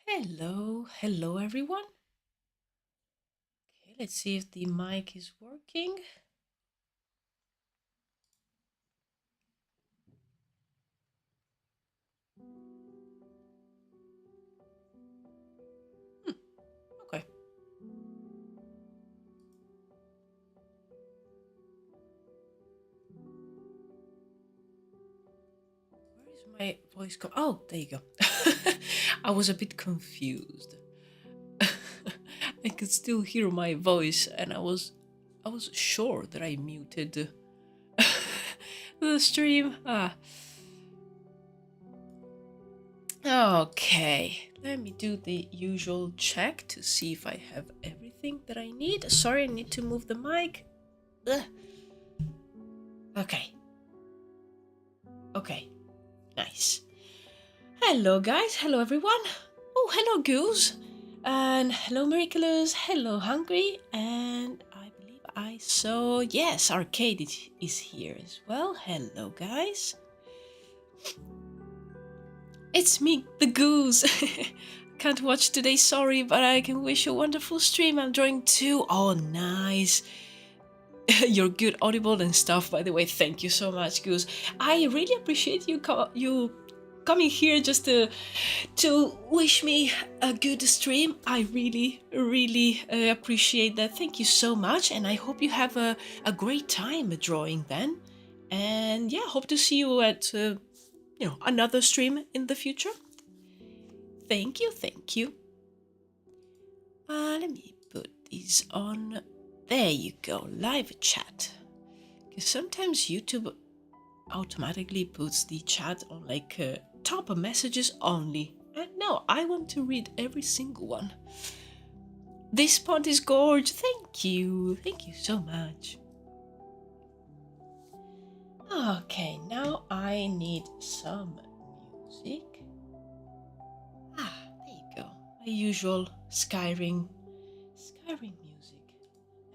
Hello everyone. Okay, let's see if the mic is working. Okay. Where is my voice go? Oh, there you go. I was a bit confused. I could still hear my voice and I was sure that I muted the stream. Okay, let me do the usual check to see if I have everything that I need. Sorry, I need to move the mic. Ugh. Okay. Okay. Nice. Hello, guys. Hello, everyone. Oh, hello, Goose. And hello, Miraculous. Hello, Hungry. And I believe I saw, yes, Arcade is here as well. Hello, guys. It's me, the Goose. Can't watch today, sorry, but I can wish you a wonderful stream. I'm drawing too. Oh, nice. You're good audible and stuff, by the way. Thank you so much, Goose. I really appreciate you coming here just to wish me a good stream. I really appreciate that. Thank you so much, and I hope you have a great time drawing then. And yeah, hope to see you at another stream in the future. Thank you, thank you. Let me put these on. There you go, live chat. Because sometimes YouTube automatically puts the chat on like top messages only. And no, I want to read every single one. This font is gorgeous. Thank you so much. Okay, now I need some music. There you go. My usual Skyrim music.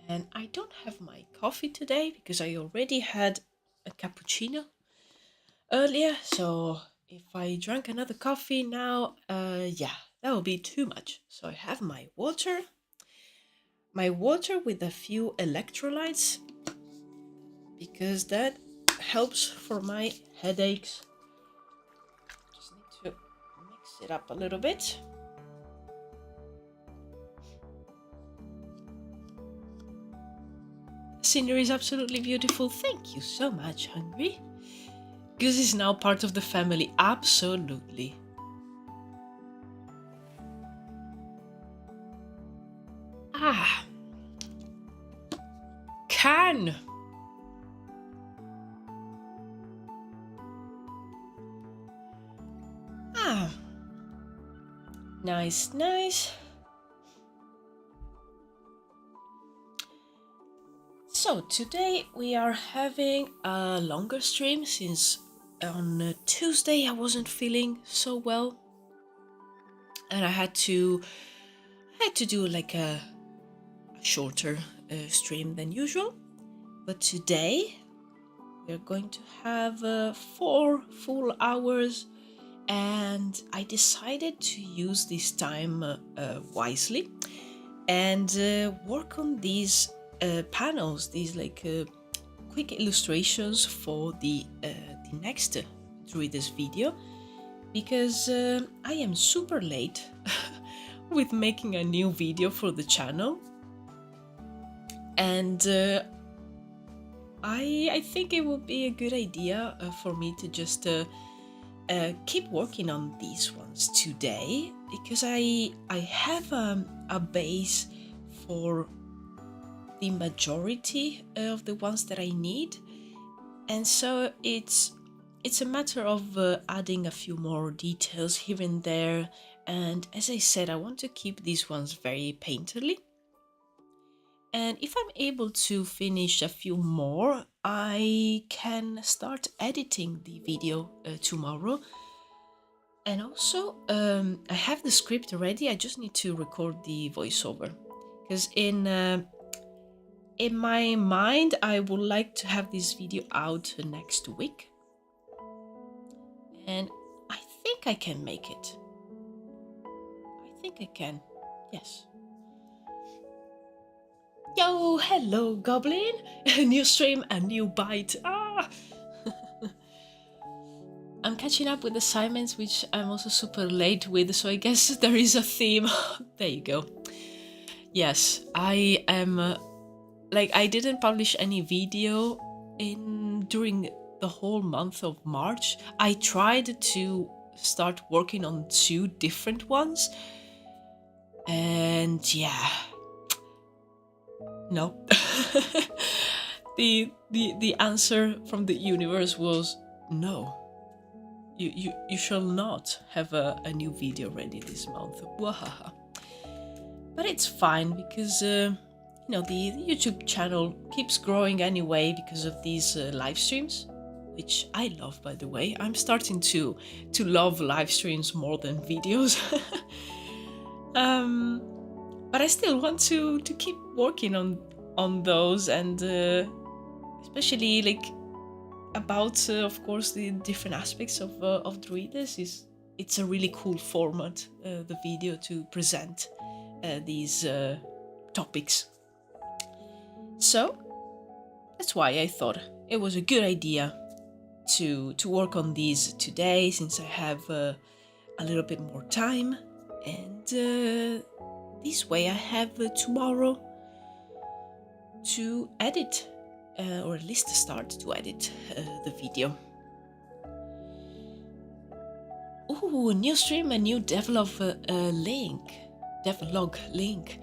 And I don't have my coffee today because I already had a cappuccino earlier, so if I drank another coffee now, yeah, that would be too much. So I have my water with a few electrolytes because that helps for my headaches. Just need to mix it up a little bit. The scenery is absolutely beautiful. Thank you so much, Hungry. Goose is now part of the family. Absolutely. Can. Nice. So today we are having a longer stream since on Tuesday I wasn't feeling so well and I had to do like a shorter stream than usual. But today we're going to have 4 full hours, and I decided to use this time wisely and work on these panels, these like quick illustrations for the next Druwides video, because I am super late with making a new video for the channel, and I think it would be a good idea for me to just keep working on these ones today, because I have a base for the majority of the ones that I need, and so it's a matter of adding a few more details here and there. And as I said, I want to keep these ones very painterly. And if I'm able to finish a few more, I can start editing the video tomorrow. And also, I have the script ready. I just need to record the voiceover, because in my mind, I would like to have this video out next week, and I think I can make it. I think I can. Yes. Yo, hello, Goblin. A new stream, a new bite. Ah! I'm catching up with assignments, which I'm also super late with, so I guess there is a theme. There you go. Yes, I am... I didn't publish any video during the whole month of March. I tried to start working on 2 different ones. And yeah... No. The answer from the universe was no. You shall not have a new video ready this month. Wahaha. But it's fine because the YouTube channel keeps growing anyway because of these live streams, which I love, by the way. I'm starting to love live streams more than videos. But I still want to keep working on those, and especially about of course the different aspects of Druwides. It's a really cool format, the video, to present these topics. So that's why I thought it was a good idea to work on these today, since I have a little bit more time, and this way I have tomorrow to edit, or at least start to edit the video. Ooh, new stream, a new devlog link.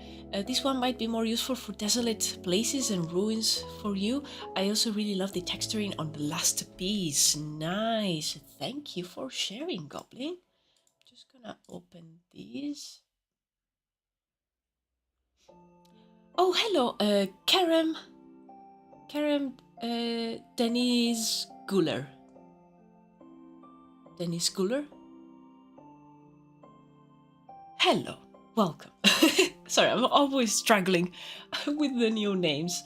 This one might be more useful for desolate places and ruins for you. I also really love the texturing on the last piece. Nice. Thank you for sharing, Goblin. Just gonna open these. Oh, hello, Kerem Dennis Guller. Dennis Guller? Hello, welcome. Sorry, I'm always struggling with the new names.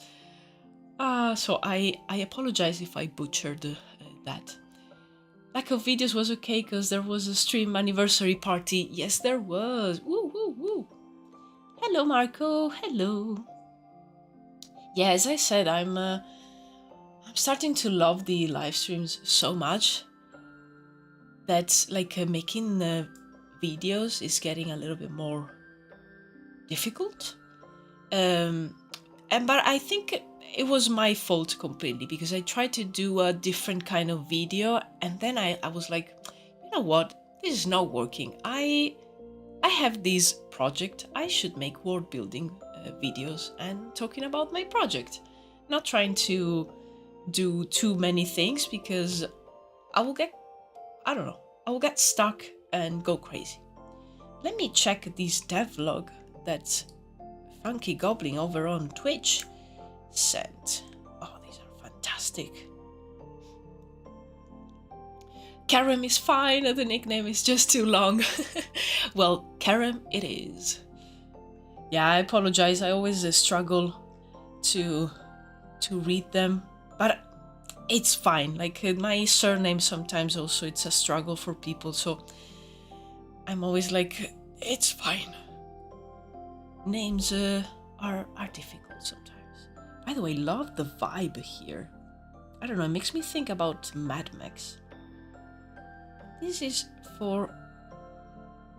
So I apologize if I butchered that. Lack of videos was okay because there was a stream anniversary party. Yes, there was. Woo, woo, woo. Hello, Marco. Hello. Yeah, as I said, I'm starting to love the live streams so much that making videos is getting a little bit more difficult. But I think it was my fault completely, because I tried to do a different kind of video, and then I was like, you know what, this is not working. I have this project. I should make world building videos and talking about my project, not trying to do too many things, because I will get stuck and go crazy. Let me check this devlog that Funky Goblin over on Twitch sent. Oh, these are fantastic. Kerem is fine, the nickname is just too long. Well, Kerem it is. Yeah, I apologize. I always struggle to read them, but it's fine. My surname sometimes also, it's a struggle for people, so I'm always like, it's fine. Names are difficult sometimes. By the way, love the vibe here. I don't know, it makes me think about Mad Max. This is for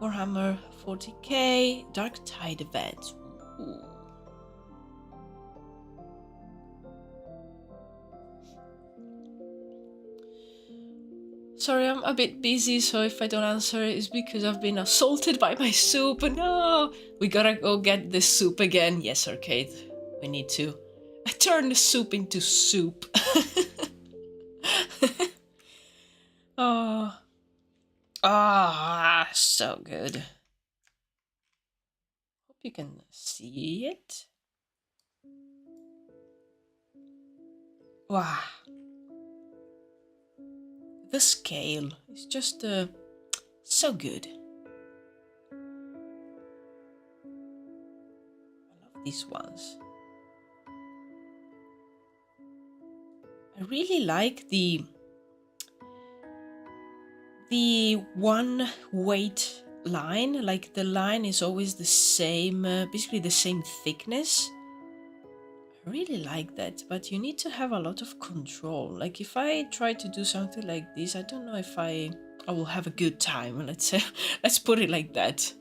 Warhammer 40k Dark Tide events. Ooh. Sorry, I'm a bit busy, so if I don't answer it's because I've been assaulted by my soup. No! We gotta go get this soup again. Yes, Arcade. We need to turn the soup into soup. Oh. Ah, so good. Hope you can see it. Wow. The scale is just so good. I love these ones. I really like the one weight line, like the line is always the same, basically the same thickness. I really like that, but you need to have a lot of control. Like if I try to do something like this, I don't know if I will have a good time. Let's say, let's put it like that.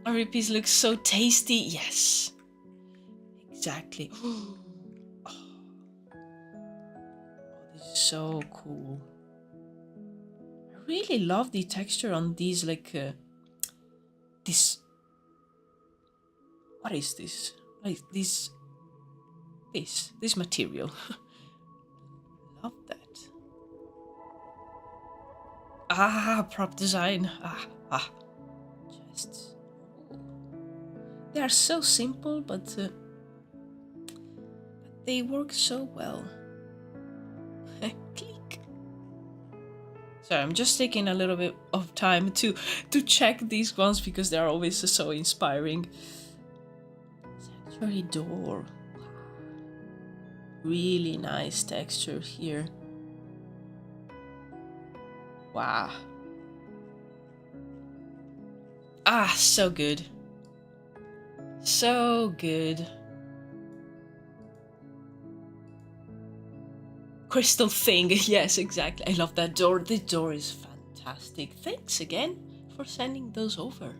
Every piece looks so tasty. Yes, exactly. Oh, this is so cool. I really love the texture on these, like this. What is this? Like this material. Love that. Ah, prop design. Chests. They are so simple, but they work so well. Click. Sorry, I'm just taking a little bit of time to check these ones because they are always so inspiring. Sanctuary door. Really nice texture here. Wow. Ah, so good. So good. Crystal thing. Yes, exactly. I love that door. The door is fantastic. Thanks again for sending those over.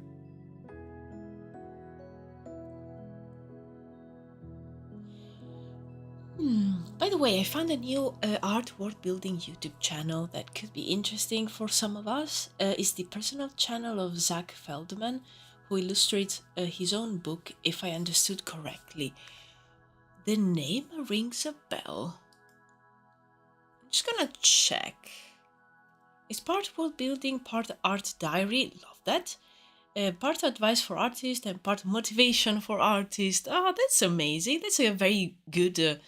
By the way, I found a new art world building YouTube channel that could be interesting for some of us. It's the personal channel of Zach Feldman, who illustrates his own book, if I understood correctly. The name rings a bell. I'm just gonna check. It's part world building, part art diary. Love that. Part advice for artists and part motivation for artists. Ah, that's amazing. That's a very good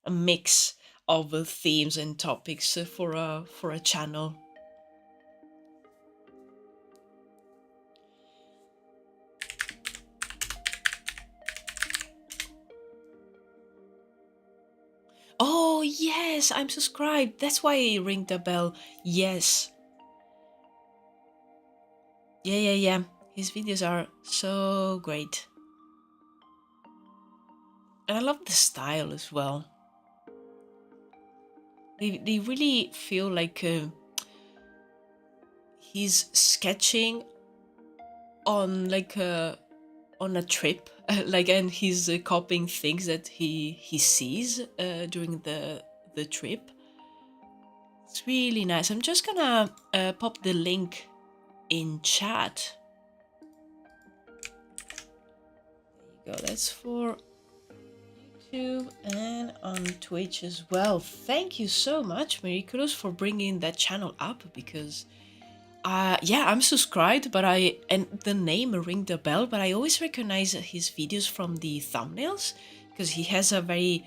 a mix of themes and topics for a channel. Oh yes, I'm subscribed. That's why it ringed a bell. Yes. Yeah. His videos are so great. And I love the style as well. They really feel like he's sketching on like on a trip, like, and he's copying things that he sees during the trip. It's really nice. I'm just gonna pop the link in chat. There you go. That's for YouTube and on Twitch as well. Thank you so much, Miraculous, for bringing that channel up, because yeah, I'm subscribed, but and the name ringed a bell, but I always recognize his videos from the thumbnails, because he has a very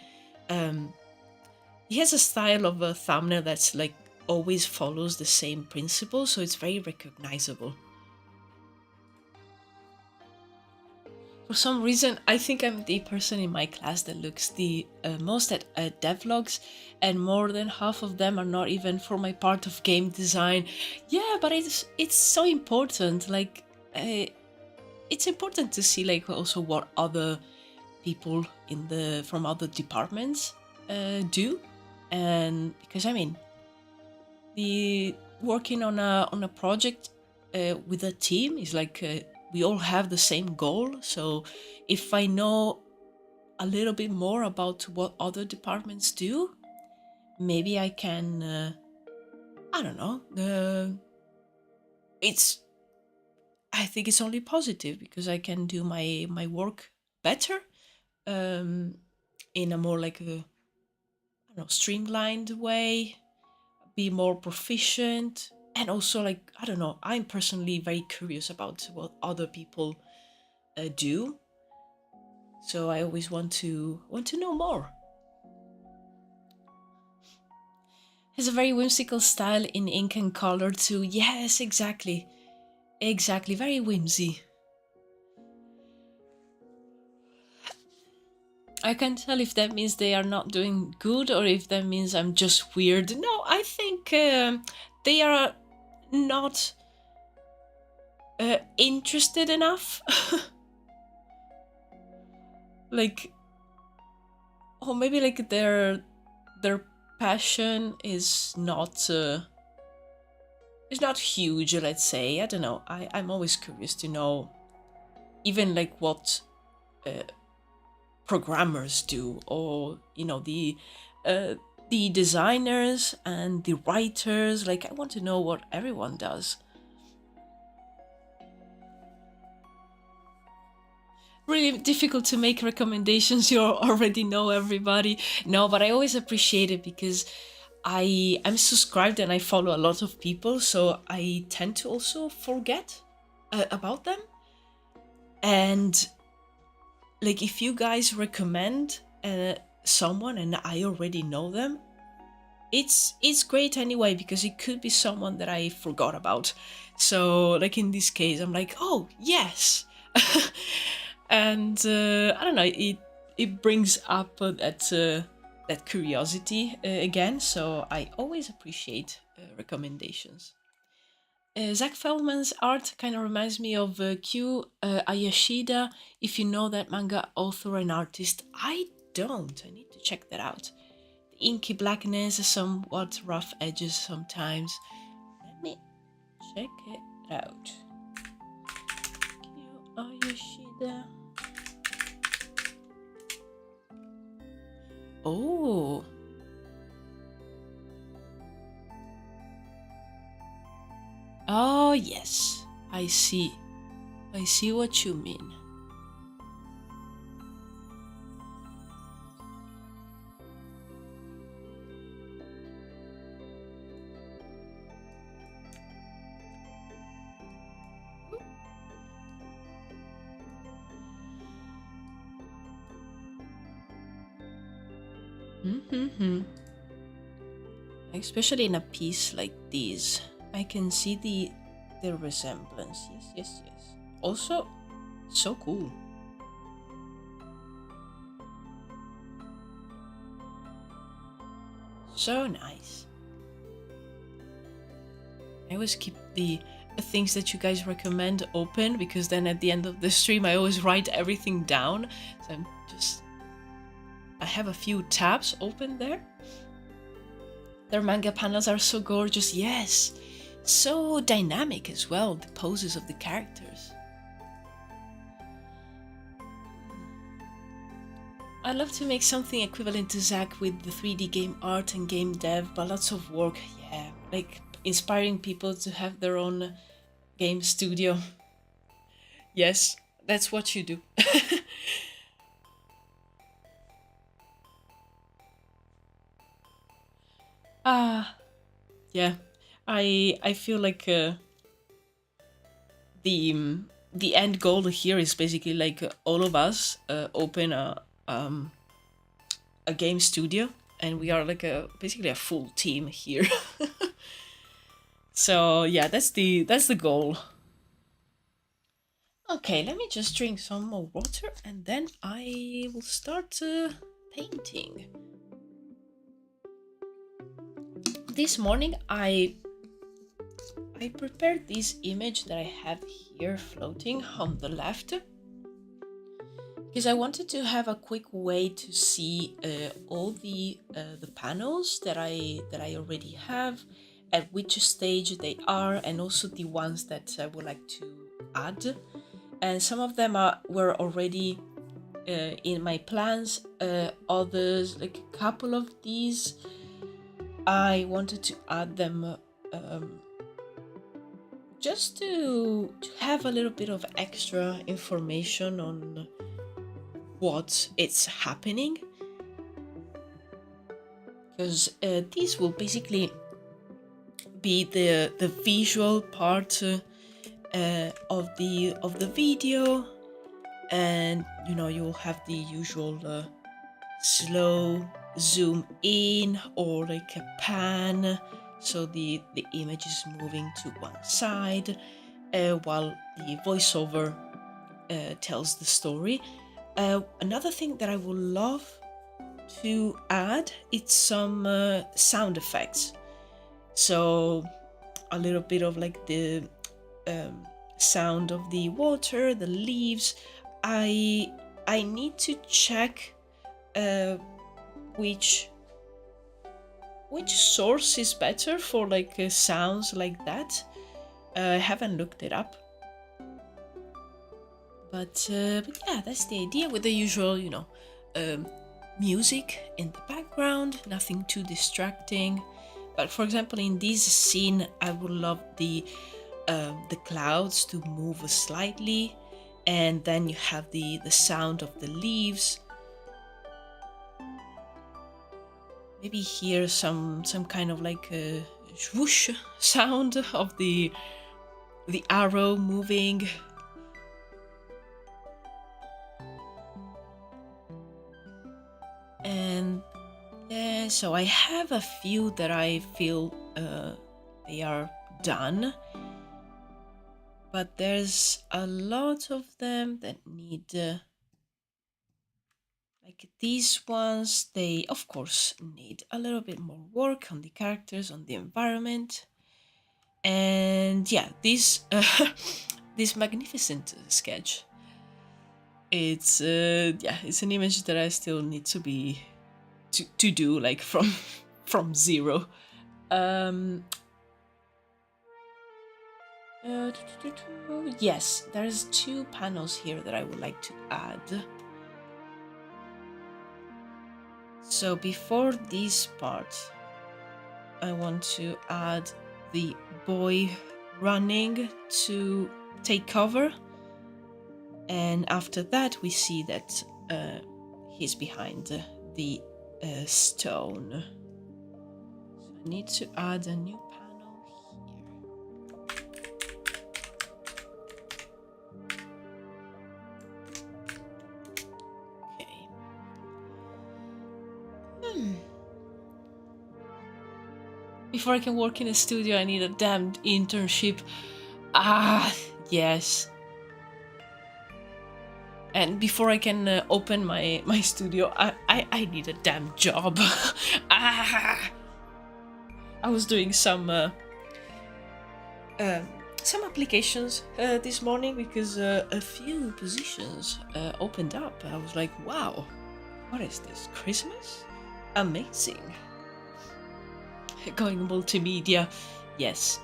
he has a style of a thumbnail that's like always follows the same principle, so it's very recognizable. For some reason, I think I'm the person in my class that looks the most at devlogs, and more than half of them are not even for my part of game design. Yeah, but it's so important. Like, it's important to see like also what other people from other departments do, and because I mean, the working on a project with a team is like we all have the same goal. So if I know a little bit more about what other departments do, maybe I can I don't know, I think it's only positive, because I can do my work better in a more like a, I don't know, streamlined way, be more proficient. And also, like, I don't know, I'm personally very curious about what other people do, so I always want to know more. Has a very whimsical style in ink and color too. Yes, exactly, very whimsy. I can't tell if that means they are not doing good or if that means I'm just weird. No, I think they are not interested enough. Like, or maybe like their passion is not huge, let's say. I don't know. I'm always curious to know even like what programmers do, or the designers and the writers. Like, I want to know what everyone does. Really difficult to make recommendations. You already know everybody. No, but I always appreciate it because I'm subscribed and I follow a lot of people, so I tend to also forget about them. And like, if you guys recommend someone and I already know them, it's great anyway, because it could be someone that I forgot about. So like in this case, I'm like, oh yes. And I don't know, it brings up that curiosity again. So I always appreciate recommendations. Zach Feldman's art kind of reminds me of Q Ayashida. If you know that manga author and artist, I don't. I need to check that out. The inky blackness, somewhat rough edges sometimes. Let me check it out. Q Ayashida. Oh. Oh, yes. I see. I see what you mean. Mm-hmm. Especially in a piece like this, I can see the resemblance. Yes. Also, so cool. So nice. I always keep the things that you guys recommend open, because then at the end of the stream I always write everything down. So I have a few tabs open there. Their manga panels are so gorgeous. Yes, so dynamic as well, the poses of the characters. I'd love to make something equivalent to Zach with the 3D game art and game dev, but lots of work. Yeah, like inspiring people to have their own game studio. Yes, that's what you do. Yeah, I feel like the end goal here is basically like all of us open a game studio, and we are like basically a full team here. So yeah, that's the goal. Okay, let me just drink some more water and then I will start painting. This morning I prepared this image that I have here floating on the left, because I wanted to have a quick way to see all the panels that I already have, at which stage they are, and also the ones that I would like to add. And some of them were already in my plans. Others, like a couple of these, I wanted to add them just to have a little bit of extra information on what is happening, because these will basically be the visual part of the video, and you'll have the usual slow zoom in or like a pan, so the image is moving to one side while the voiceover tells the story. Another thing that I would love to add is some sound effects, so a little bit of like the sound of the water, the leaves. I need to check which source is better for like sounds like that. I haven't looked it up, but yeah, that's the idea, with the usual, you know, music in the background, nothing too distracting. But for example, in this scene, I would love the clouds to move slightly, and then you have the sound of the leaves. Maybe hear some kind of like a swoosh sound of the arrow moving. And yeah, so I have a few that I feel they are done, but there's a lot of them that need like these ones. They of course need a little bit more work on the characters, on the environment. And yeah, this this magnificent sketch, it's yeah, it's an image that I still need to do like from zero. Yes, there's 2 panels here that I would like to add. So before this part, I want to add the boy running to take cover, and after that we see that he's behind the stone. So I need to add a new panel here. Okay. Before I can work in a studio, I need a damned internship. Ah, yes. And before I can open my studio, I need a damn job. Ah! I was doing some applications this morning because a few positions opened up. I was like, wow, what is this, Christmas? Amazing. Going multimedia, yes.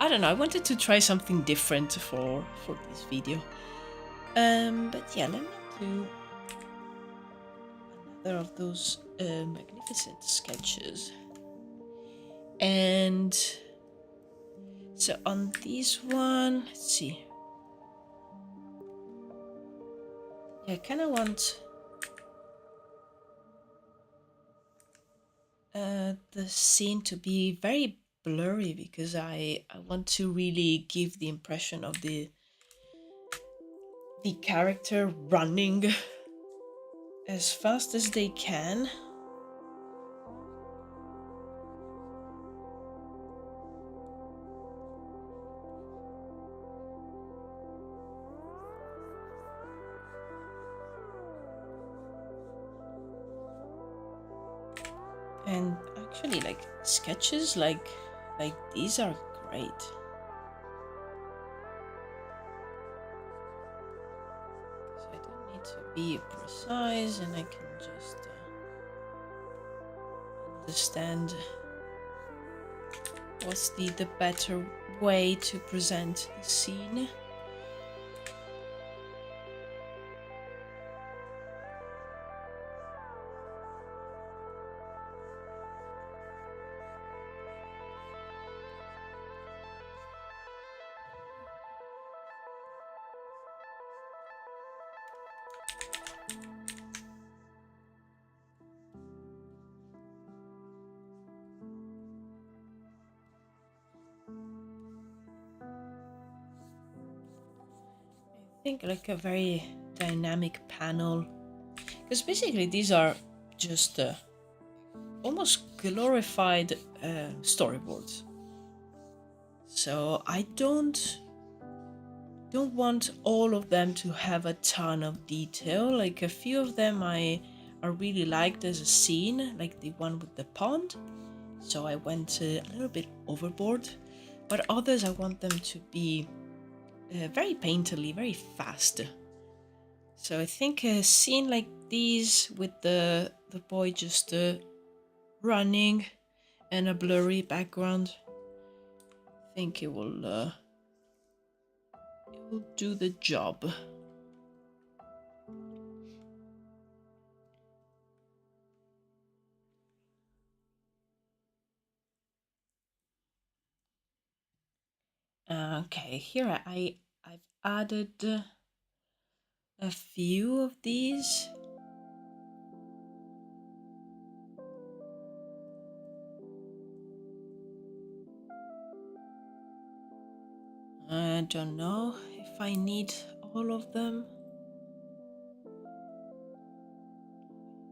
I don't know, I wanted to try something different for this video. But yeah, let me do another of those magnificent sketches. And so on this one, let's see. Yeah, I kind of want the scene to be very blurry because I want to really give the impression of the character running as fast as they can. And actually, like sketches like these are great. So I don't need to be precise, and I can just understand what's the better way to present the scene. I think like a very dynamic panel, because basically these are just almost glorified storyboards. So I don't want all of them to have a ton of detail. Like a few of them I really liked as a scene, like the one with the pond. So I went a little bit overboard, but others I want them to be very painterly, very fast. So I think a scene like these with the boy just running and a blurry background, I think it will do the job. Okay, here I've added a few of these. I don't know if I need all of them.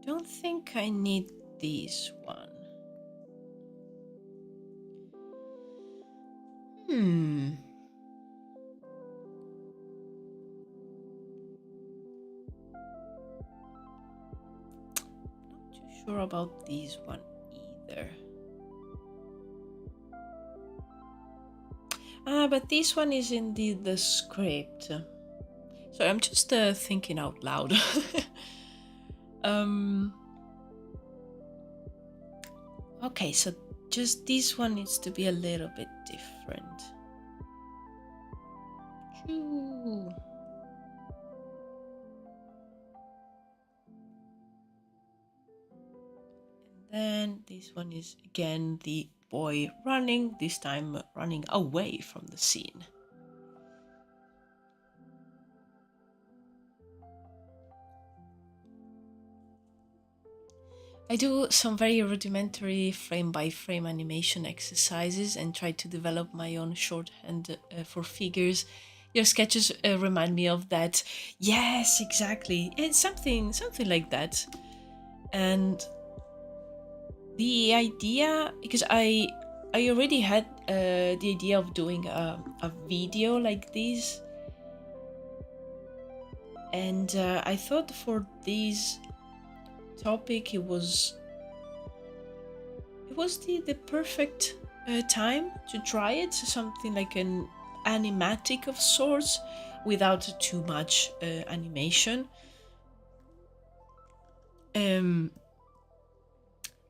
Don't think I need this one. Not too sure about this one either. But this one is in the script. So I'm just thinking out loud. Okay, so just this one needs to be a little bit different. Choo. And then this one is again the boy running, this time running away from the scene. I do some very rudimentary frame-by-frame animation exercises and try to develop my own shorthand for figures. Your sketches remind me of that. Yes, exactly. It's something like that. And the idea, because I already had the idea of doing a video like this, and I thought for this topic it was the perfect time to try it, something like an animatic of sorts without too much animation.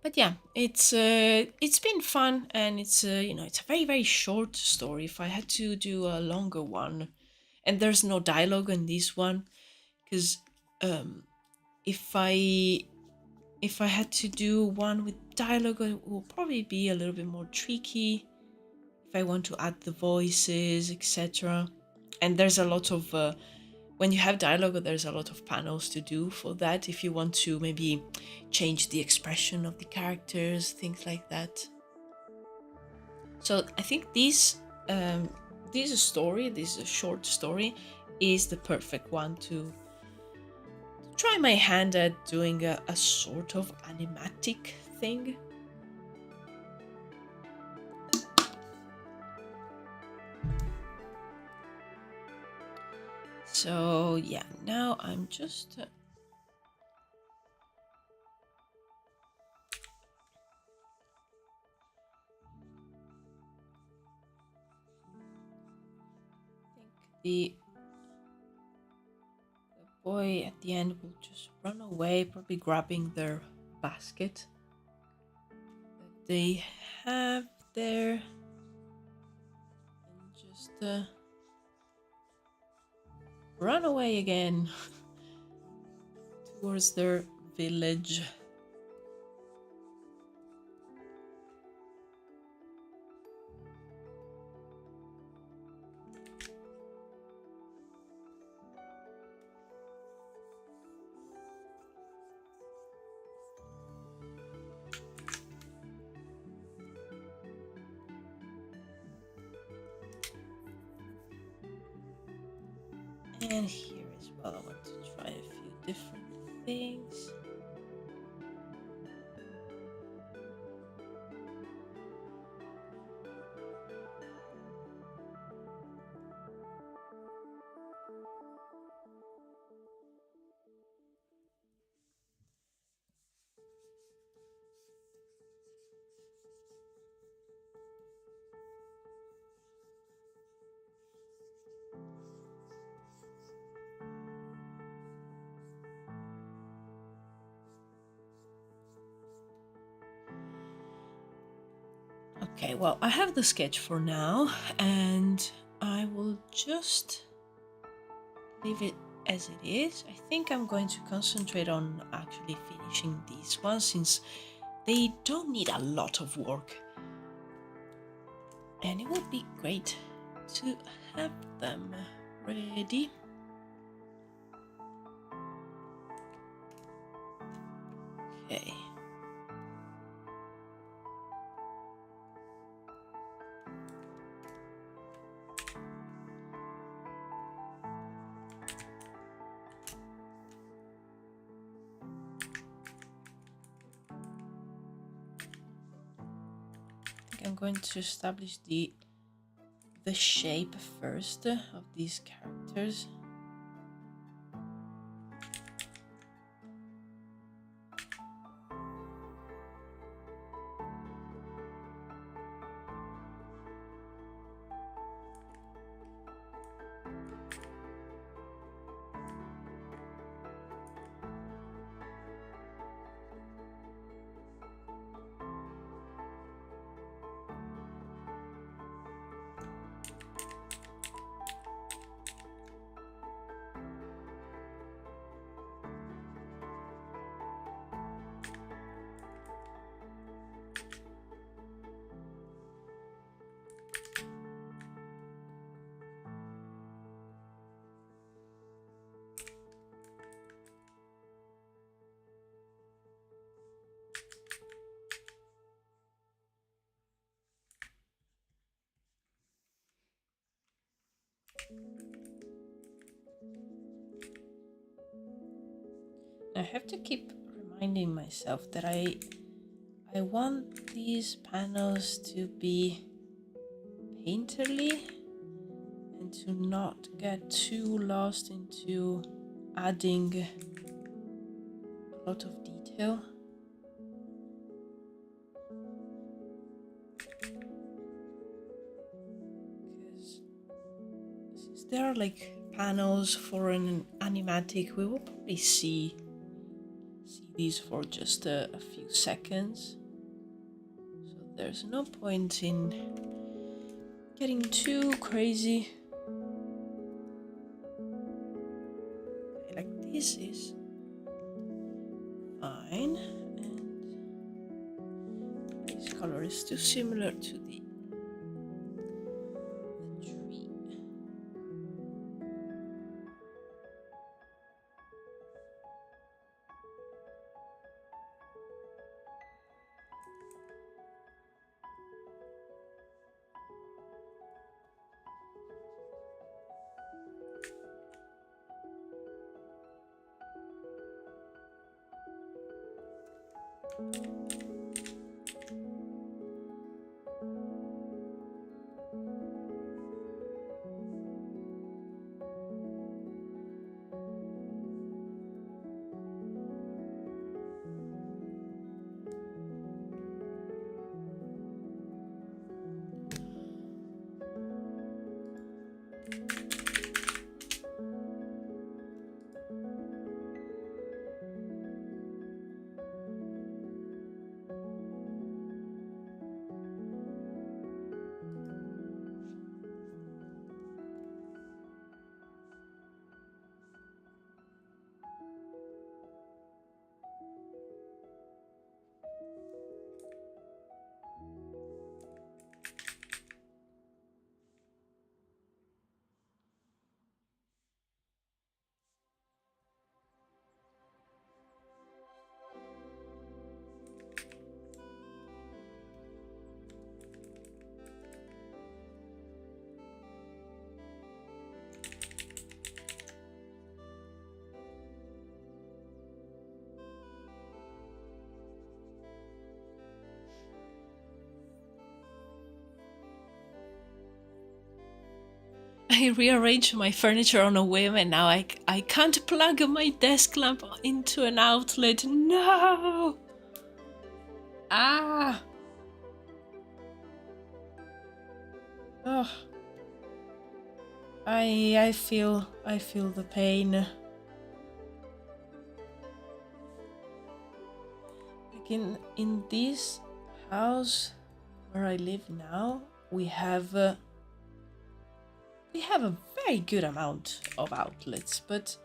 But yeah, it's been fun, and it's it's a very very short story. If I had to do a longer one, and there's no dialogue in this one, because if I had to do one with dialogue, it will probably be a little bit more tricky. If I want to add the voices, etc. And there's a lot of when you have dialogue, there's a lot of panels to do for that. If you want to maybe change the expression of the characters, things like that. So I think this story, this short story, is the perfect one to try my hand at doing a sort of animatic thing. So yeah, now I'm just the boy at the end will just run away, probably grabbing their basket that they have there, and just run away again towards their village. And here as well, I want to try a few different things. Okay, well, I have the sketch for now, and I will just leave it as it is. I think I'm going to concentrate on actually finishing these ones since they don't need a lot of work. And it would be great to have them ready. Okay. I'm going to establish the shape first of these characters. I have to keep reminding myself that I want these panels to be painterly and to not get too lost into adding a lot of detail. Because since there are like panels for an animatic, we will probably see these for just a few seconds. So there's no point in getting too crazy. Like this is fine, and this color is too similar to the tree. I rearranged my furniture on a whim and now I can't plug my desk lamp into an outlet. No! Ah! Oh. I feel the pain. Like in this house where I live now, we have a very good amount of outlets, but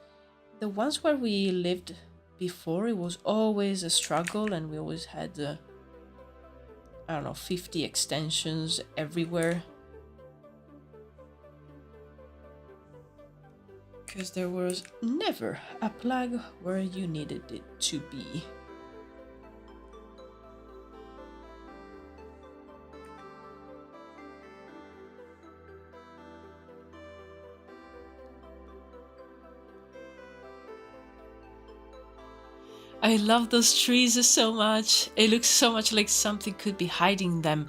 the ones where we lived before, it was always a struggle, and we always had I don't know, 50 extensions everywhere. Because there was never a plug where you needed it to be. I love those trees so much. It looks so much like something could be hiding them.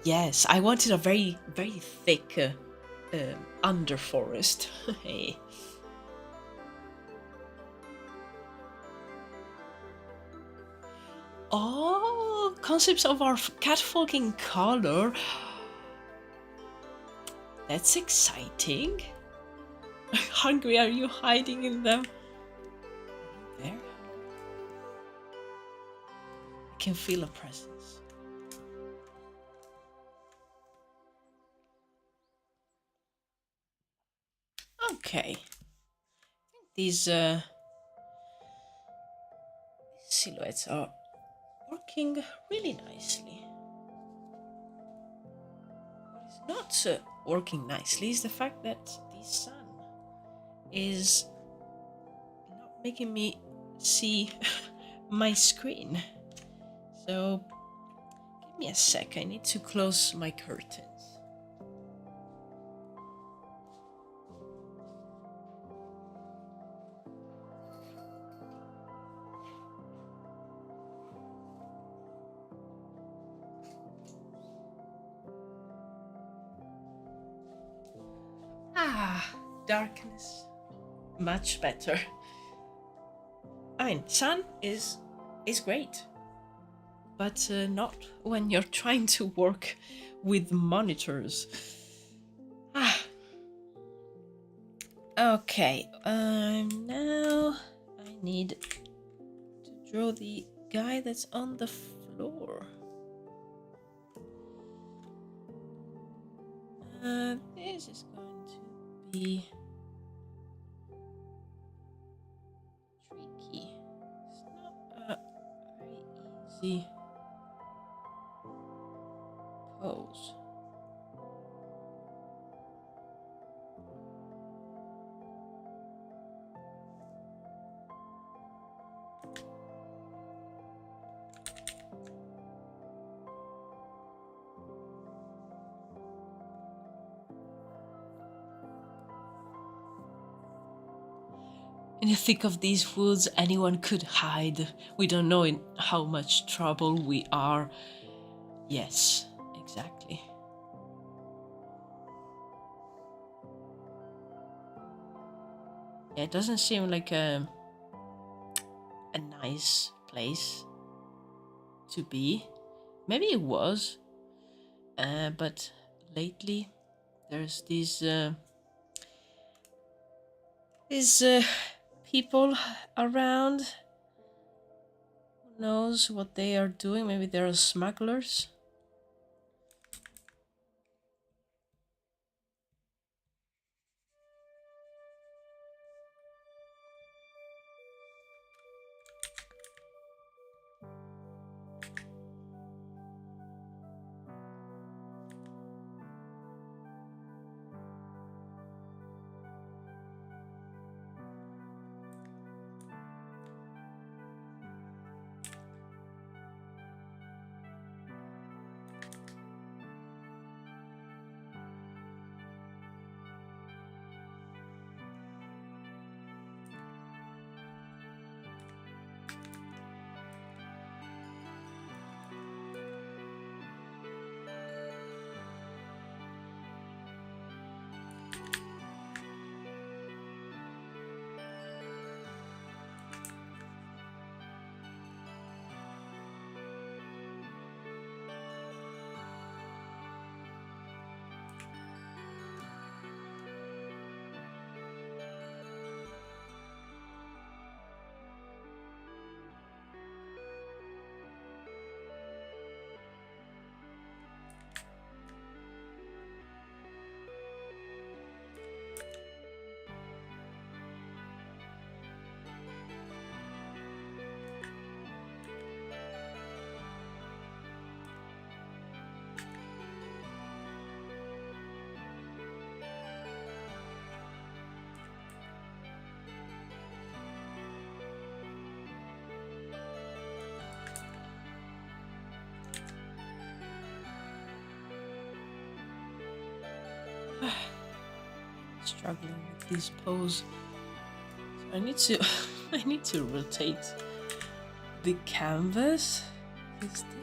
Yes, I wanted a very, very thick underforest. Hey. Oh, concepts of our catfolk in color. That's exciting. Hungry, are you hiding in them? There. I can feel a presence. Okay. These silhouettes are working really nicely. What is not working nicely is the fact that the sun is not making me see my screen. So give me a sec, I need to close my curtains. Darkness. Much better. I mean, sun is great, but not when you're trying to work with monitors. Okay, now I need to draw the guy that's on the floor. This is going to be tricky. It's not a very easy pose. In the thick of these woods, anyone could hide. We don't know in how much trouble we are. Yes, exactly. Yeah, it doesn't seem like a nice place to be. Maybe it was, but lately there's these people around. Who knows what they are doing? Maybe they're smugglers. struggling with this pose. So I need to I need to rotate the canvas. This is difficult.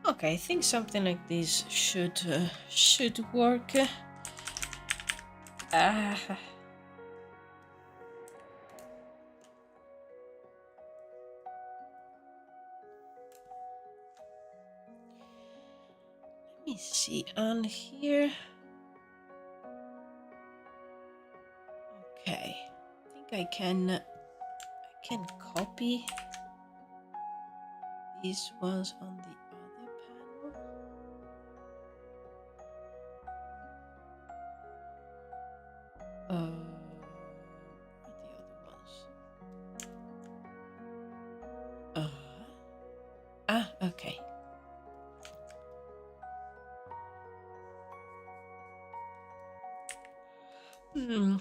Okay, I think something like this should work. Let me see on here. Okay, I think I can copy these ones on the other panel. What are the other ones? Okay.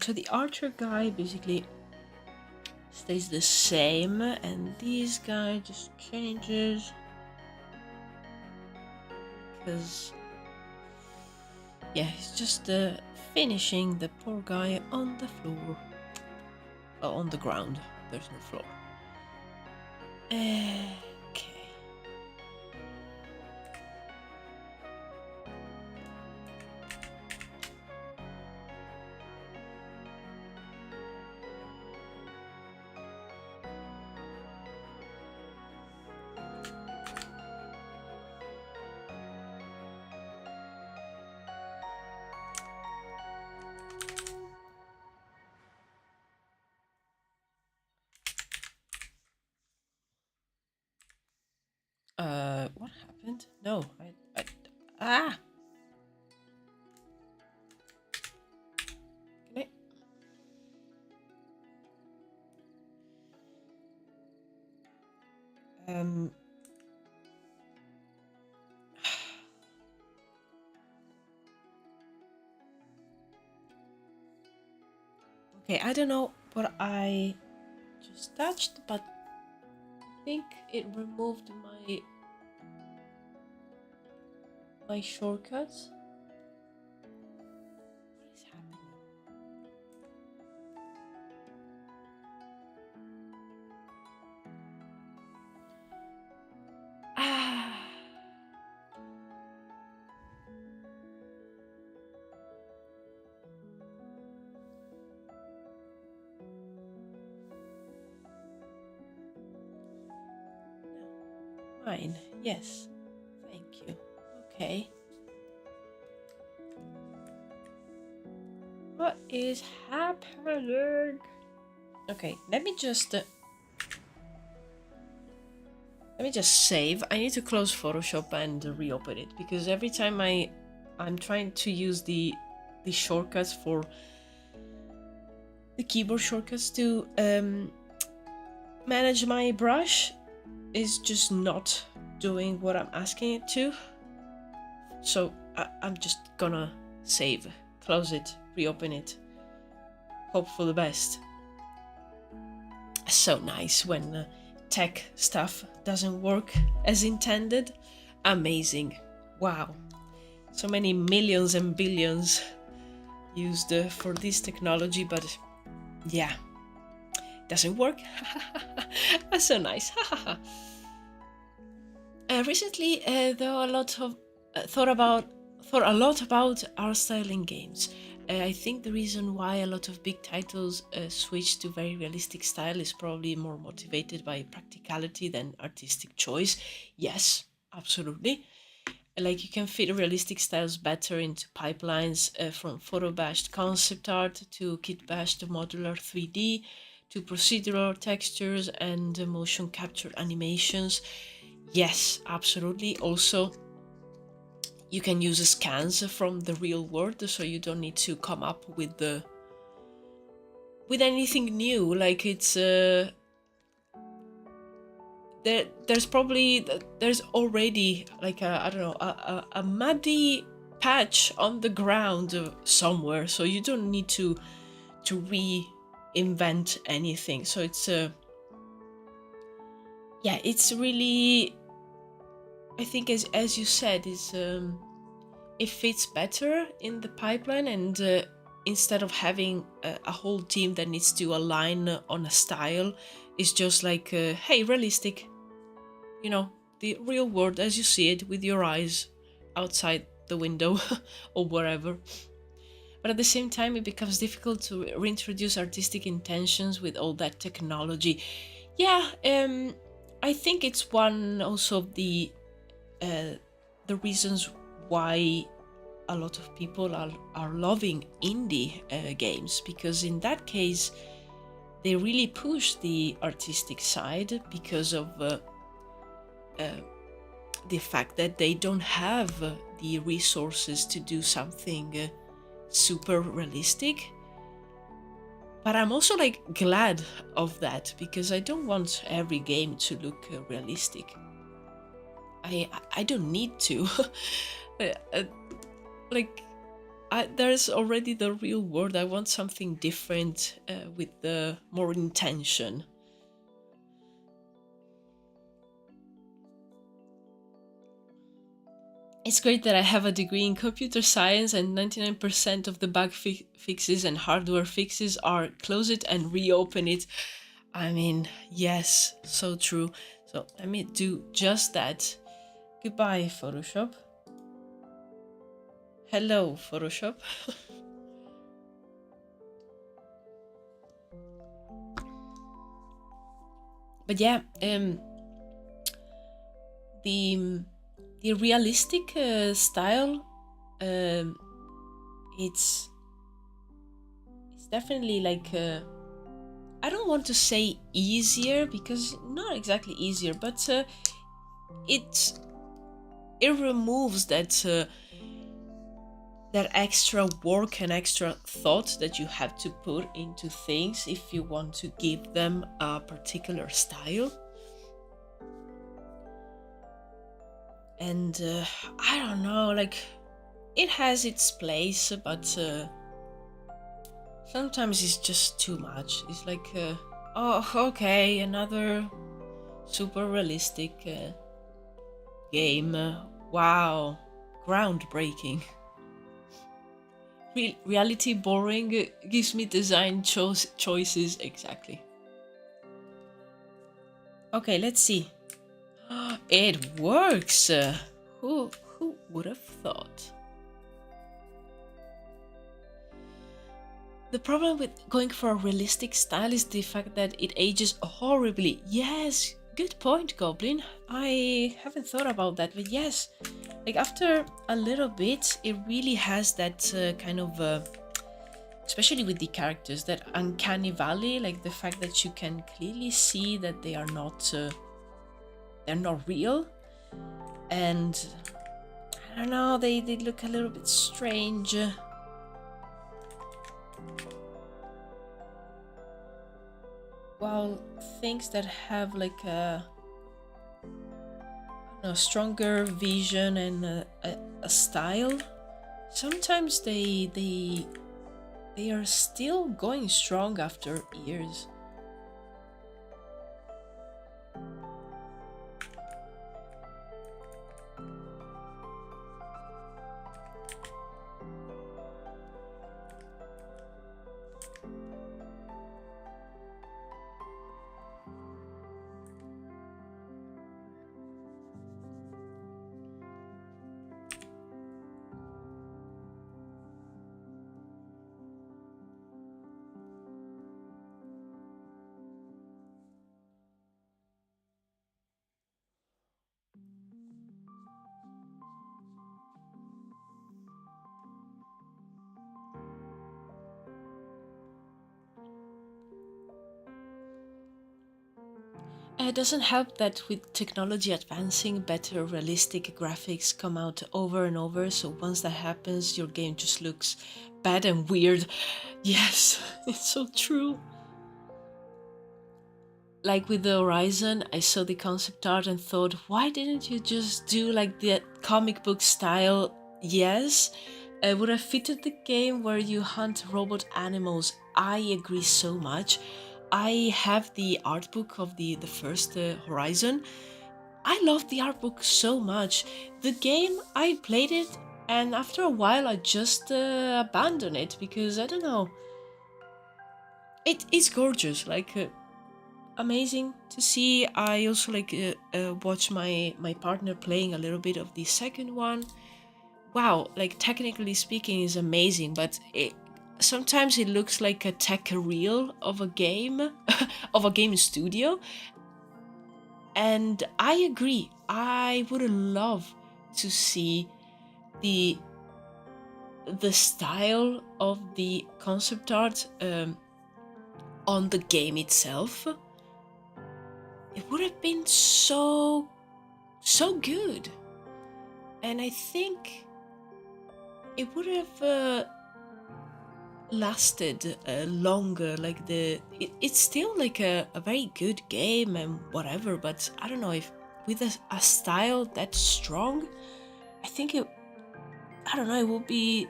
So the archer guy basically stays the same, and this guy just changes because, yeah, he's just finishing the poor guy on the floor. Well, on the ground. There's no floor. Okay. What happened? No, ah! Can I? Okay, I don't know what I just touched, but I think it removed my shortcuts. What is happening? Ah. Fine. Yes. Thank you. Okay. What is happening? Okay, let me just save. I need to close Photoshop and reopen it because every time I'm trying to use the shortcuts for the keyboard shortcuts to manage my brush, is just not doing what I'm asking it to. So I'm just gonna save, close it, reopen it, hope for the best. So nice when tech stuff doesn't work as intended. Amazing. Wow. So many millions and billions used for this technology, but yeah, doesn't work. That's so nice. Recently, though, a lot of thought a lot about art style in games. I think the reason why a lot of big titles switch to very realistic style is probably more motivated by practicality than artistic choice. Yes, absolutely. Like you can fit realistic styles better into pipelines, from photo bashed concept art to kit bashed modular 3D to procedural textures and motion capture animations. Yes, absolutely. Also, you can use scans from the real world, so you don't need to come up with anything new. Like it's there's already like I don't know, a muddy patch on the ground somewhere, so you don't need to reinvent anything. So it's yeah, it's really, I think, as you said, is it fits better in the pipeline, and instead of having a whole team that needs to align on a style, it's just like hey, realistic, you know, the real world as you see it with your eyes outside the window or wherever. But at the same time, it becomes difficult to reintroduce artistic intentions with all that technology. Yeah, I think it's one also of the reasons why a lot of people are loving indie games, because in that case they really push the artistic side because of the fact that they don't have the resources to do something super realistic. But I'm also like glad of that, because I don't want every game to look realistic. I don't need to. Like there's already the real world. I want something different with the more intention. It's great that I have a degree in computer science and 99% of the bug fixes and hardware fixes are close it and reopen it. I mean, yes, so true. So let me do just that. Goodbye, Photoshop. Hello, Photoshop. But yeah, the realistic style, it's definitely like I don't want to say easier, because not exactly easier, but it removes that that extra work and extra thought that you have to put into things if you want to give them a particular style. And I don't know, like it has its place, but sometimes it's just too much. It's like oh, okay, another super realistic game. Wow, groundbreaking. Reality boring gives me design choices, exactly. Okay, let's see. It works! Who would have thought? The problem with going for a realistic style is the fact that it ages horribly. Yes, good point, Goblin. I haven't thought about that, but yes. Like after a little bit, it really has that kind of, especially with the characters, that uncanny valley, like the fact that you can clearly see that they're not real. And I don't know, they look a little bit strange. While things that have like a stronger vision and a style, sometimes they are still going strong after years. It doesn't help that with technology advancing, better realistic graphics come out over and over, so once that happens, your game just looks bad and weird. Yes, it's so true. Like with the Horizon, I saw the concept art and thought, why didn't you just do like the comic book style? Yes, it would have fitted the game where you hunt robot animals. I agree so much. I have the art book of the first Horizon. I love the art book so much. The game, I played it, and after a while I just abandoned it because I don't know. It is gorgeous, like amazing to see. I also like watch my partner playing a little bit of the second one. Wow, like technically speaking is amazing, but sometimes it looks like a tech reel of a game of a game studio. And I agree, I would love to see the style of the concept art on the game itself. It would have been so good, and I think it would have lasted longer. Like it's still like a very good game and whatever, but I don't know if with a style that strong, I think I don't know, it would be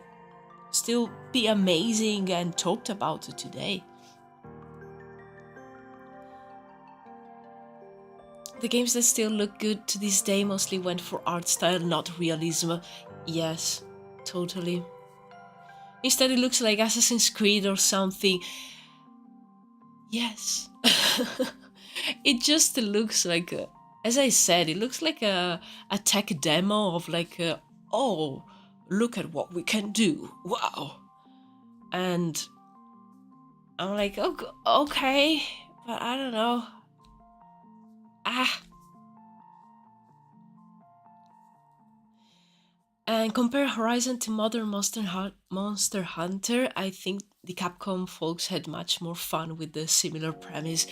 still be amazing and talked about today. The games that still look good to this day mostly went for art style, not realism. Yes, totally. Instead it looks like Assassin's Creed or something. Yes. It just looks like, as I said, it looks like a tech demo of like, oh, look at what we can do. Wow. And I'm like, okay, but I don't know. And compare Horizon to modern Monster Hunter, I think the Capcom folks had much more fun with the similar premise.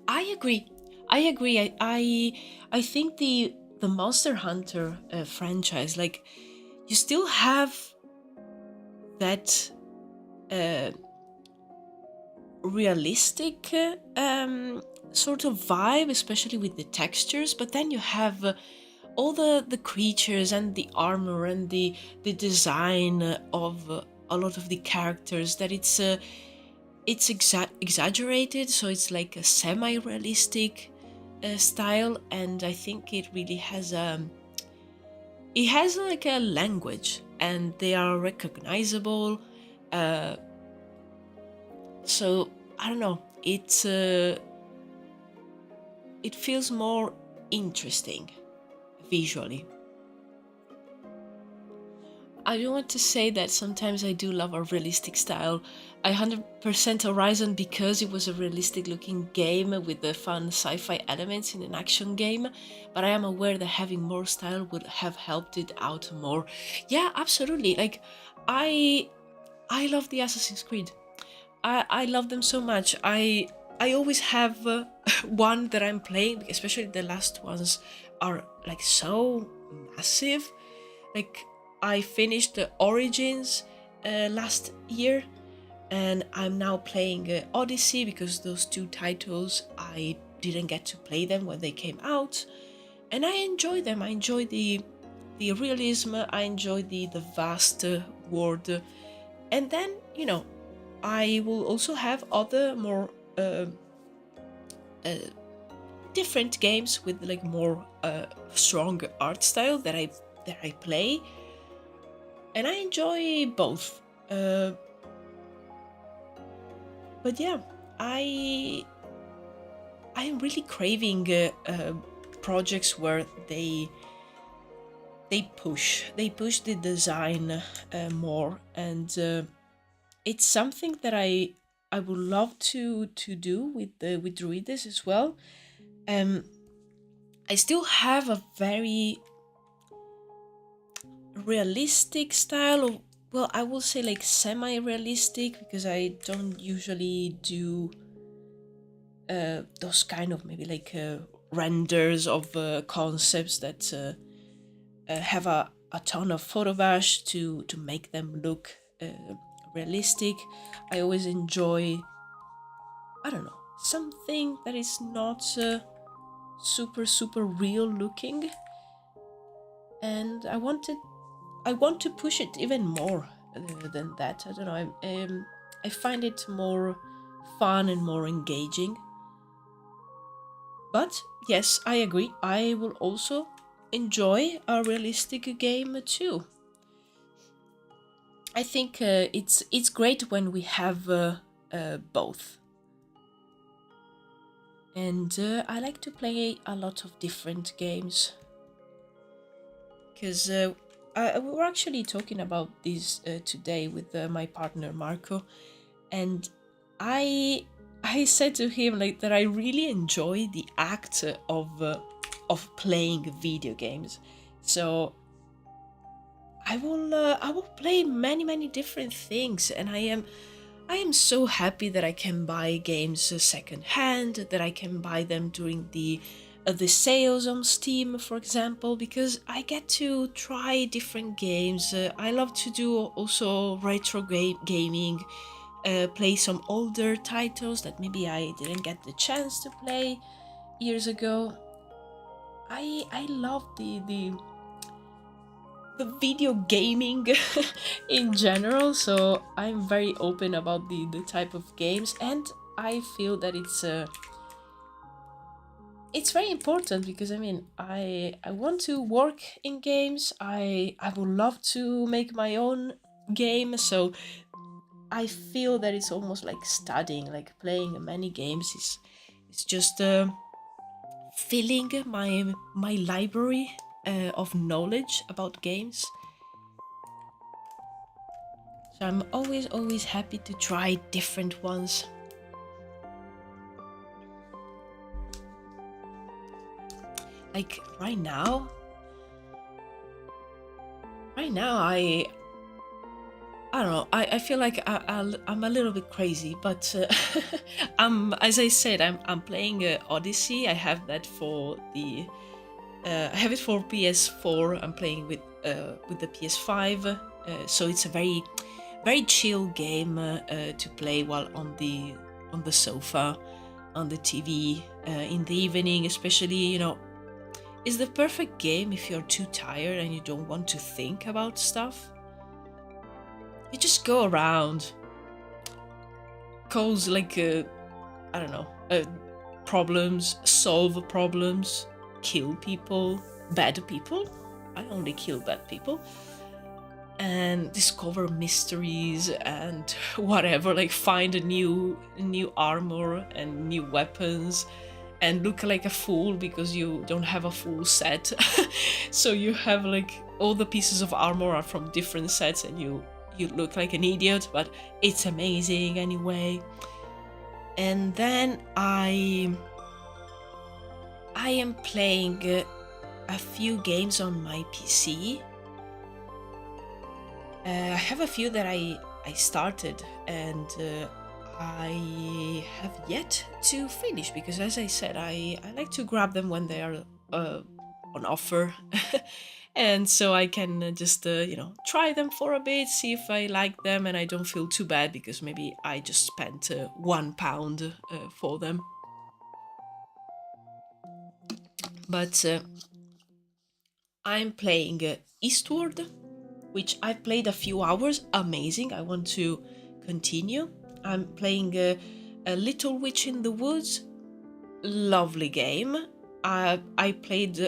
I agree. I think the Monster Hunter franchise, like, you still have that realistic sort of vibe, especially with the textures, but then you have all the creatures and the armor and the design of a lot of the characters, that it's exaggerated, so it's like a semi-realistic style, and I think it really has it has like a language, and they are recognizable. So I don't know, it feels more interesting visually. I do want to say that sometimes I do love a realistic style. I 100% Horizon because it was a realistic looking game with the fun sci-fi elements in an action game, but I am aware that having more style would have helped it out more. Yeah, absolutely. Like, I love the Assassin's Creed. I love them so much. I always have one that I'm playing, especially the last ones are like so massive. Like, I finished the Origins last year, and I'm now playing Odyssey because those two titles I didn't get to play them when they came out, and I enjoy them. I enjoy the realism. I enjoy the vast world, and then I will also have other more different games with like more strong art style that I play, and I enjoy both. But yeah, I am really craving projects where they push the design more, and it's something that I would love to do with Druides as well. I still have a very realistic style of, well, I will say like semi-realistic, because I don't usually do those kind of maybe like renders of concepts that have a ton of photo bash to make them look realistic. I always enjoy, I don't know, something that is not super real looking, and I want to push it even more than that. I don't know. I find it more fun and more engaging. But yes, I agree. I will also enjoy a realistic game too. I think it's great when we have both. And I like to play a lot of different games, because we were actually talking about this today with my partner Marco, and I said to him like that I really enjoy the act of playing video games. So I will play many different things, and I am so happy that I can buy games second hand, that I can buy them during the sales on Steam, for example, because I get to try different games. I love to do also retro gaming, play some older titles that maybe I didn't get the chance to play years ago. I love the video gaming in general, so I'm very open about the type of games, and I feel that it's very important, because I mean I want to work in games. I would love to make my own game, so I feel that it's almost like studying, like playing many games is just filling my library of knowledge about games. So I'm always happy to try different ones. Like right now I don't know. I feel like I'm a little bit crazy, but as I said, I'm playing Odyssey. I have that for the I have it for PS4. I'm playing with the PS5, so it's a very chill game to play while on the sofa, on the TV in the evening, especially. You know, it's the perfect game if you're too tired and you don't want to think about stuff. You just go around, cause like I don't know, problems, solve problems, kill people, bad people. I only kill bad people, and discover mysteries and whatever. Like find a new armor and new weapons, and look like a fool because you don't have a full set. So you have like all the pieces of armor are from different sets, and you look like an idiot, but it's amazing anyway. And then I am playing a few games on my PC. I have a few that I started, and I have yet to finish, because as I said, I like to grab them when they are on offer. And so I can just try them for a bit, see if I like them, and I don't feel too bad because maybe I just spent £1 for them. But I'm playing Eastward, which I've played a few hours. Amazing. I want to continue. I'm playing a Little Witch in the Woods. Lovely game. I played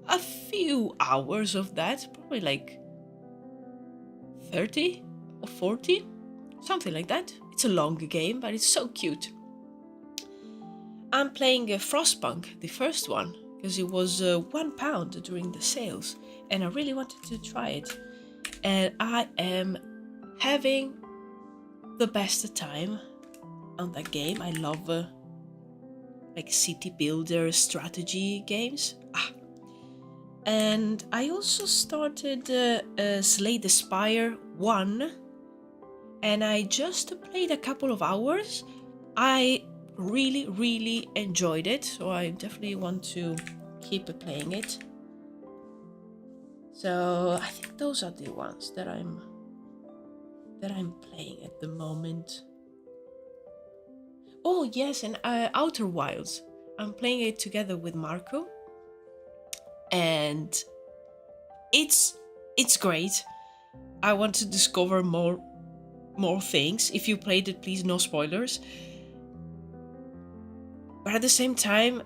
a few hours of that, probably like 30 or 40, something like that. It's a long game, but it's so cute. I'm playing Frostpunk, the first one, because it was £1 during the sales, and I really wanted to try it. And I am having the best time on that game. I love like city builder strategy games. And I also started Slay the Spire 1, and I just played a couple of hours. I really, really enjoyed it, so I definitely want to keep playing it. So I think those are the ones that I'm playing at the moment. Oh yes, and Outer Wilds. I'm playing it together with Marco, and it's great. I want to discover more things. If you played it, please no spoilers. But at the same time,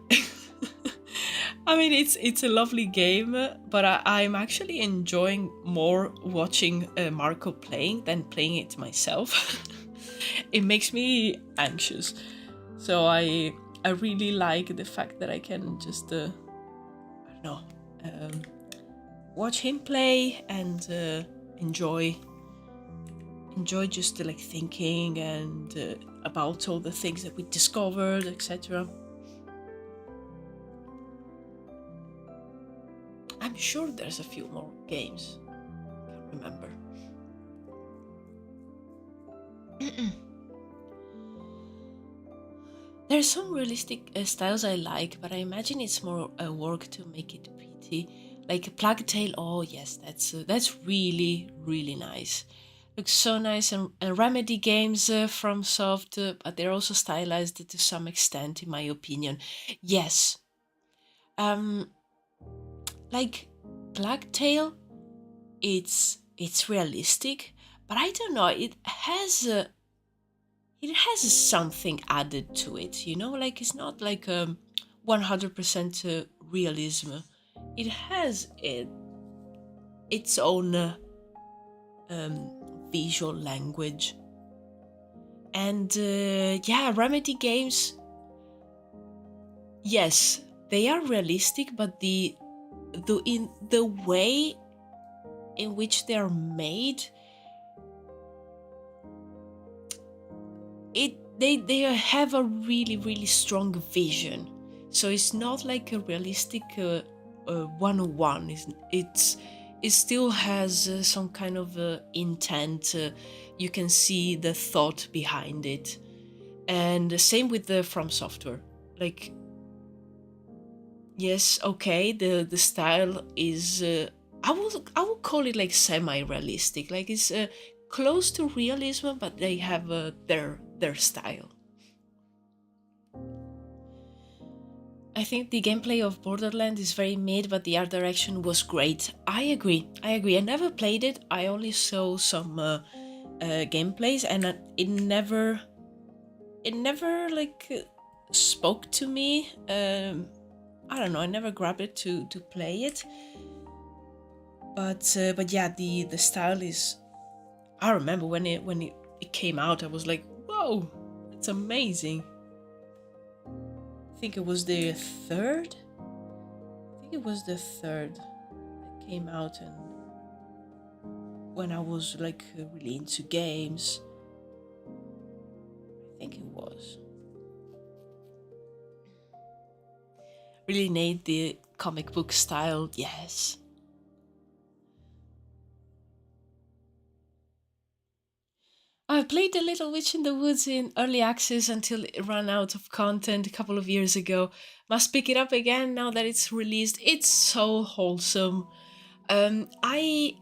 I mean, it's a lovely game, but I'm actually enjoying more watching Marco playing than playing it myself. It makes me anxious, so I really like the fact that I can just I don't know, watch him play and enjoy just like thinking and about all the things that we discovered, etc. I'm sure there's a few more games. Can't remember. There's some realistic styles I like, but I imagine it's more work to make it pretty. Like Plague Tale, oh yes, that's really, really nice. Looks so nice, and Remedy games from Soft, but they're also stylized to some extent, in my opinion. Yes, like Plague Tale, it's realistic, but I don't know. It has something added to it, you know. Like it's not like 100% realism. It has its own visual language, and yeah, Remedy games. Yes, they are realistic, but the way in which they are made, they have a really, really strong vision. So it's not like a realistic 101. It still has some kind of intent. You can see the thought behind it, and the same with the From Software. Like, yes, okay, the style is I would call it like semi-realistic. Like it's close to realism, but they have their style. I think the gameplay of Borderlands is very mid, but the art direction was great. I agree. I never played it. I only saw some gameplays, and it never like spoke to me. I don't know. I never grabbed it to play it. But yeah, the style is. I remember when it came out, I was like, whoa, it's amazing. I think it was the third. I think it was the third that came out, and when I was like really into games, I think it was. Really made the comic book style, yes. I played The Little Witch in the Woods in early access until it ran out of content a couple of years ago. Must pick it up again now that it's released. It's so wholesome. I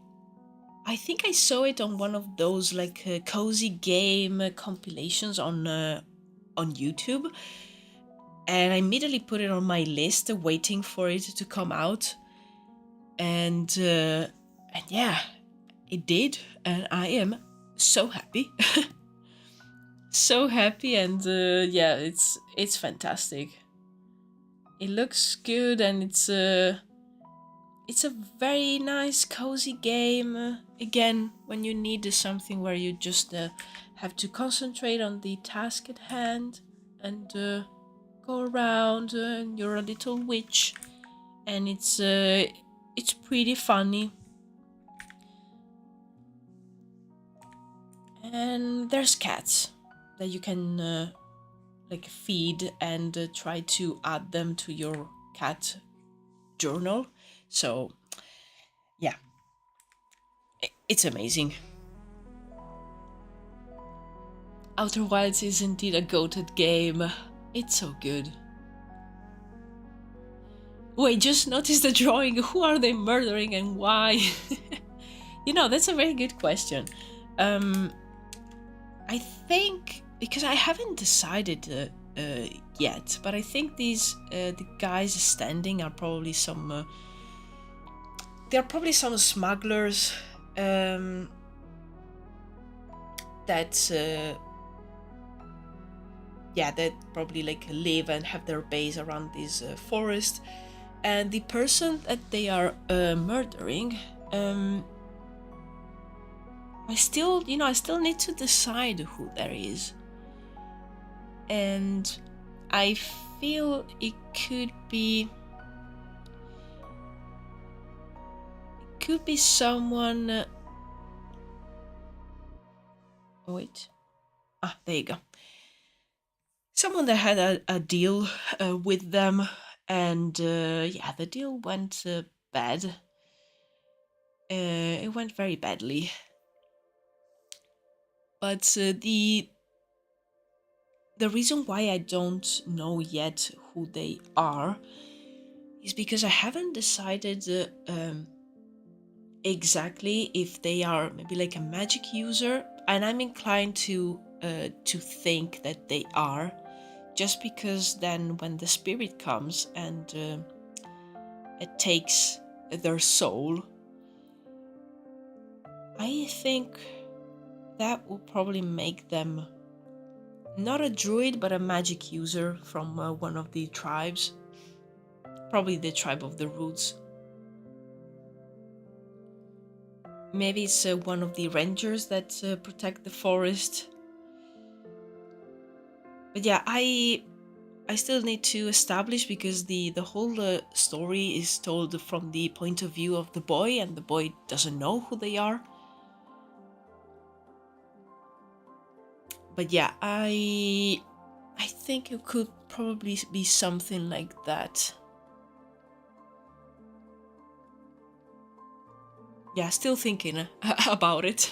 think I saw it on one of those like cozy game compilations on YouTube, and I immediately put it on my list, waiting for it to come out. And yeah, it did, and I am so happy. So happy, and yeah, it's fantastic. It looks good, and it's a very nice cozy game. Again, when you need something where you just have to concentrate on the task at hand and go around, and you're a little witch, and it's pretty funny. And there's cats that you can like feed and try to add them to your cat journal. So yeah, it's amazing. Outer Wilds is indeed a goated game. It's so good. Wait, just notice the drawing. Who are they murdering and why? You know, that's a very good question. I think, because I haven't decided yet, but I think these the guys standing are probably some. They're probably some smugglers that that probably like live and have their base around this forest, and the person that they are murdering, I still need to decide who that is, and I feel it could be someone. Wait, there you go. Someone that had a deal with them, and the deal went bad. It went very badly. But the reason why I don't know yet who they are is because I haven't decided exactly if they are maybe like a magic user, and I'm inclined to think that they are, just because then when the spirit comes and it takes their soul, I think that will probably make them not a druid but a magic user from one of the tribes, probably the tribe of the roots. Maybe it's one of the rangers that protect the forest. But yeah, I still need to establish, because the whole story is told from the point of view of the boy, and the boy doesn't know who they are. But yeah, I think it could probably be something like that. Yeah, still thinking about it.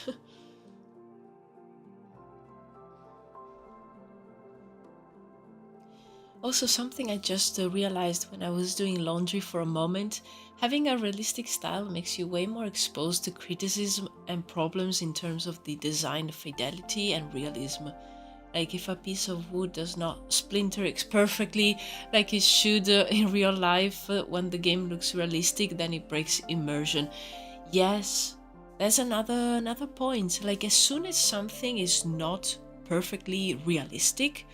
Also, something I just realized when I was doing laundry for a moment, having a realistic style makes you way more exposed to criticism and problems in terms of the design fidelity and realism. Like if a piece of wood does not splinter perfectly like it should in real life, when the game looks realistic, then it breaks immersion. Yes, that's another point. Like as soon as something is not perfectly realistic,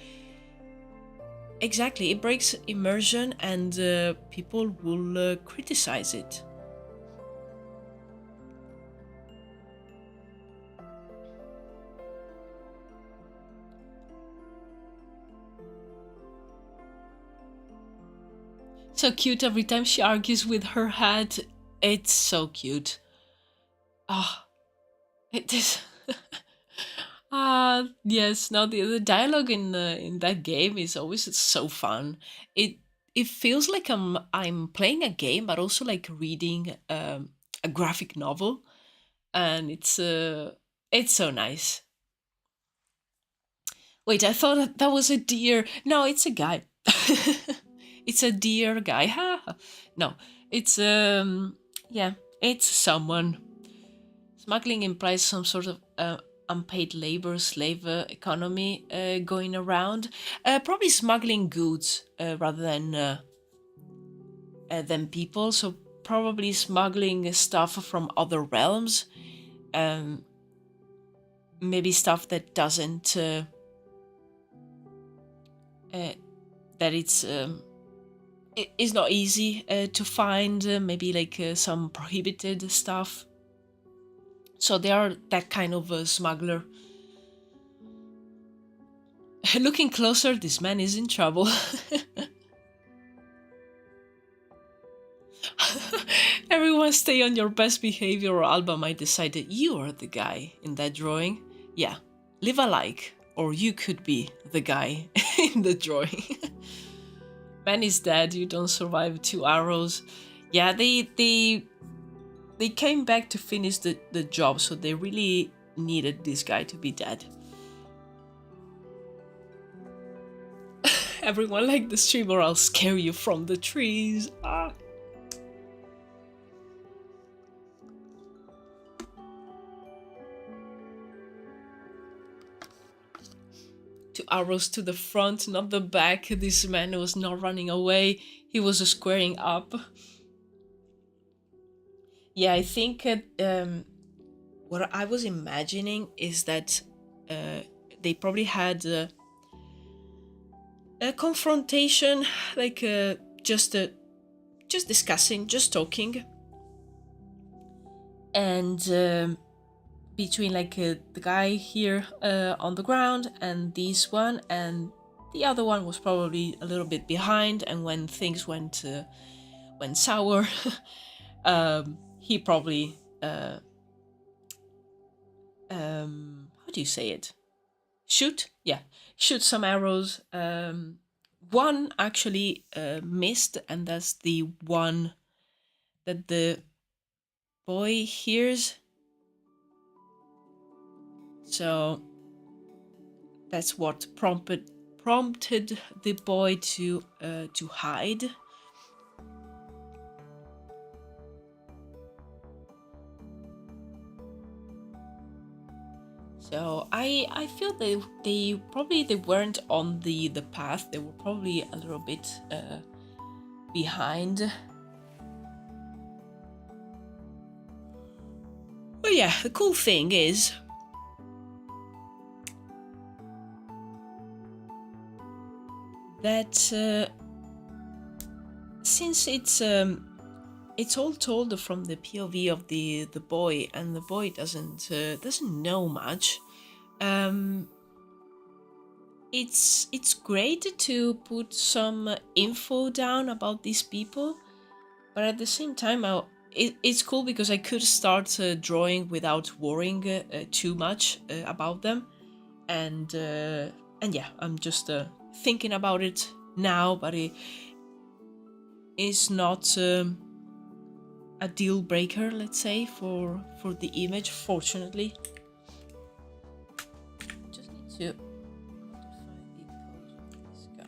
exactly, it breaks immersion, and people will criticize it. So cute every time she argues with her hat. It's so cute. Ah, it is. Yes. Now the dialogue in that game is always so fun. It feels like I'm playing a game, but also like reading a graphic novel, and it's so nice. Wait, I thought that was a deer. No, it's a guy. It's a deer guy. Ha. No, it's yeah, it's someone. Smuggling implies some sort of unpaid labor, slave economy going around. Probably smuggling goods rather than people. So probably smuggling stuff from other realms. Maybe stuff that doesn't that it is not easy to find. Maybe like some prohibited stuff. So they are that kind of smuggler. Looking closer, this man is in trouble. Everyone stay on your best behavior, or Alba might decide that you are the guy in that drawing. Yeah, leave a like, or you could be the guy in the drawing. Man is dead, you don't survive 2 arrows. Yeah, they came back to finish the job, so they really needed this guy to be dead. Everyone like the stream or I'll scare you from the trees. Ah. 2 arrows to the front, not the back. This man was not running away. He was squaring up. Yeah, I think what I was imagining is that they probably had a confrontation, like just discussing, just talking, and between like the guy here on the ground and this one, and the other one was probably a little bit behind, and when things went sour, he probably how do you say it? Shoot some arrows. One actually missed, and that's the one that the boy hears. So that's what prompted the boy to hide. So I feel they probably weren't on the path. They were probably a little bit behind. But yeah, the cool thing is that since it's all told from the POV of the boy, and the boy doesn't know much. It's great to put some info down about these people, but at the same time, it's cool because I could start drawing without worrying too much about them, and yeah, I'm just thinking about it now, but it is not a deal breaker, let's say, for the image, fortunately. Just need to modify the pose of this guy.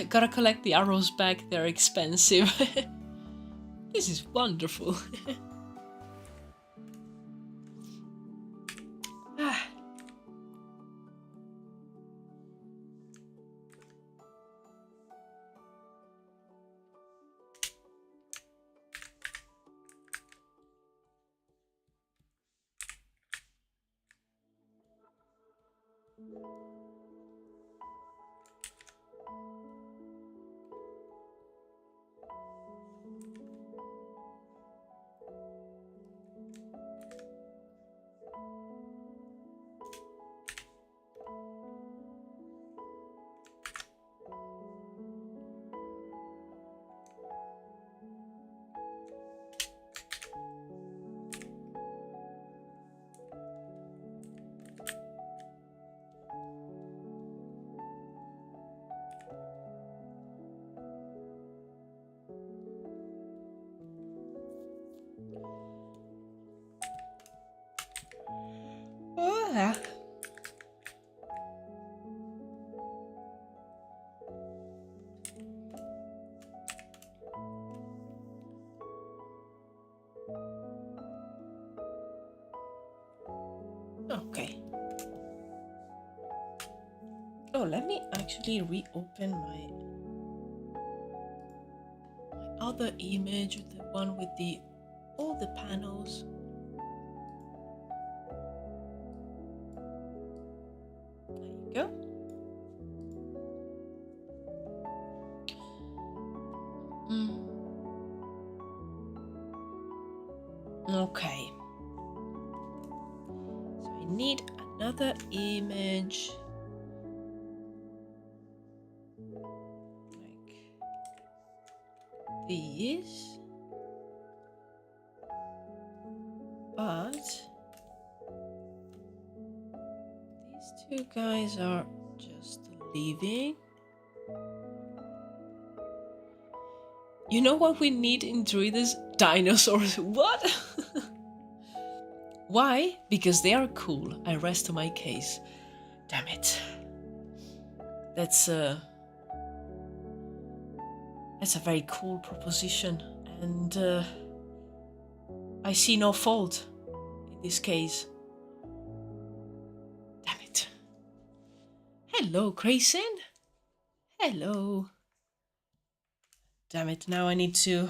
Gotta collect the arrows back, they're expensive. This is wonderful. Okay. Oh, let me actually reopen my other image, the one with all the panels. There you go. Okay. So I need another image. Like this. But these two guys are leaving. You know what we need in Druwides? Dinosaurs. What? Why? Because they are cool. I rest my case. Damn it. That's a very cool proposition, and I see no fault in this case. Damn it. Hello, Grayson. Hello. Damn it! Now I need to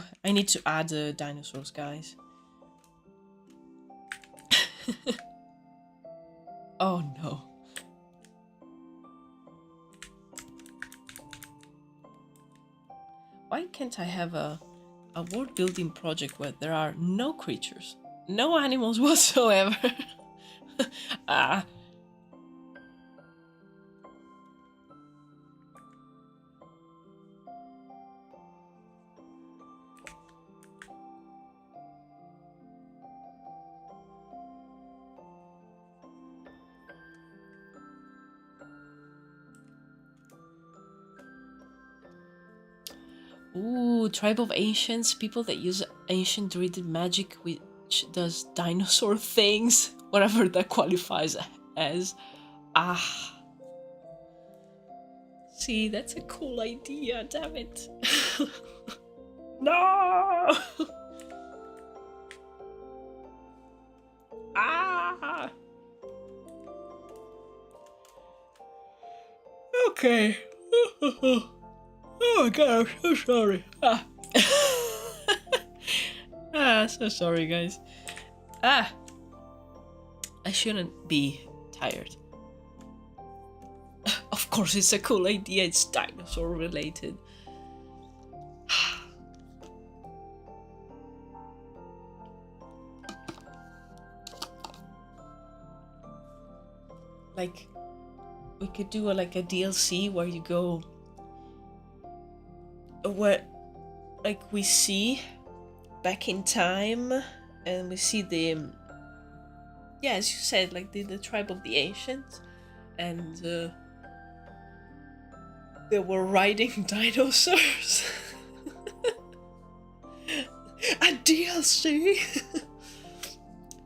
add dinosaurs, guys. Oh no. Why can't I have a world building project where there are no creatures, no animals whatsoever? Ah. Ooh, tribe of ancients, people that use ancient druid magic which does dinosaur things, whatever that qualifies as. Ah. See, that's a cool idea, damn it. No! Ah! Okay. Oh my god, I'm so sorry. Ah. So sorry, guys. I shouldn't be tired. Of course, it's a cool idea. It's dinosaur related. Like, we could do a DLC where you go, where like we see back in time and we see the as you said, like the tribe of the ancients, and they were riding dinosaurs. A DLC.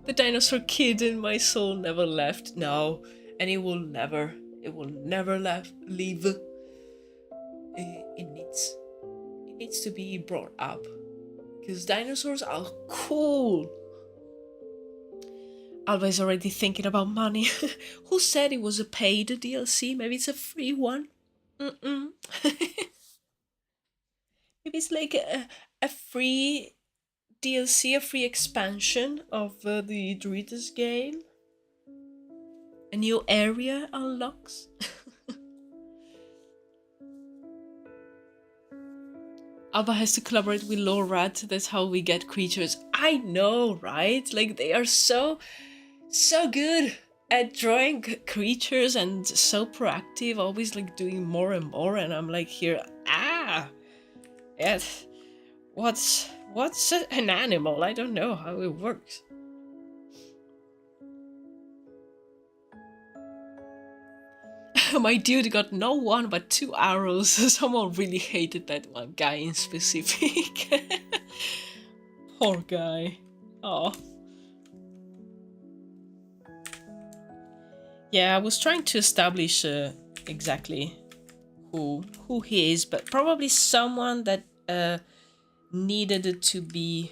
The dinosaur kid in my soul never left. No, and it will never leave. It needs to be brought up, because dinosaurs are cool. Always already thinking about money. Who said it was a paid DLC? Maybe it's a free one. Maybe it's like a free DLC, a free expansion of the Druwides game. A new area unlocks. Alba has to collaborate with Lorad. That's how we get creatures. I know, right? Like, they are so good at drawing creatures and so proactive, always like doing more and more. And I'm like here, yes. What's an animal? I don't know how it works. My dude got no one but 2 arrows. Someone really hated that one guy in specific. Poor guy. Oh. Yeah, I was trying to establish exactly who he is, but probably someone that needed to be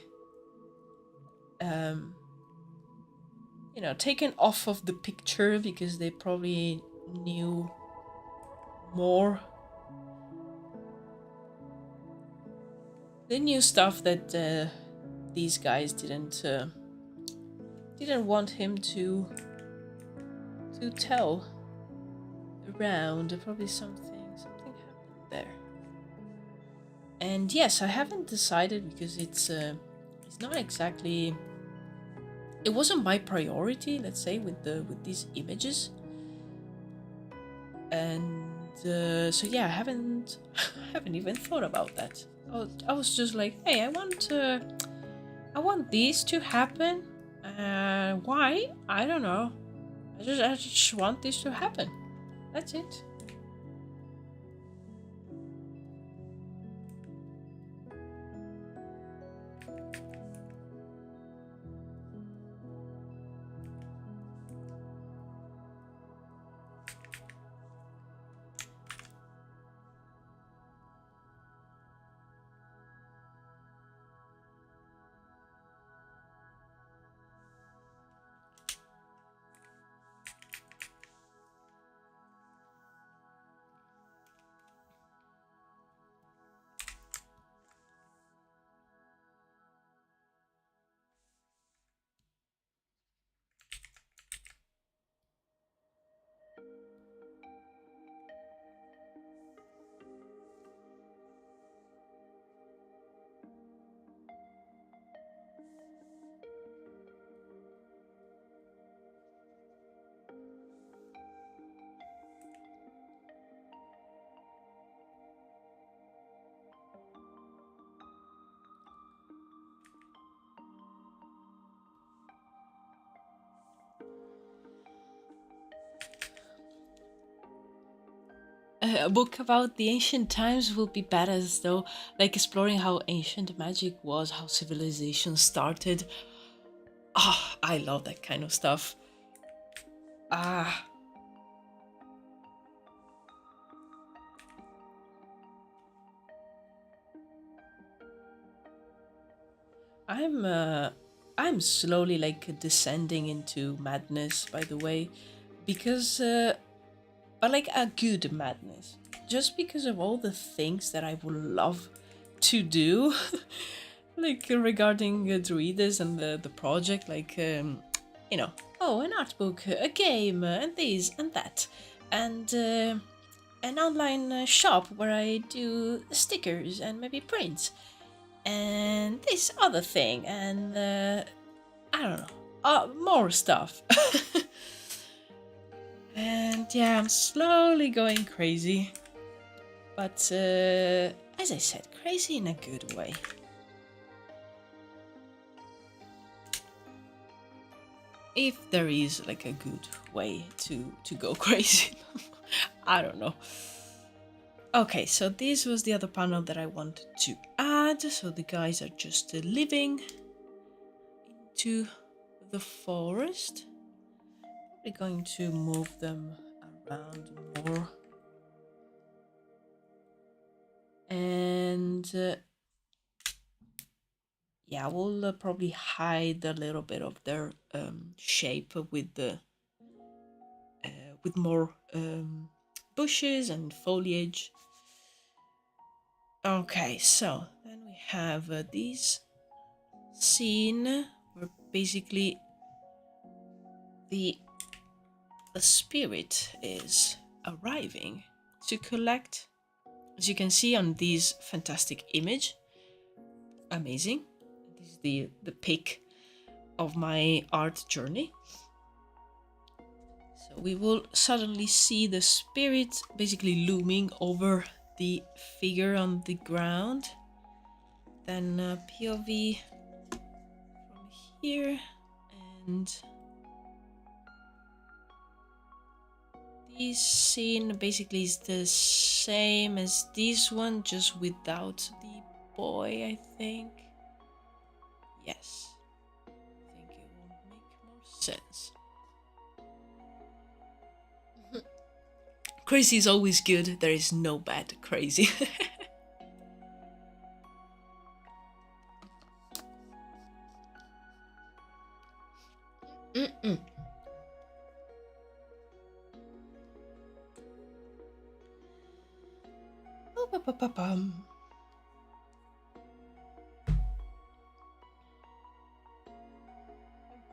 taken off of the picture, because they probably knew more. They knew stuff that these guys didn't want him to tell around. Probably something happened there. And yes, I haven't decided, because it's not exactly, it wasn't my priority, let's say, with these images. And so yeah, I haven't even thought about that. I was just like, hey, I want these to happen. Why? I don't know. I just want this to happen. That's it. a book about the ancient times will be badass though, like exploring how ancient magic was, how civilization started. Ah, I love that kind of stuff. Ah. I'm slowly like descending into madness, by the way, because but like a good madness, just because of all the things that I would love to do, like regarding Druides and the project, like you know, oh, an art book, a game, and this and that, and an online shop where I do stickers and maybe prints and this other thing, and I don't know, more stuff. And yeah, I'm slowly going crazy. But as I said, crazy in a good way. If there is like a good way to go crazy. I don't know. Okay, so this was the other panel that I wanted to add. So the guys are just living into the forest. We're going to move them around more. And yeah, we'll probably hide a little bit of their shape with the with more bushes and foliage. Okay, so then we have this scene where basically the spirit is arriving to collect. As you can see on this fantastic image, amazing. This is the pic of my art journey. So we will suddenly see the spirit basically looming over the figure on the ground. Then POV from here, and this scene basically is the same as this one, just without the boy, I think. Yes, I think it will make more sense. Crazy is always good, there is no bad crazy.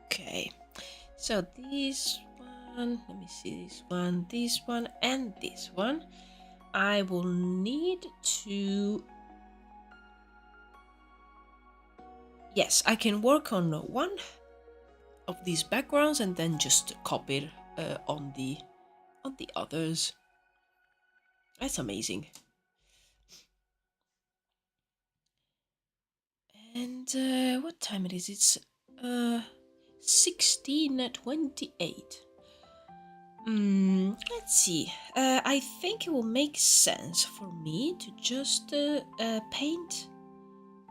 Okay, so this one, let me see, this one, and this one. I will need to... Yes, I can work on one of these backgrounds and then just copy it on the others. That's amazing. And what time it is? It's 16:28. Let's see. I think it will make sense for me to just paint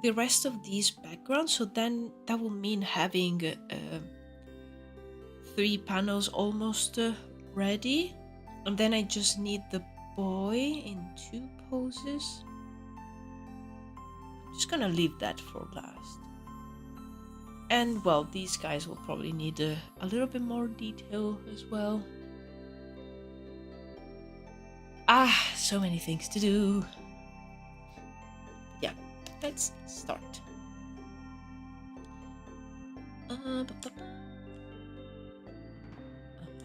the rest of these backgrounds. So then that will mean having 3 panels almost ready. And then I just need the boy in 2 poses. I'm just gonna leave that for last. And well, these guys will probably need a little bit more detail as well. Ah, so many things to do. Yeah, let's start.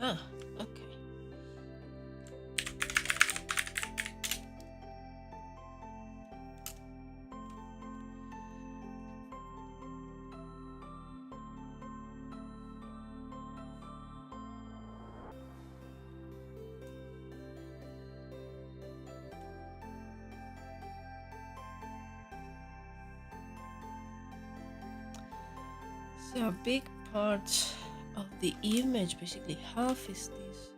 Okay. So a big part of the image, basically half, is this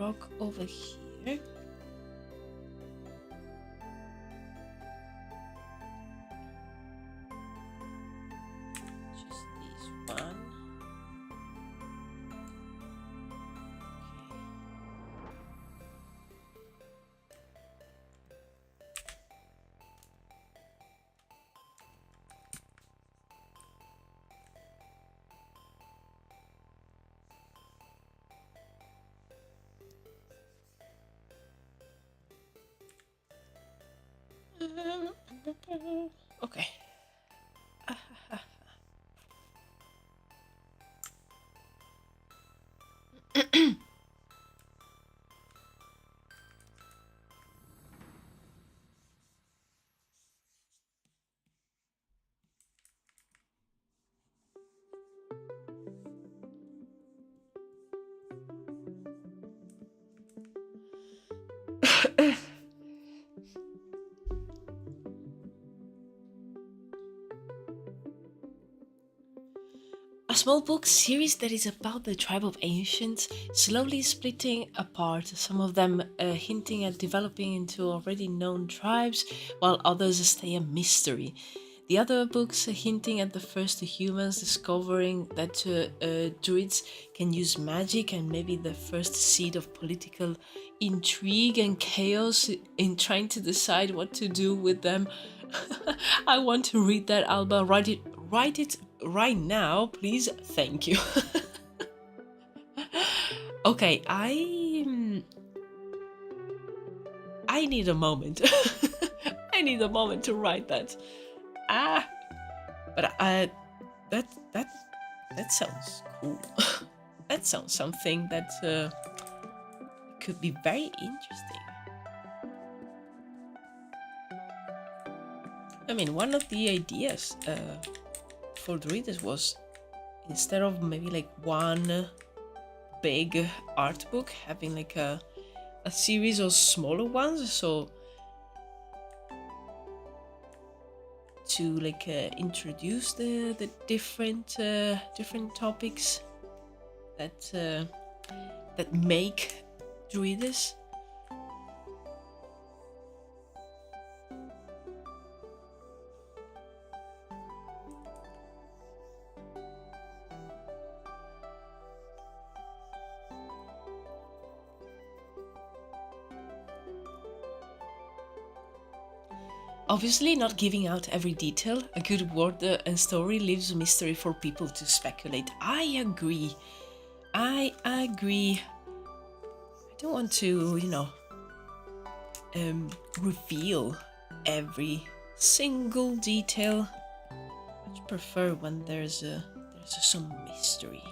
rock over here. Okay. A small book series that is about the tribe of ancients, slowly splitting apart, some of them hinting at developing into already known tribes, while others stay a mystery. The other books hinting at the first humans discovering that druids can use magic, and maybe the first seed of political intrigue and chaos in trying to decide what to do with them. I want to read that, Alba. Write it right now, please. Thank you. Okay, I need a moment. I need a moment to write that. Ah, but that that that sounds cool. That sounds something that could be very interesting. I mean, one of the ideas for the readers was, instead of maybe like one big art book, having like a series of smaller ones, so to like introduce the different topics that make druids. Obviously, not giving out every detail. A good word and story leaves a mystery for people to speculate. I agree. I agree. I don't want to, reveal every single detail. I much prefer when there's some mystery.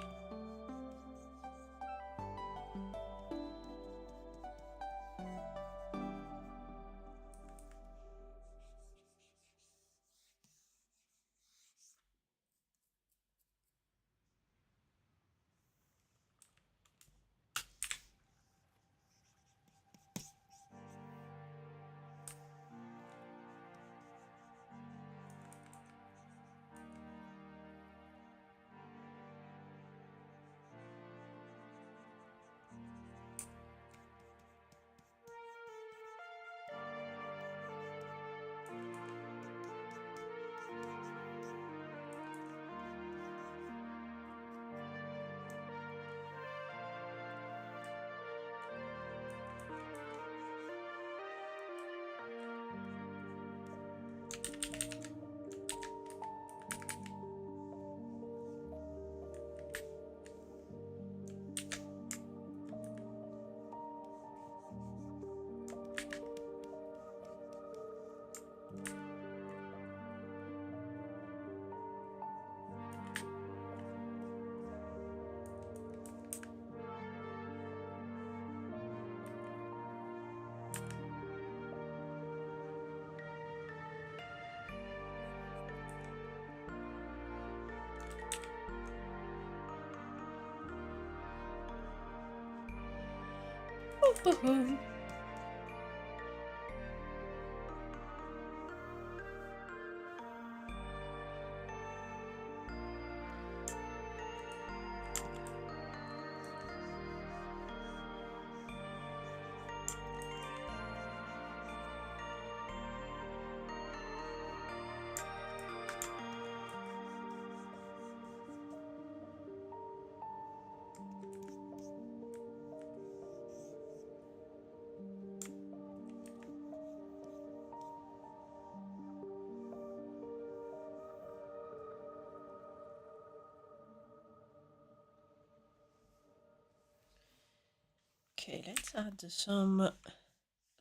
Okay, let's add some a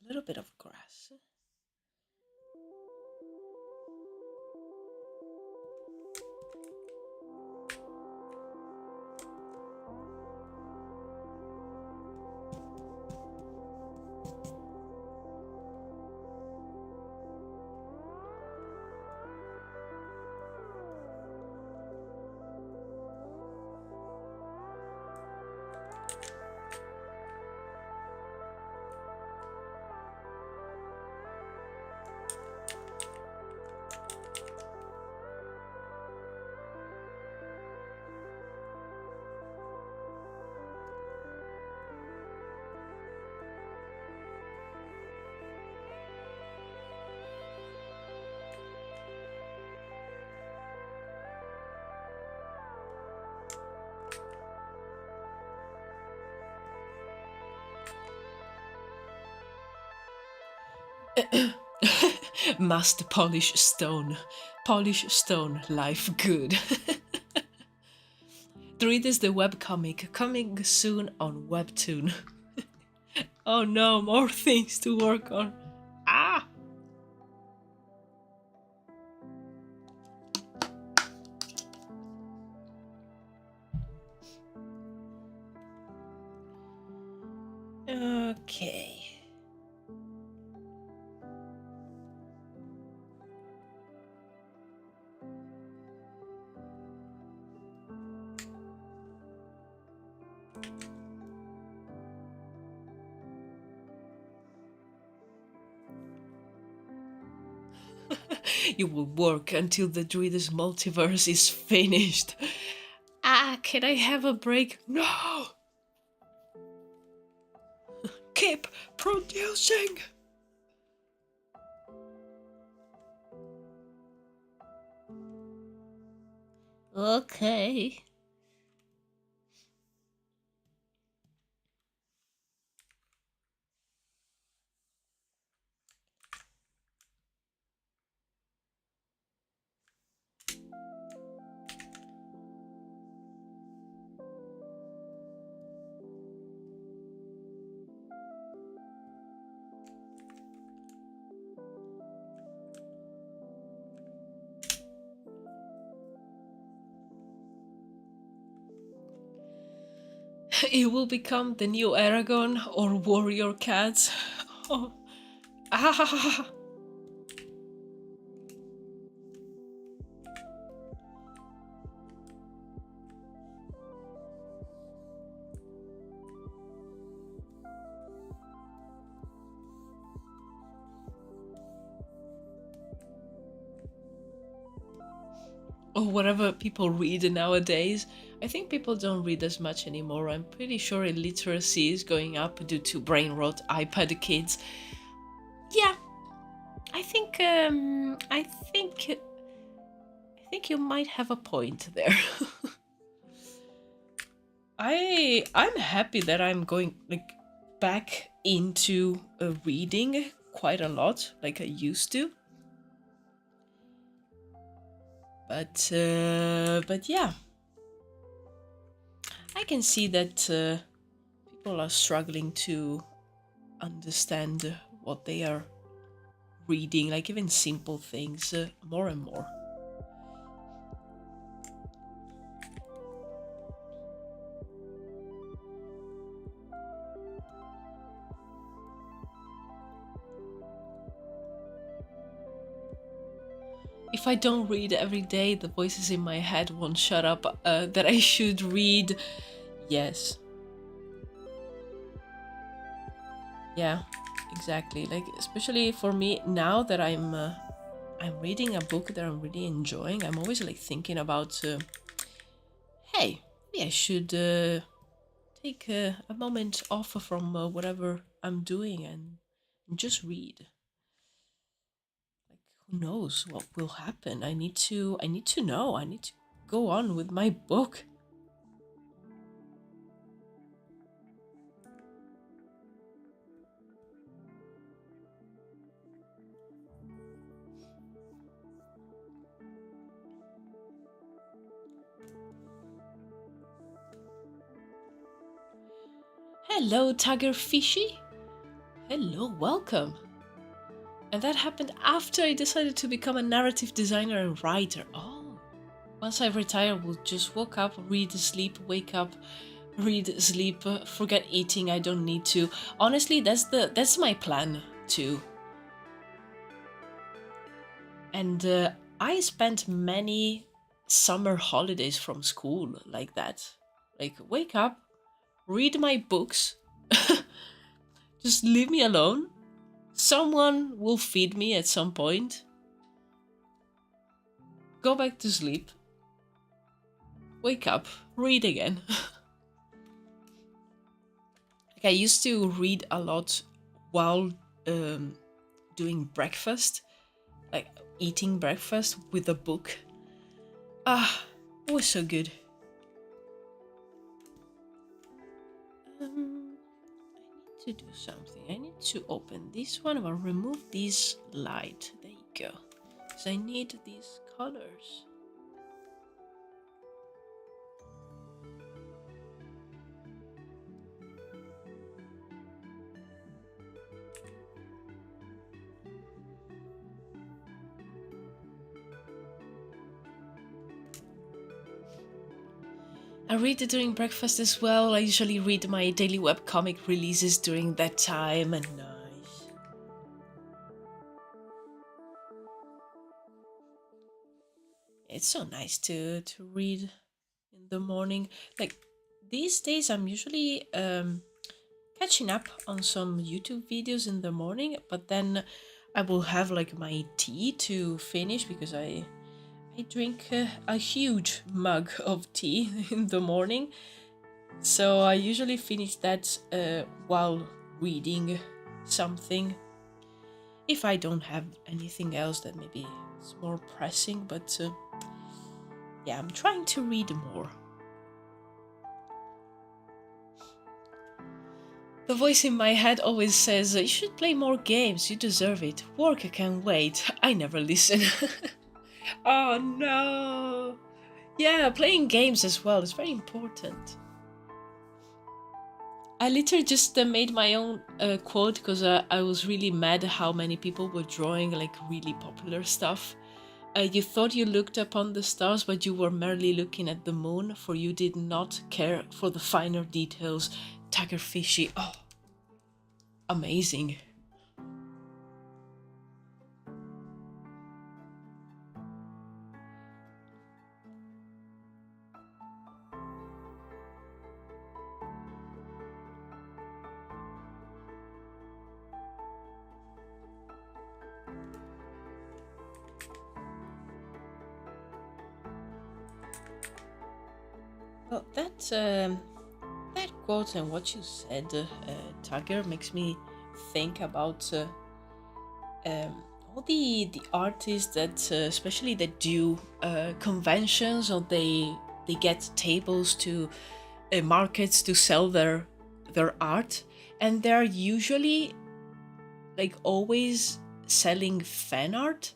little bit of grass. Must polish stone. Polish stone, life good. Druwides the webcomic, coming soon on Webtoon. Oh no, more things to work on. Ah! Okay. You will work until the Druids multiverse is finished. Ah, can I have a break? No! Keep producing! Okay. It will become the new Aragon or Warrior Cats. Oh. Ah. Or whatever people read nowadays. I think people don't read as much anymore. I'm pretty sure illiteracy is going up due to brain rot, iPad kids. Yeah, I think you might have a point there. I'm happy that I'm going like back into reading quite a lot, like I used to. But yeah, I can see that people are struggling to understand what they are reading, like even simple things, more and more. If I don't read every day, the voices in my head won't shut up that I should read. Yes. Yeah, exactly. Like, especially for me now that I'm reading a book that I'm really enjoying, I'm always like thinking about, hey, maybe I should take a moment off from whatever I'm doing and just read. Who knows what will happen? I need to know. I need to go on with my book. Hello, Tiger Fishy. Hello, welcome. And that happened after I decided to become a narrative designer and writer. Oh. Once I retire, we'll just wake up, read, sleep, wake up, read, sleep, forget eating. I don't need to. Honestly, that's my plan too. And I spent many summer holidays from school like that. Like, wake up, read my books, just leave me alone. Someone will feed me at some point. Go back to sleep. Wake up, read again. Like, I used to read a lot while doing breakfast, like eating breakfast with a book. Ah, it was so good. I need to do something. I need to open this one. I'll remove this light. There you go. Because I need these colors. I read it during breakfast as well. I usually read my daily webcomic releases during that time, and nice. It's so nice to read in the morning. Like, these days I'm usually catching up on some YouTube videos in the morning, but then I will have like my tea to finish because I drink a huge mug of tea in the morning. So I usually finish that while reading something. If I don't have anything else that maybe it's more pressing, but yeah, I'm trying to read more. The voice in my head always says, you should play more games, you deserve it. Work, I can wait. I never listen. Oh no! Yeah, playing games as well is very important. I literally just made my own quote because I was really mad how many people were drawing like really popular stuff. You thought you looked upon the stars, but you were merely looking at the moon, for you did not care for the finer details. Tiger Fishy. Oh, amazing. Well, that quote and what you said, Tiger, makes me think about all the artists that, especially that do conventions, or they get tables to markets to sell their art, and they're usually like always selling fan art,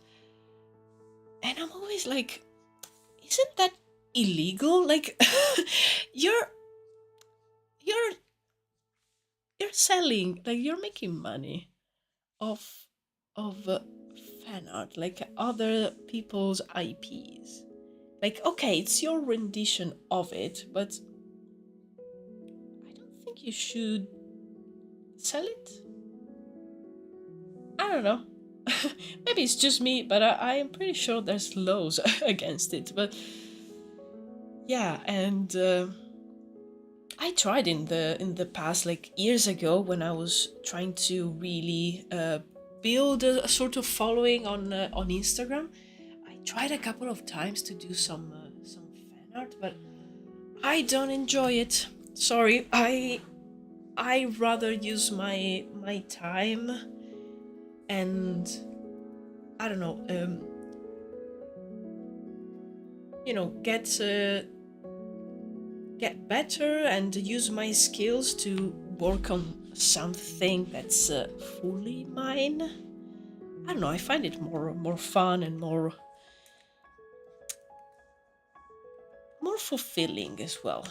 and I'm always like, isn't that illegal? Like, you're selling, like, you're making money off of fan art, like other people's IPs. Like, okay, it's your rendition of it, but I don't think you should sell it. I don't know. Maybe it's just me, but I am pretty sure there's laws against it. But yeah, and I tried in the past, like years ago, when I was trying to really build a sort of following on Instagram. I tried a couple of times to do some fan art, but I don't enjoy it. Sorry, I rather use my time and I don't know, get better and use my skills to work on something that's fully mine. I don't know. I find it more fun and more fulfilling as well.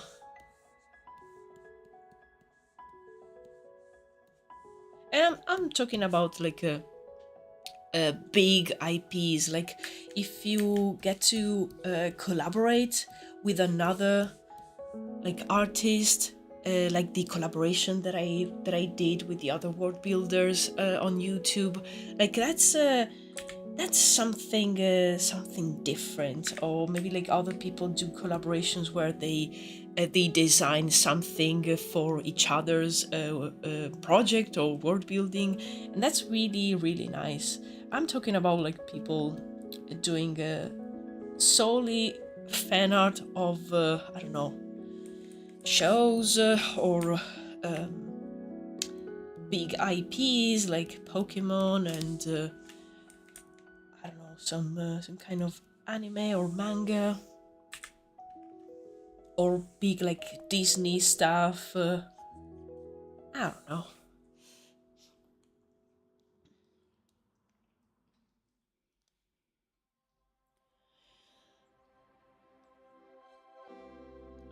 And I'm talking about like big IPs. Like if you get to collaborate with another like artist like the collaboration that I did with the other world builders on YouTube. Like that's something different. Or maybe like other people do collaborations where they design something for each other's project or world building, and that's really really nice. I'm talking about like people doing solely fan art of I don't know, shows or big IPs like Pokemon and I don't know, some kind of anime or manga, or big like Disney stuff. I don't know.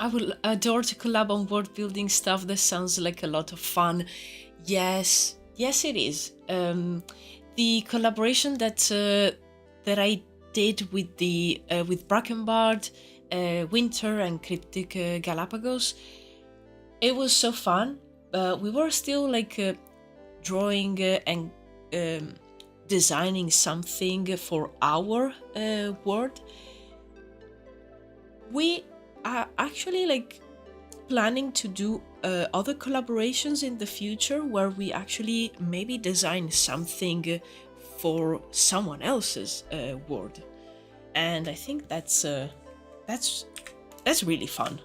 I would adore to collab on world building stuff. That sounds like a lot of fun. Yes, yes, it is. The collaboration that I did with the with Brackenbard, Winter, and Cryptic Galapagos, it was so fun. We were still like drawing and um, designing something for our world. We are actually like planning to do other collaborations in the future where we actually maybe design something for someone else's world, and I think that's that's really fun.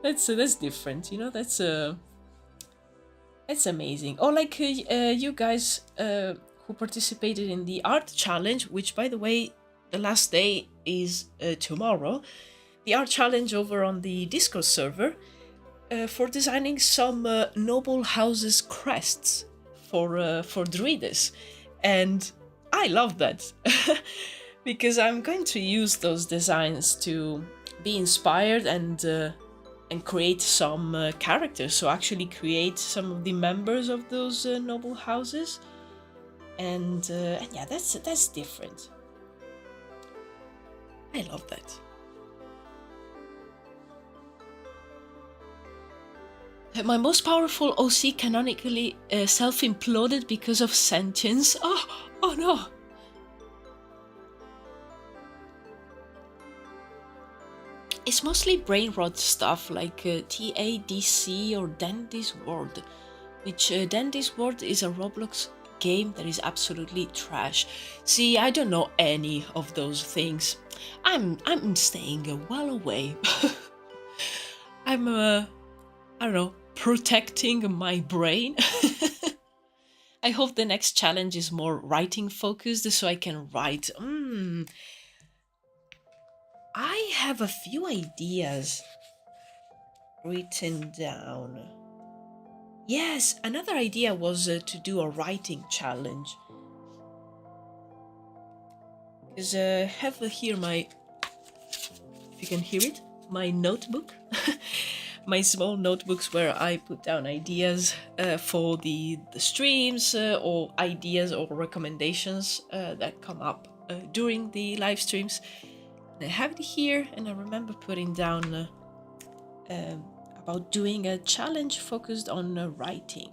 That's different, you know. That's amazing. Or like you guys who participated in the art challenge, which by the way, the last day is tomorrow. The art challenge over on the Discord server for designing some noble houses crests for Druides, and I love that because I'm going to use those designs to be inspired and create some characters. So actually create some of the members of those noble houses, and yeah, that's different. I love that. My most powerful OC canonically self-imploded because of sentience. Oh no! It's mostly brain rot stuff like TADC or Dandy's World, which Dandy's World is a Roblox game that is absolutely trash. See, I don't know any of those things. I'm staying well away. I'm I don't know, protecting my brain. I hope the next challenge is more writing focused so I can write. I have a few ideas written down. Yes, another idea was to do a writing challenge. Because I have here my, if you can hear it, my notebook. My small notebooks where I put down ideas for the streams or ideas or recommendations that come up during the live streams. And I have it here, and I remember putting down about doing a challenge focused on writing.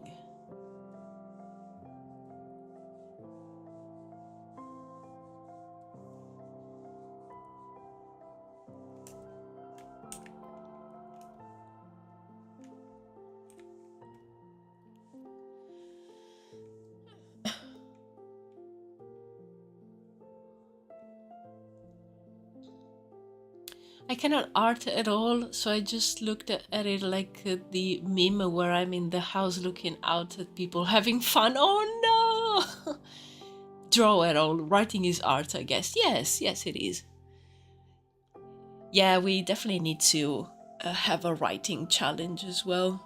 I cannot art at all, so I just looked at it like the meme where I'm in the house looking out at people having fun. Oh no! Draw at all. Writing is art, I guess. Yes, yes, it is. Yeah, we definitely need to have a writing challenge as well.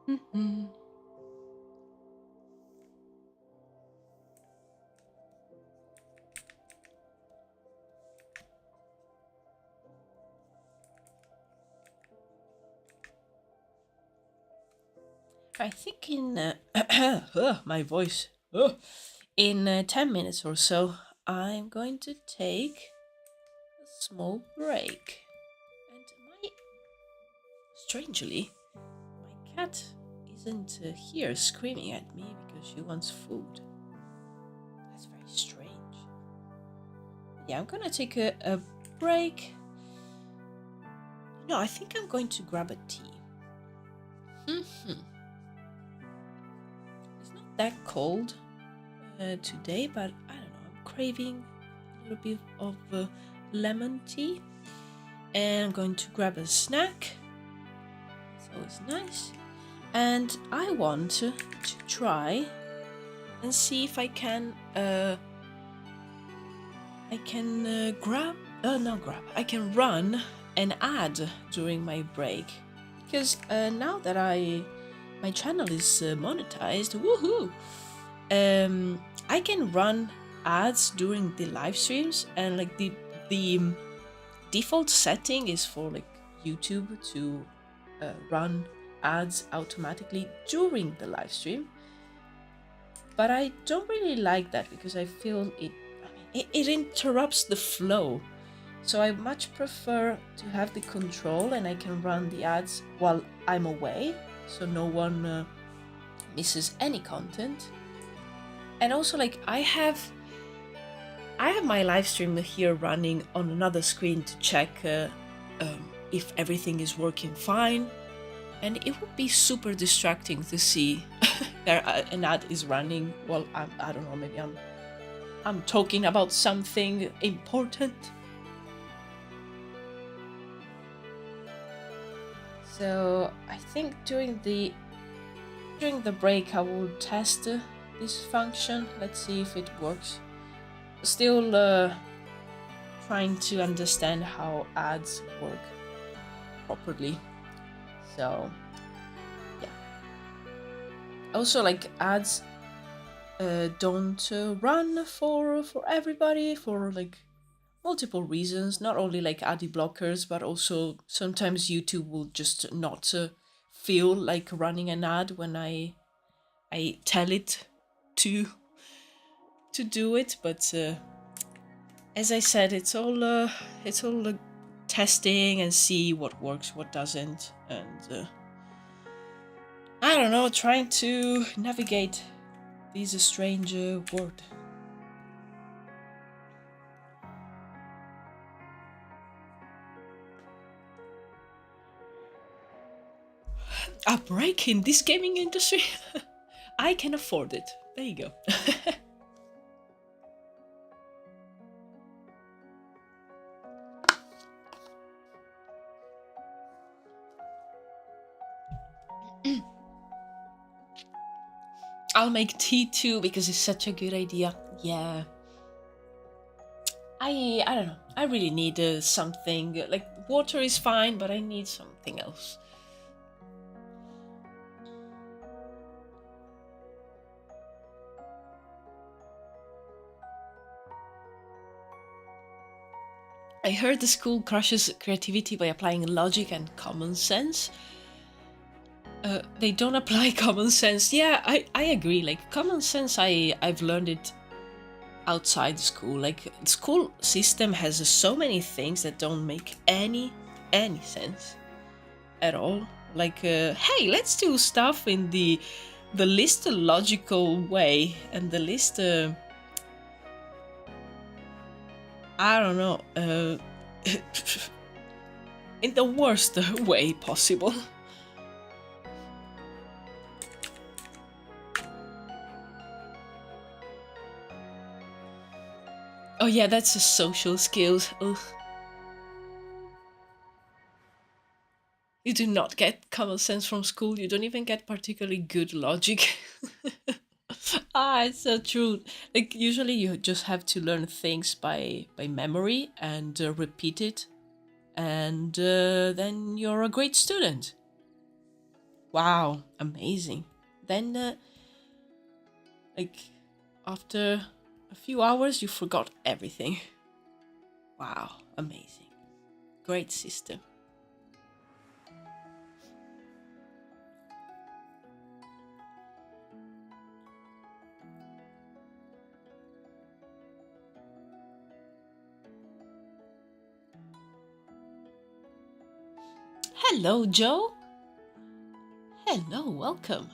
Mm-hmm. I think in my voice. In 10 minutes or so, I'm going to take a small break. And strangely, my cat isn't here screaming at me because she wants food. That's very strange. Yeah, I'm gonna take a break. No, I think I'm going to grab a tea. Mm-hmm. It's not that cold today, but I don't know. I'm craving a little bit of lemon tea. And I'm going to grab a snack. It's always nice. And I want to try and see if I can I can run an ad during my break, because now that my channel is monetized, woohoo! I can run ads during the live streams, and like the default setting is for like YouTube to run ads automatically during the live stream. But I don't really like that because I feel it interrupts the flow. So I much prefer to have the control and I can run the ads while I'm away, so no one misses any content. And also, like, I have my live stream here running on another screen to check if everything is working fine, and it would be super distracting to see an ad is running while I don't know, maybe I'm talking about something important. So I think during the break I will test this function. Let's see if it works. Still trying to understand how ads work properly. So yeah. Also, like, ads don't run for everybody for like multiple reasons. Not only like ad blockers, but also sometimes YouTube will just not feel like running an ad when I tell it to do it. But as I said, it's all testing and see what works, what doesn't, and I don't know, trying to navigate this strange world. A break in this gaming industry? I can afford it. There you go. I'll make tea too because it's such a good idea. Yeah. I don't know. I really need something. Like, water is fine, but I need something else. I heard the school crushes creativity by applying logic and common sense. They don't apply common sense. Yeah, I agree. Like, common sense, I've learned it outside school. Like, school system has so many things that don't make any sense at all. Like, hey, let's do stuff in the least logical way, and the least I don't know, in the worst way possible. Oh yeah, that's a social skills. Ugh. You do not get common sense from school. You don't even get particularly good logic. It's so true. Like, usually you just have to learn things by memory and repeat it, and then you're a great student. Wow, amazing. Then, like, after a few hours, you forgot everything. Wow, amazing. Great system. Hello, Joe. Hello, welcome.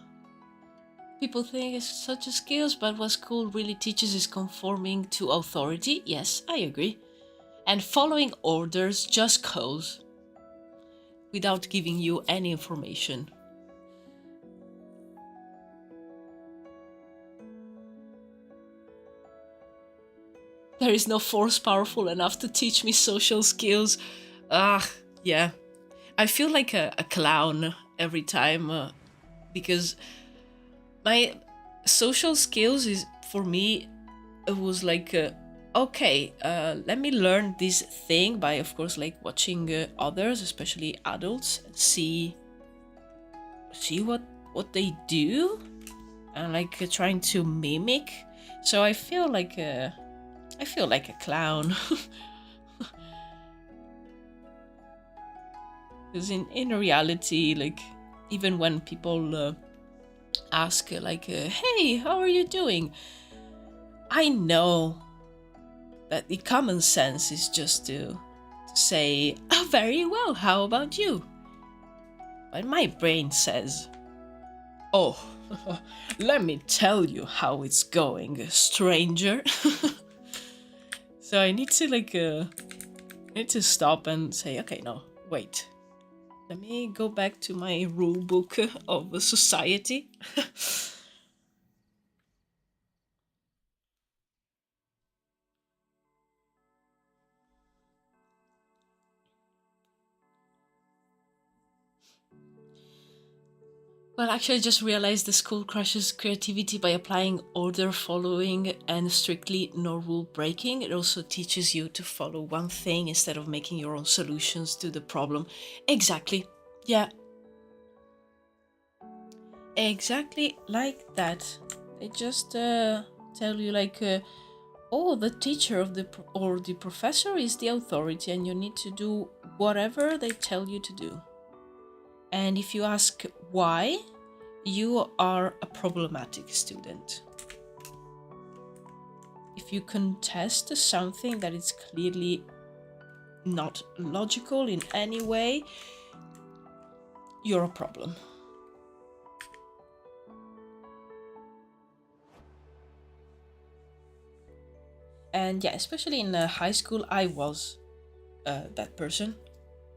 People think it's such a skills, but what school really teaches is conforming to authority. Yes, I agree. And following orders, just cause, without giving you any information. There is no force powerful enough to teach me social skills. Yeah. I feel like a clown every time because my social skills is, for me, it was like, okay, let me learn this thing by, of course, like watching others, especially adults, and see what they do, and like trying to mimic. So I feel like a clown. Because in reality, like, even when people ask, like, hey, how are you doing? I know that the common sense is just to say, oh, very well, how about you? But my brain says, oh, let me tell you how it's going, stranger. So I need to stop and say, okay, no, wait. Let me go back to my rule book of society. Well, actually, I just realized the school crushes creativity by applying order following and strictly no rule breaking. It also teaches you to follow one thing instead of making your own solutions to the problem. Exactly. Yeah. Exactly like that. They just tell you, like, oh, the teacher of or the professor is the authority, and you need to do whatever they tell you to do. And if you ask why, you are a problematic student. If you contest something that is clearly not logical in any way, you're a problem. And yeah, especially in high school, I was that person.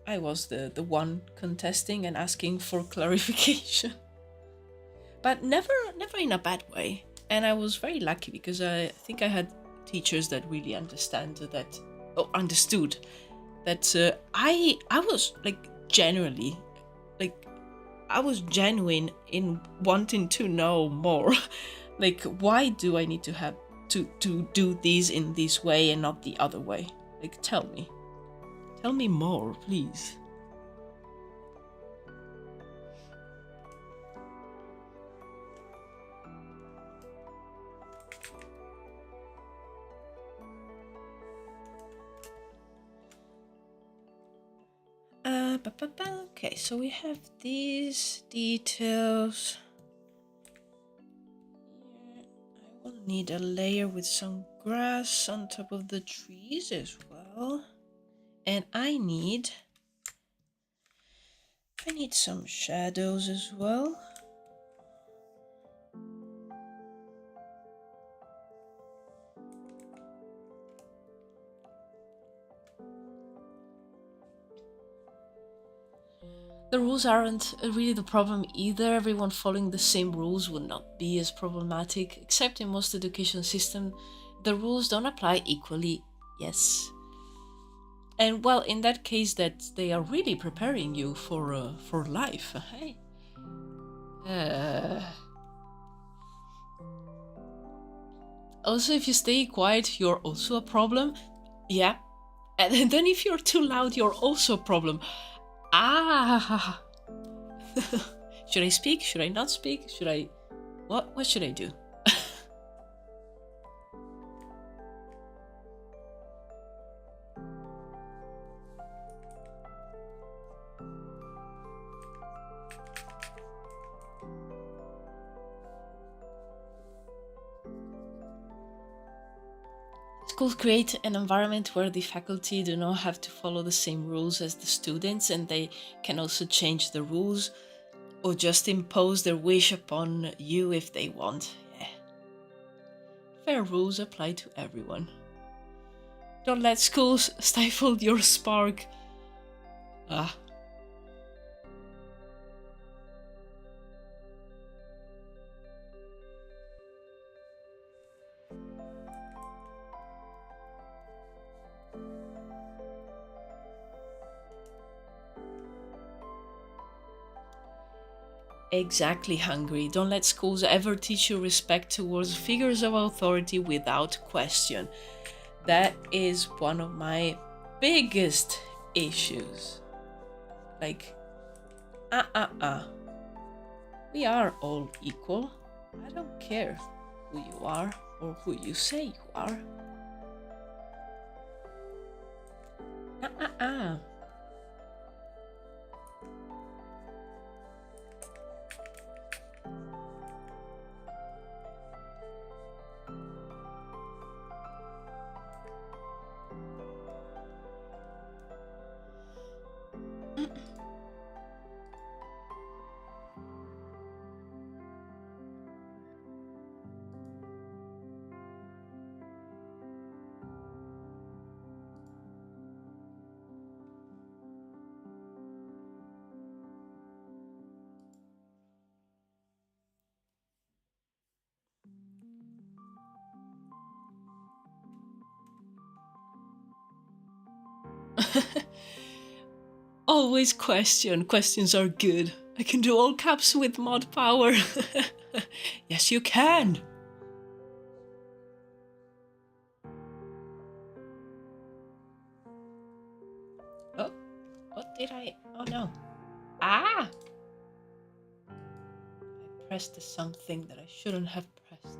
I was the one contesting and asking for clarification. But never in a bad way. And I was very lucky because I think I had teachers that really understood that I was like genuinely, like, I was genuine in wanting to know more. Like, why do I need to have to do this in this way and not the other way? Like, tell me more, please. Okay, so we have these details. I will need a layer with some grass on top of the trees as well. And I need some shadows as well. The rules aren't really the problem either. Everyone following the same rules would not be as problematic, except in most education systems, the rules don't apply equally. Yes. And well, in that case, that they are really preparing you for life. Hey. Also, if you stay quiet, you're also a problem. Yeah. And then if you're too loud, you're also a problem. Ah. Should I speak? Should I not speak? Should I... What should I do? Schools create an environment where the faculty do not have to follow the same rules as the students, and they can also change the rules or just impose their wish upon you if they want. Yeah. Fair rules apply to everyone. Don't let schools stifle your spark. Ah. Exactly, Hungry. Don't let schools ever teach you respect towards figures of authority without question. That is one of my biggest issues. Like, we are all equal. I don't care who you are or who you say you are. Always question. Questions are good. I can do all caps with mod power. Yes, you can. Oh, what did I... Oh no. Ah! I pressed something that I shouldn't have pressed.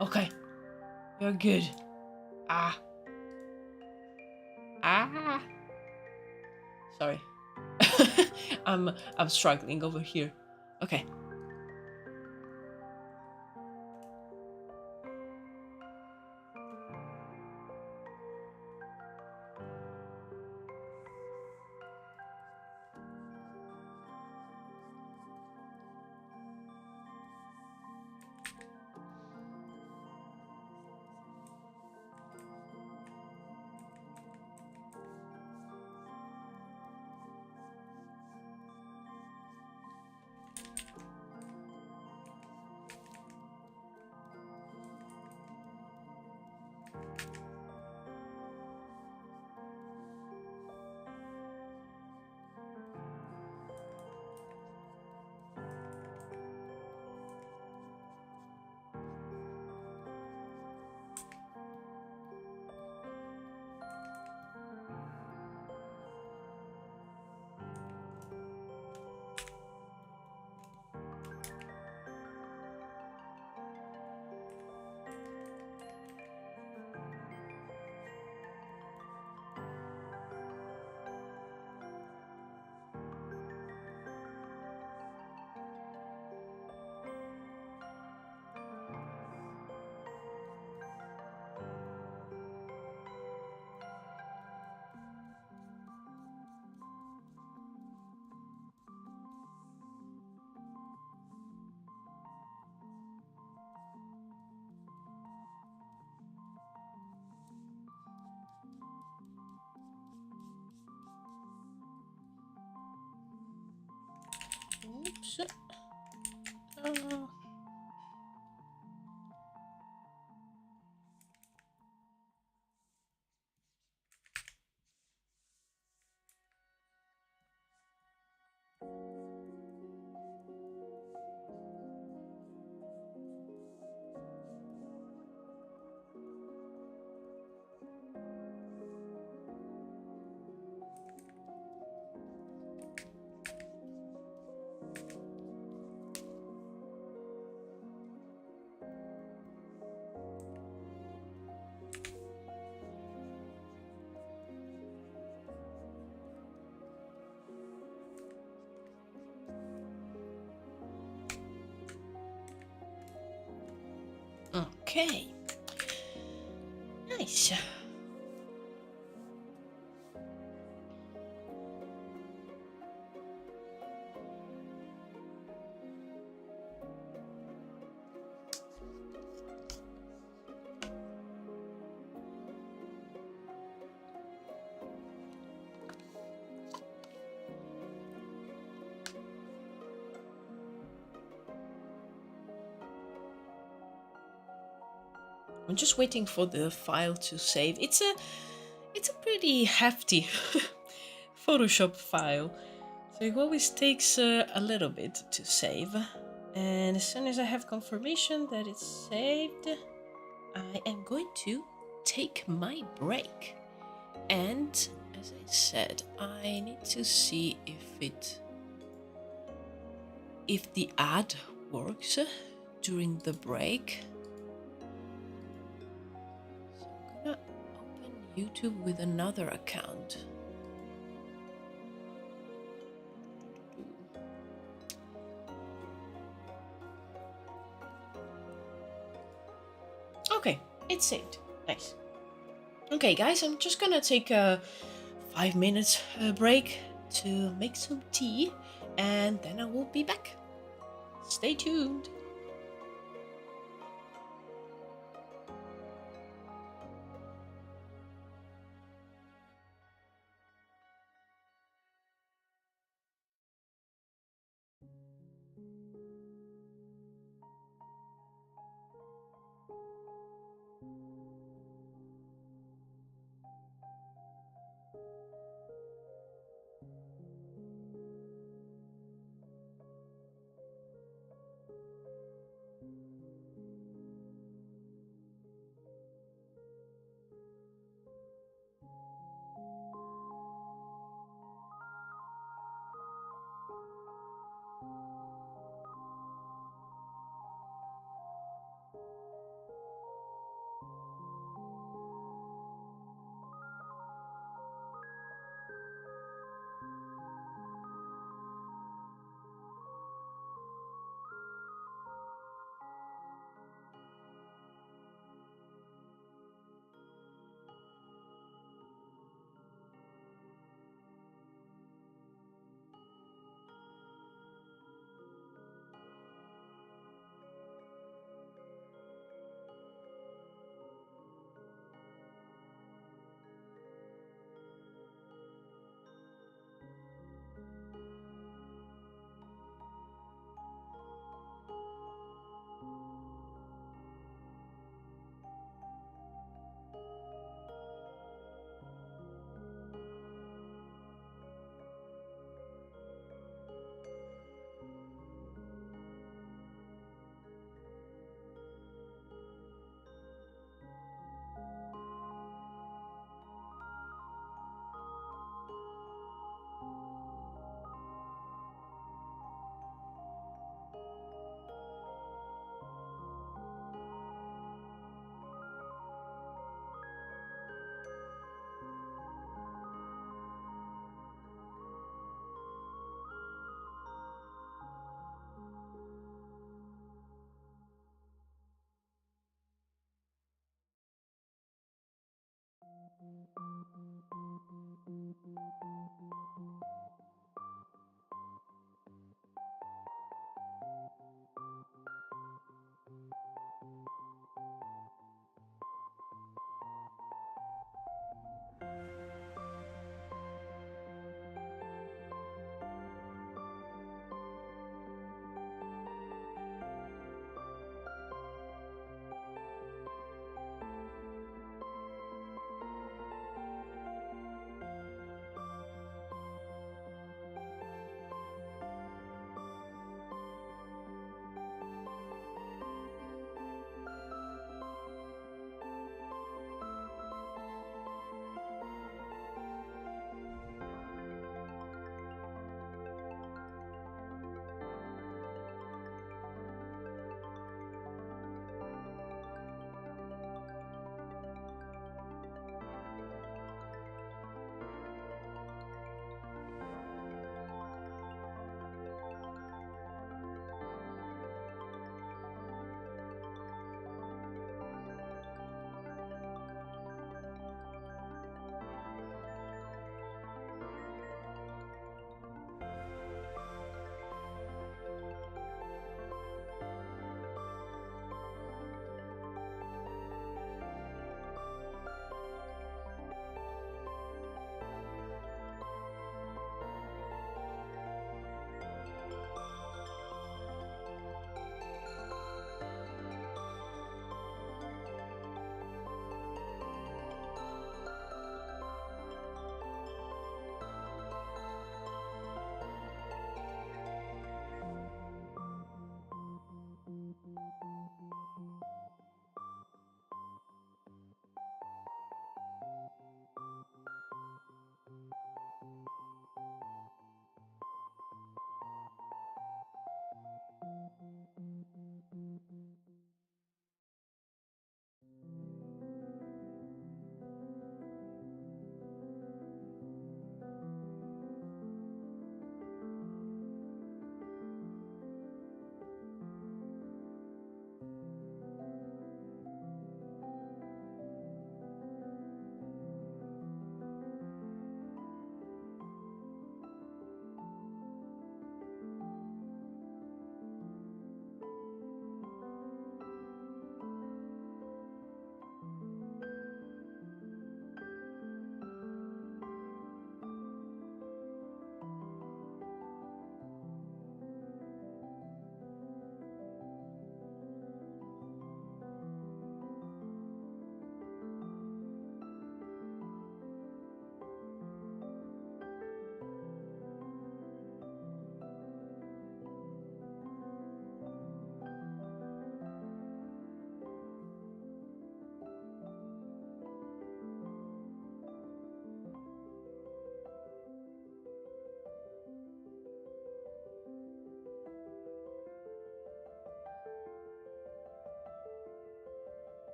Okay. You're good. Ah. Ah. Sorry. I'm struggling over here. Okay. Oops. Okay. Nice. I'm just waiting for the file to save. It's a pretty hefty Photoshop file, so it always takes a little bit to save. And as soon as I have confirmation that it's saved, I am going to take my break. And as I said, I need to see if the ad works during the break. So I'm gonna open YouTube with another account. Okay, it's saved. Nice. Okay, guys, I'm just gonna take a 5 minute break to make some tea, and then I will be back. Stay tuned.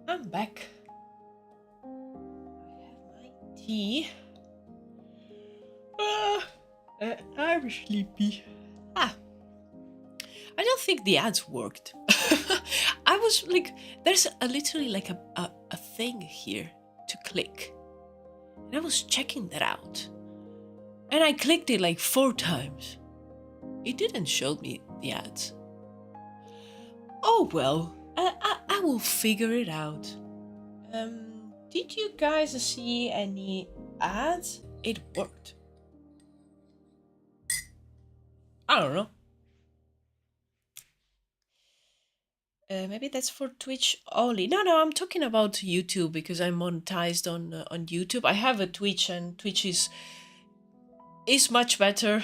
I'm back. I have my tea. I'm sleepy. I don't think the ads worked. I was like, there's literally like a thing here to click. And I was checking that out. And I clicked it like 4 times. It didn't show me the ads. Oh well, I will figure it out. Did you guys see any ads? It worked. I don't know. Maybe that's for Twitch only. No, I'm talking about YouTube because I'm monetized on YouTube. I have a Twitch, and Twitch is much better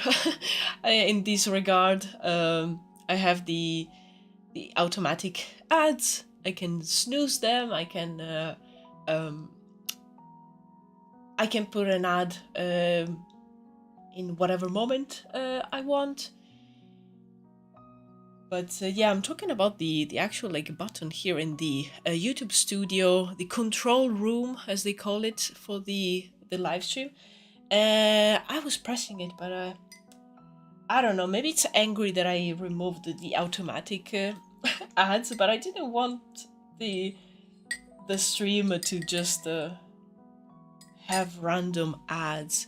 in this regard. I have the the automatic ads. I can snooze them. Um, I can put an ad in whatever moment I want. But yeah, I'm talking about the actual like button here in the YouTube studio, the control room as they call it for the live stream. I was pressing it, but I don't know. Maybe it's angry that I removed the automatic ads, but I didn't want the the stream to just have random ads.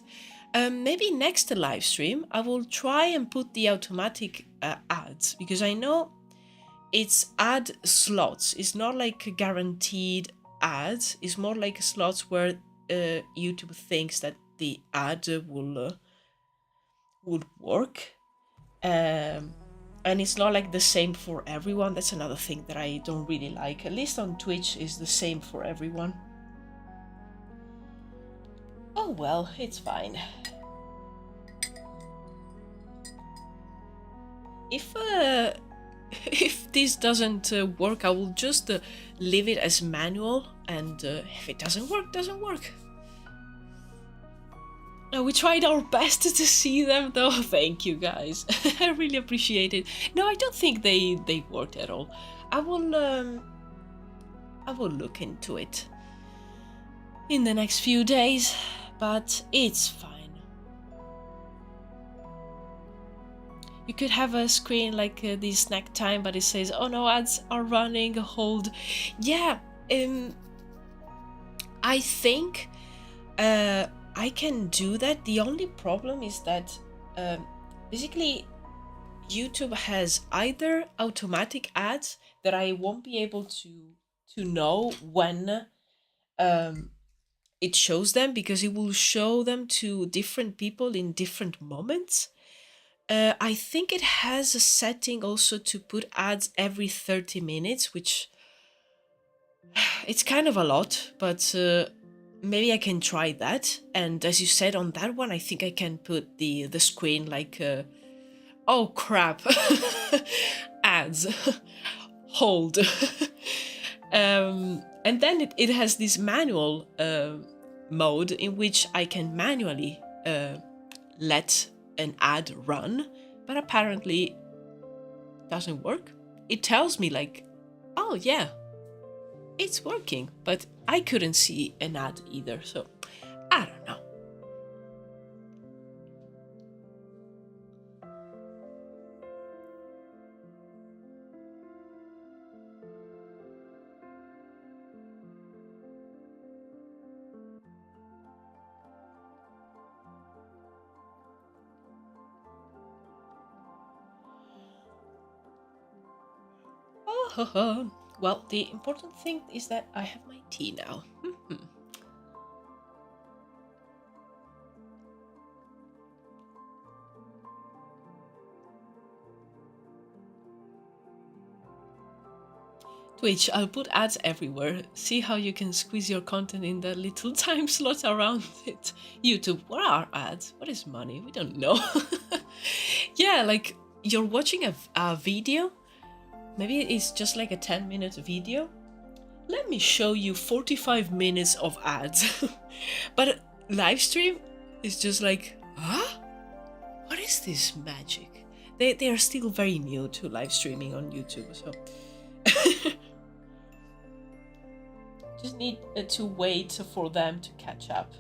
Maybe next live stream I will try and put the automatic ads, because I know it's ad slots. It's not like guaranteed ads. It's more like slots where YouTube thinks that the ad would work. And it's not like the same for everyone. That's another thing that I don't really like. At least on Twitch is the same for everyone. Oh well, it's fine. If if this doesn't work, I will just leave it as manual, and if it doesn't work, doesn't work. We tried our best to see them though. Thank you guys. I really appreciate it. No, I don't think they worked at all. I will look into it in the next few days, but it's fine. You could have a screen like the snack time, but it says, "Oh no, ads are running. Hold." Yeah, I think I can do that. The only problem is that basically YouTube has either automatic ads that I won't be able to know when it shows them, because it will show them to different people in different moments. I think it has a setting also to put ads every 30 minutes, which it's kind of a lot, but maybe I can try that. And as you said on that one, I think I can put the screen like, oh crap, ads, hold. And then it has this manual mode in which I can manually let an ad run, but apparently doesn't work. It tells me like, oh yeah, it's working, but I couldn't see an ad either, so I don't know. Oh, well, the important thing is that I have my tea now. Twitch, I'll put ads everywhere. See how you can squeeze your content in the little time slot around it. YouTube, what are ads? What is money? We don't know. Yeah, like you're watching a video. Maybe it's just like a 10-minute video. Let me show you 45 minutes of ads. But live stream is just like, huh? What is this magic? They are still very new to live streaming on YouTube, so just need to wait for them to catch up.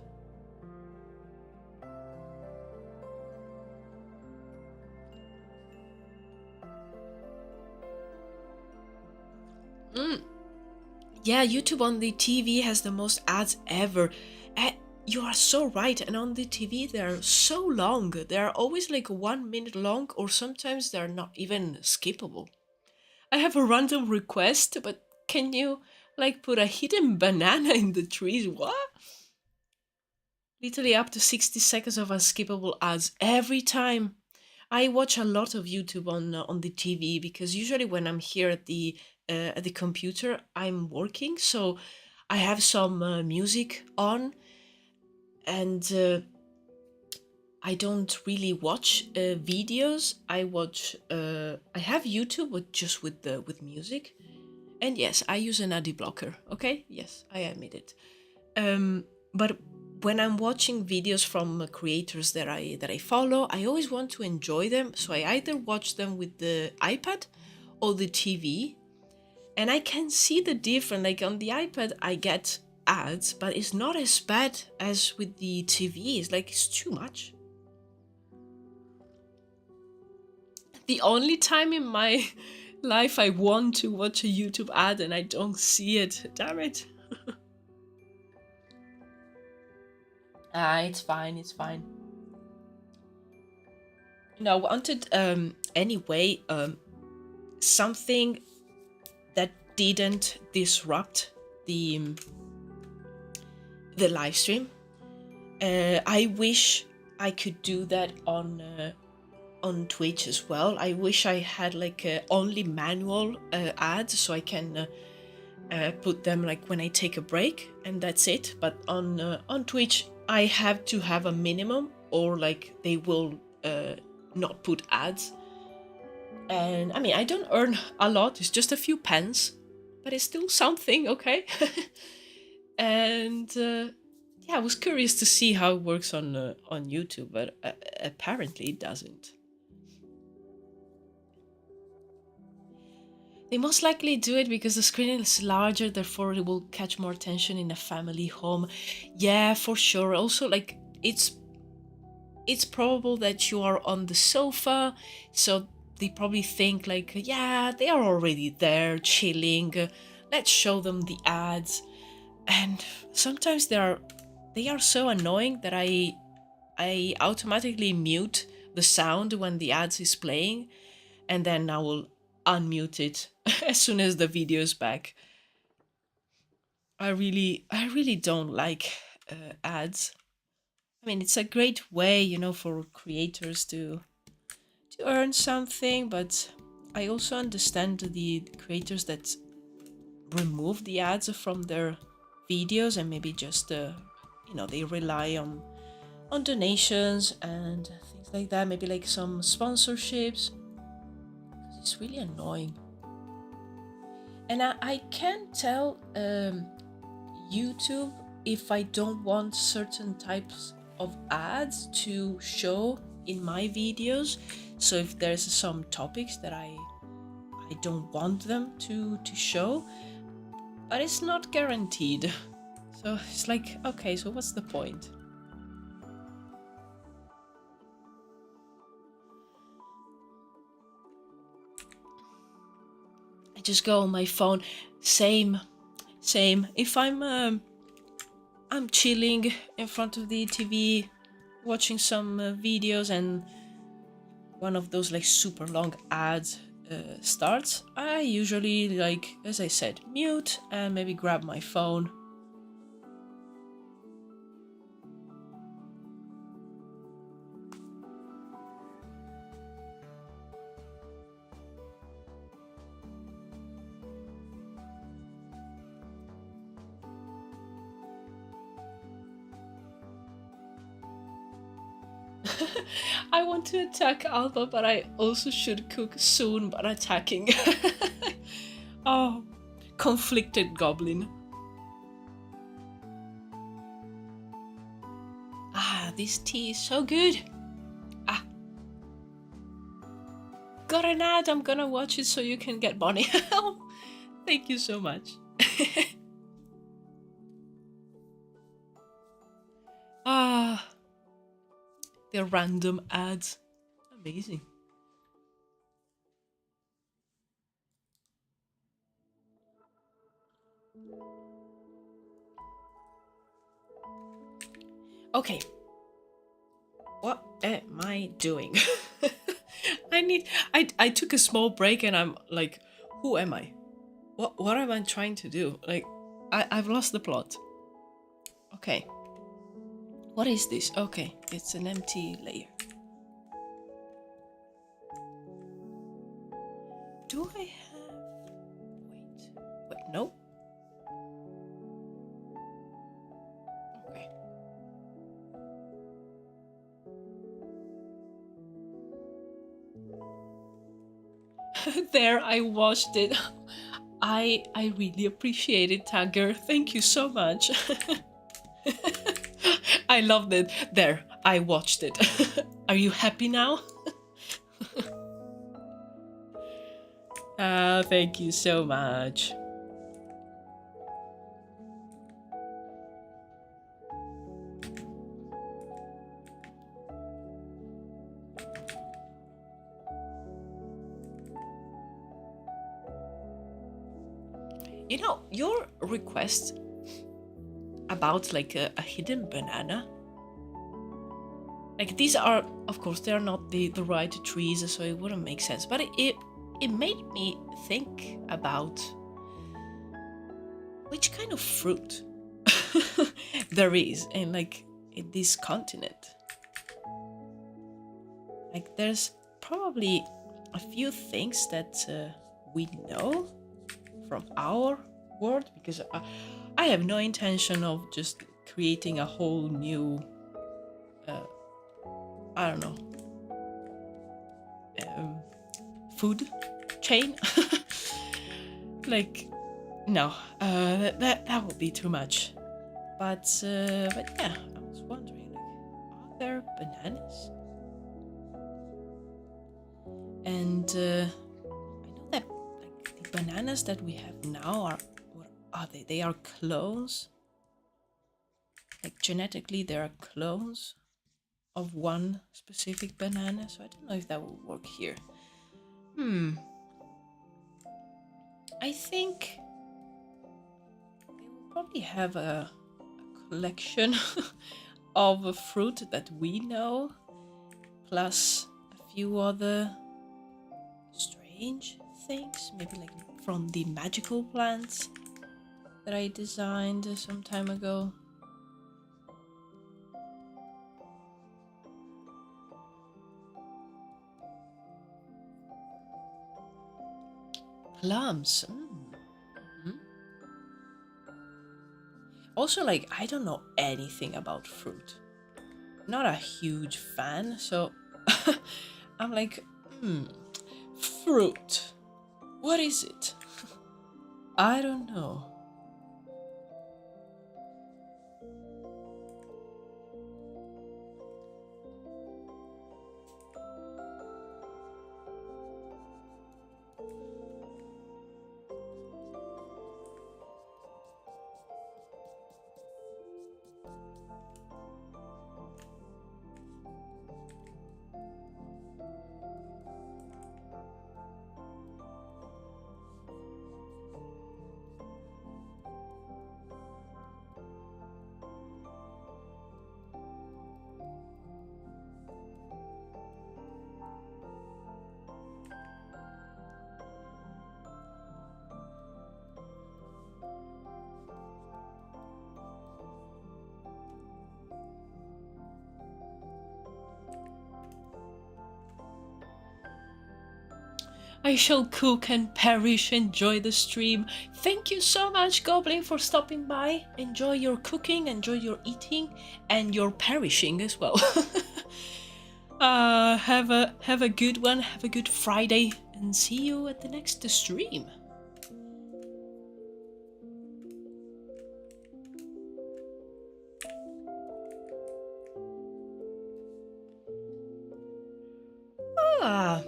Yeah, YouTube on the TV has the most ads ever. You are so right, and on the TV they are so long. They are always like 1 minute long, or sometimes they're not even skippable. I have a random request, but can you like put a hidden banana in the trees? What? Literally up to 60 seconds of unskippable ads every time. I watch a lot of YouTube on the TV, because usually when I'm here at the computer, I'm working, so I have some music on, and I don't really watch videos. I have YouTube with music. And yes, I use an ad blocker. Okay? Yes, I admit it. But when I'm watching videos from creators that I follow, I always want to enjoy them. So I either watch them with the iPad or the TV, and I can see the difference. Like on the iPad, I get ads, but it's not as bad as with the TV. It's like it's too much. The only time in my life I want to watch a YouTube ad and I don't see it. Damn it. It's fine, it's fine. I wanted anyway something that didn't disrupt the live stream. I wish I could do that on Twitch as well. I wish I had like only manual ads so I can put them like when I take a break and that's it. But on Twitch I have to have a minimum or like they will not put ads. And I mean I don't earn a lot. It's just a few pence, but it's still something, okay? And yeah, I was curious to see how it works on YouTube, but apparently it doesn't. They most likely do it because the screen is larger, therefore it will catch more attention in a family home. Yeah, for sure. Also, like it's probable that you are on the sofa, so they probably think like, yeah, they are already there chilling. Let's show them the ads. And sometimes they are so annoying that I automatically mute the sound when the ads is playing, and then I will unmute it as soon as the video is back. I really don't like ads. I mean, it's a great way, for creators to earn something, but I also understand the creators that remove the ads from their videos and maybe just they rely on donations and things like that, maybe like some sponsorships. It's really annoying. And I can tell YouTube if I don't want certain types of ads to show in my videos. So if there's some topics that I don't want them to show, but it's not guaranteed. So it's like, okay, so what's the point? I just go on my phone. Same. If I'm chilling in front of the TV, watching some videos, and one of those like super long ads starts, I usually, like as I said, mute and maybe grab my phone. I want to attack Alba, but I also should cook soon, but attacking. Oh, conflicted goblin. Ah, this tea is so good. Ah, got an ad. I'm gonna watch it so you can get Bonnie. Thank you so much. Ah, they're random ads. Amazing. Okay. What am I doing? I took a small break and I'm like, who am I? What am I trying to do? Like, I've lost the plot. Okay. What is this? Okay, it's an empty layer. Do I have... Wait, no. Okay. There, I watched it. I really appreciate it, Tagger. Thank you so much. I loved it. There, I watched it. Are you happy now? Thank you so much. You know, your request about like a hidden banana, like these are, of course, they're not the right trees, so it wouldn't make sense, but it made me think about which kind of fruit there is in like in this continent. Like there's probably a few things that we know from our world, because I have no intention of just creating a whole new I don't know, food chain. Like no, that would be too much. But yeah, I was wondering, like, are there bananas? And I know that like the bananas that we have now are, what are they? They are clones. Like genetically, they are clones of one specific banana. So I don't know if that will work here. I think they will probably have a collection of a fruit that we know, plus a few other strange things, maybe like from the magical plants that I designed some time ago. Plums. Also, like, I don't know anything about fruit. Not a huge fan, so I'm like, fruit. What is it? I don't know. I shall cook and perish. Enjoy the stream. Thank you so much, Goblin, for stopping by. Enjoy your cooking, enjoy your eating, and your perishing as well. Have a good one. Have a good Friday, and see you at the next stream. Ah.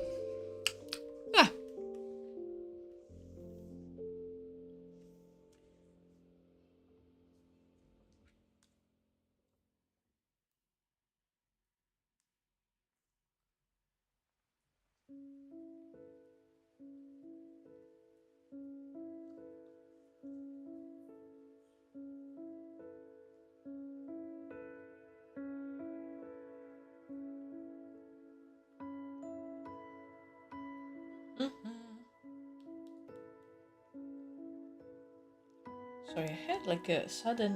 Sorry, I had like a sudden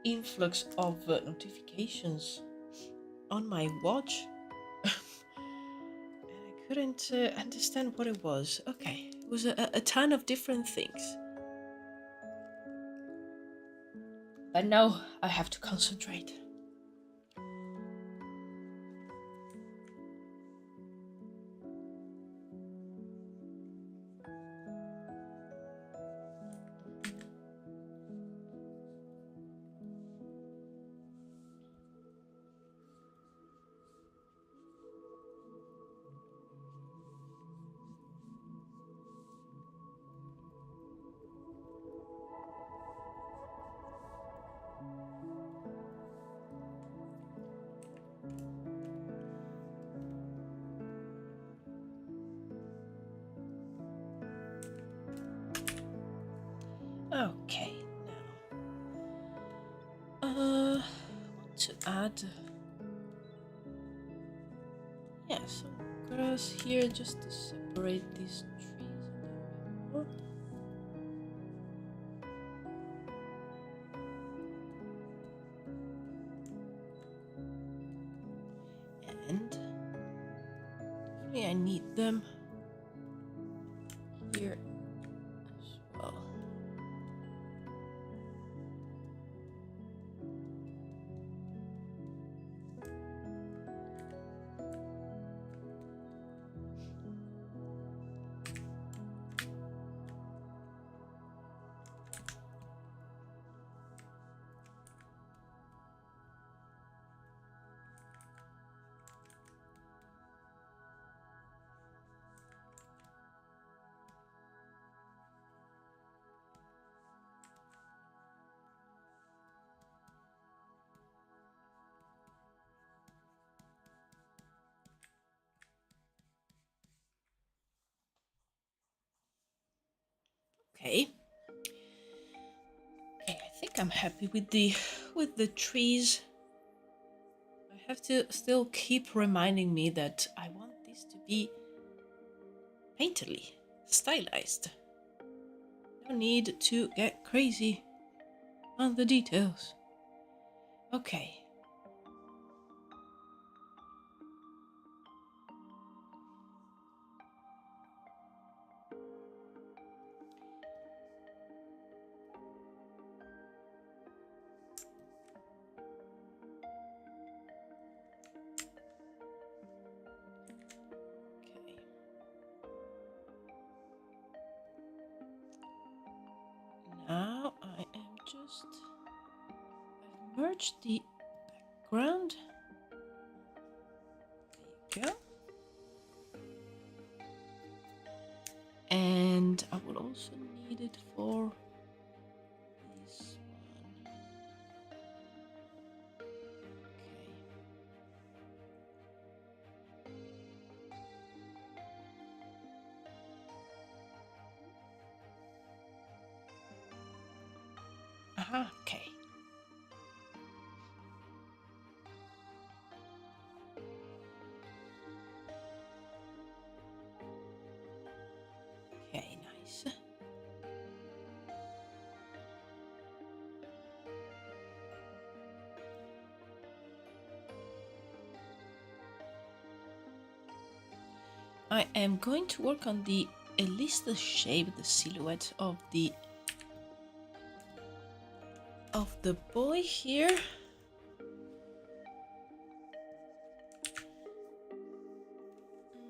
influx of notifications on my watch. And I couldn't understand what it was. Okay, it was a ton of different things. But now I have to concentrate. Okay, now want to add some grass here just to separate these trees a little bit more. And definitely I need them here as well. Okay. Okay, I think I'm happy with the trees. I have to still keep reminding me that I want this to be painterly, stylized. No need to get crazy on the details. Okay. Now I've merged the background. There you go. And I will also need it for this one. Okay. Aha, okay. Okay, nice. I am going to work on at least the shape, the silhouette of the boy here.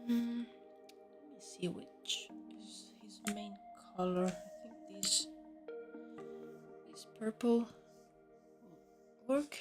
Let me see which is his main color. I think this purple will work.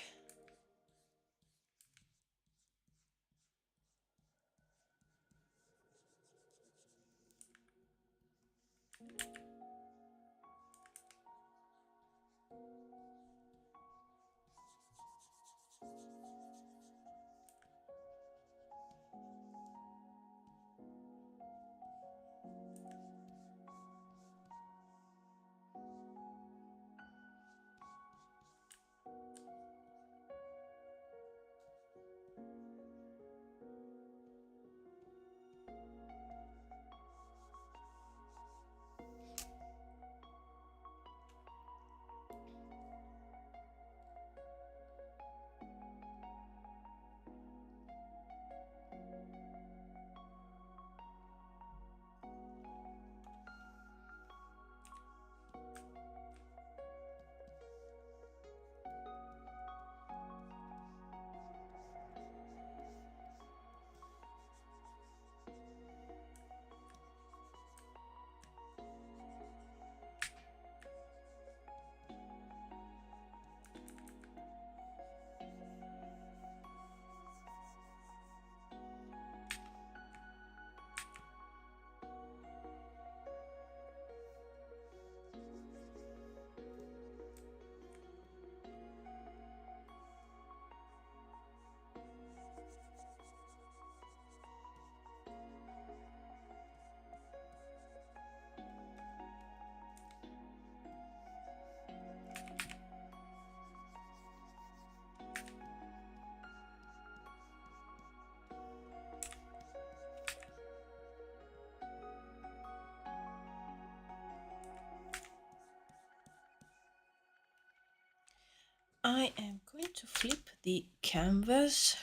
I am going to flip the canvas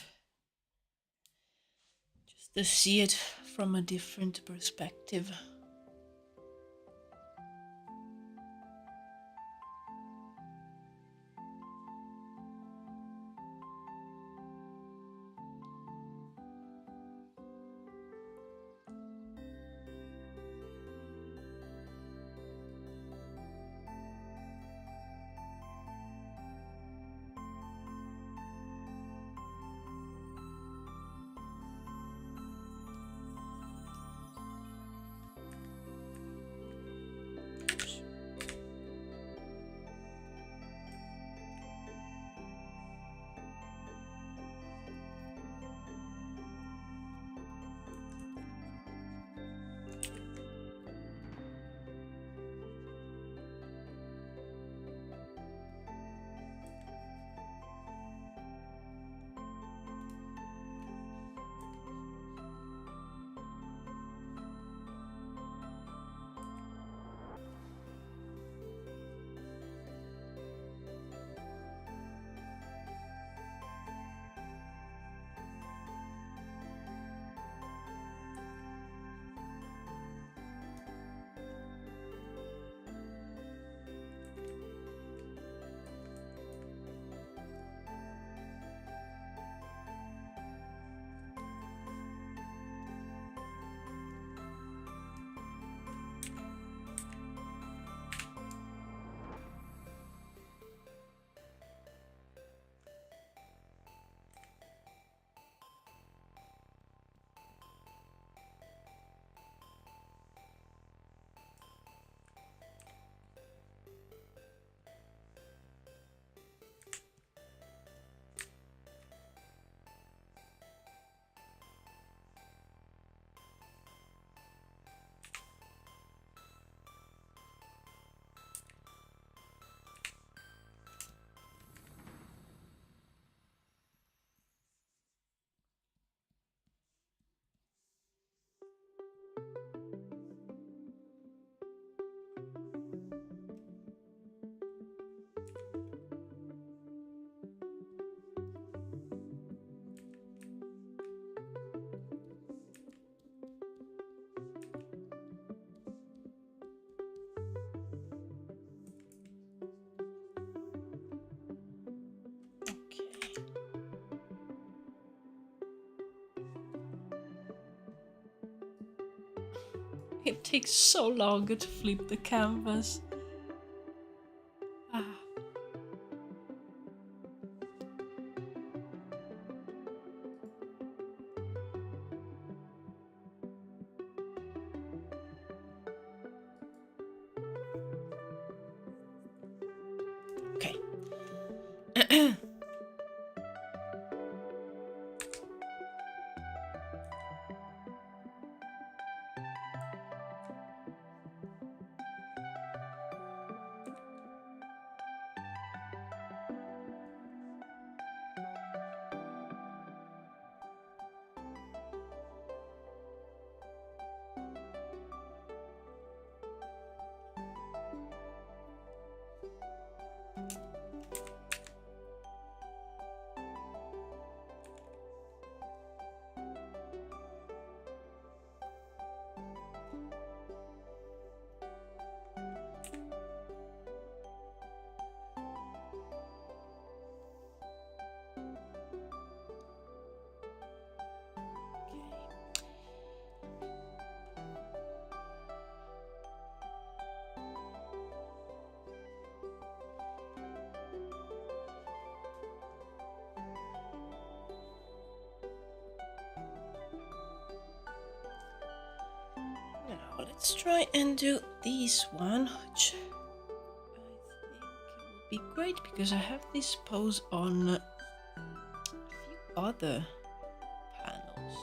just to see it from a different perspective. It takes so long to flip the canvas. Ah. Okay. Now let's try and do this one, which I think will be great because I have this pose on a few other panels.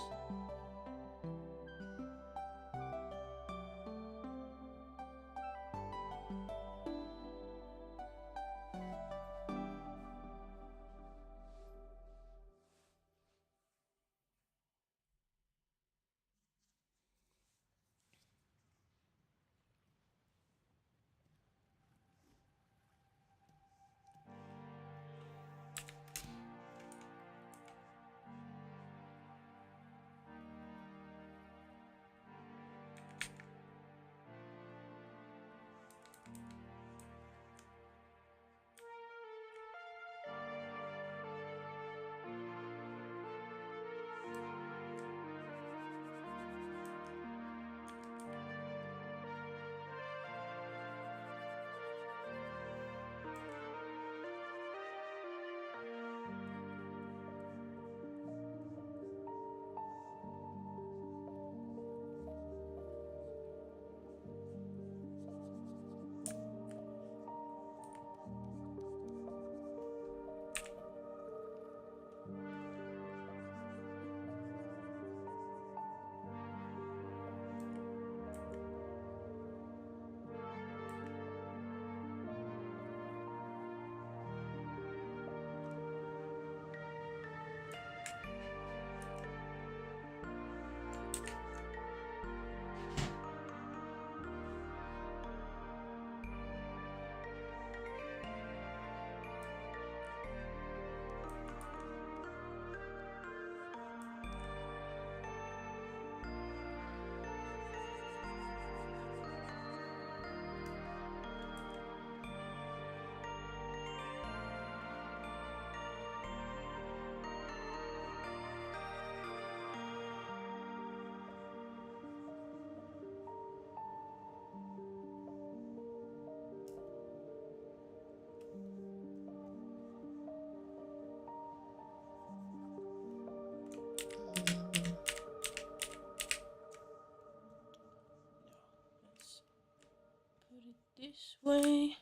this way.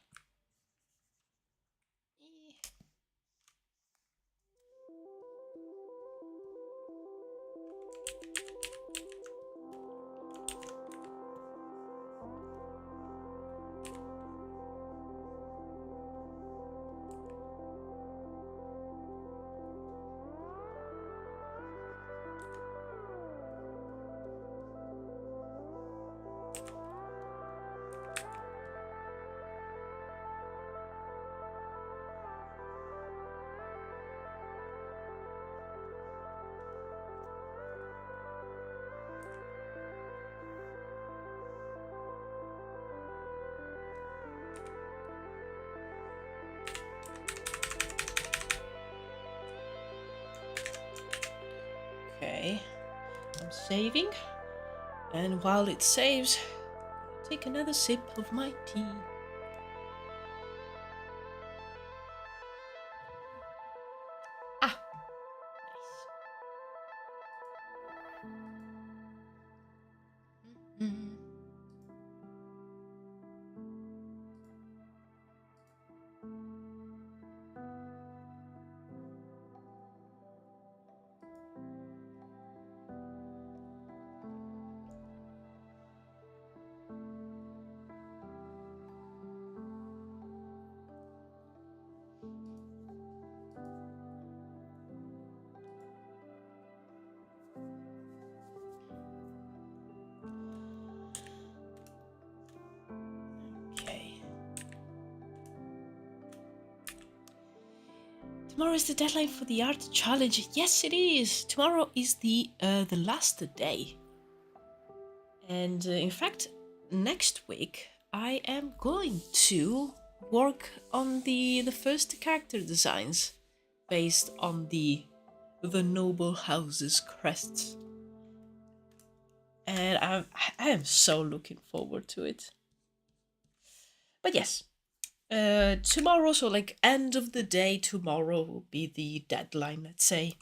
Okay, I'm saving, and while it saves, I'll take another sip of my tea. Ah, nice. Okay. Tomorrow is the deadline for the art challenge. Yes, it is. Tomorrow is the last day. And in fact, next week I am going to work on the first character designs based on the noble house's crests. And I am so looking forward to it. But yes, tomorrow, so like end of the day tomorrow will be the deadline, let's say.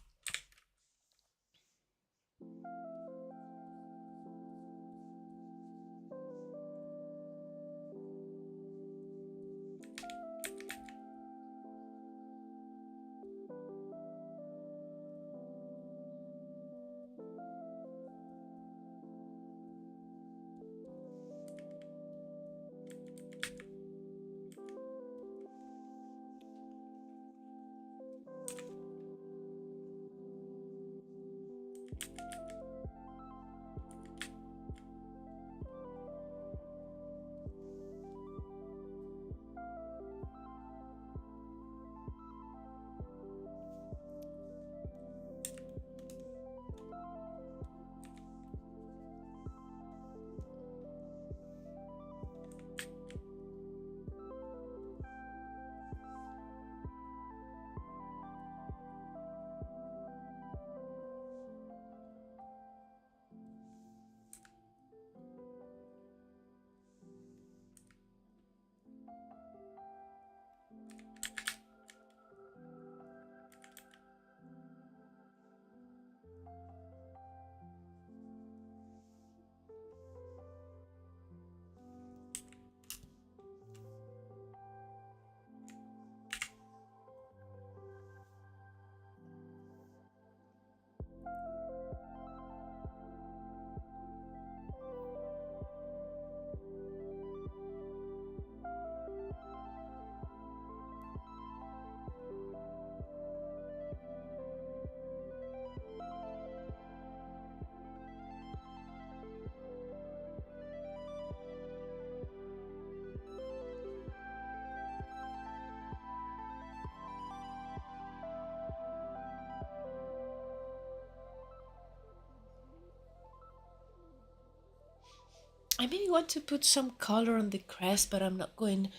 I maybe want to put some color on the crest, but I'm not going.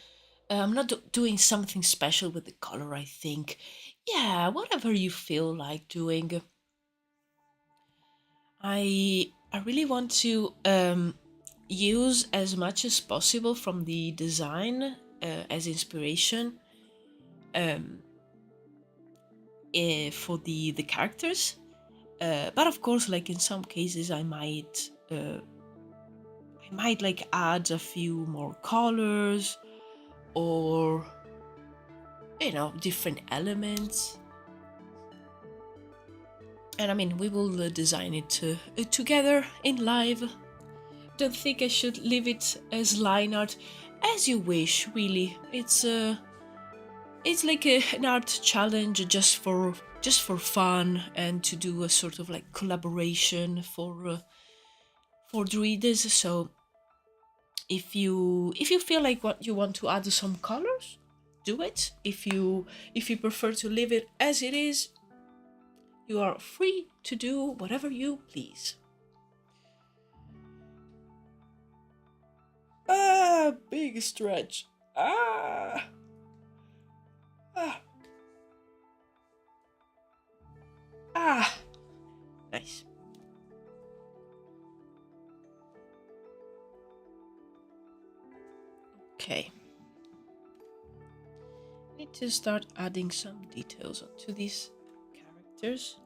I'm not doing something special with the color. I think, yeah, whatever you feel like doing. I really want to use as much as possible from the design as inspiration for the characters. But of course, like in some cases, I might might like add a few more colors or, you know, different elements. And I mean, we will design it together in live. Don't think I should leave it as line art. As you wish, really. It's like an art challenge just for fun and to do a sort of like collaboration for Druides. So if you feel like what you want to add some colors, do it. If you prefer to leave it as it is, you are free to do whatever you please. Ah, big stretch. Ah. Ah. Ah. Nice. Okay. Need to start adding some details onto these characters.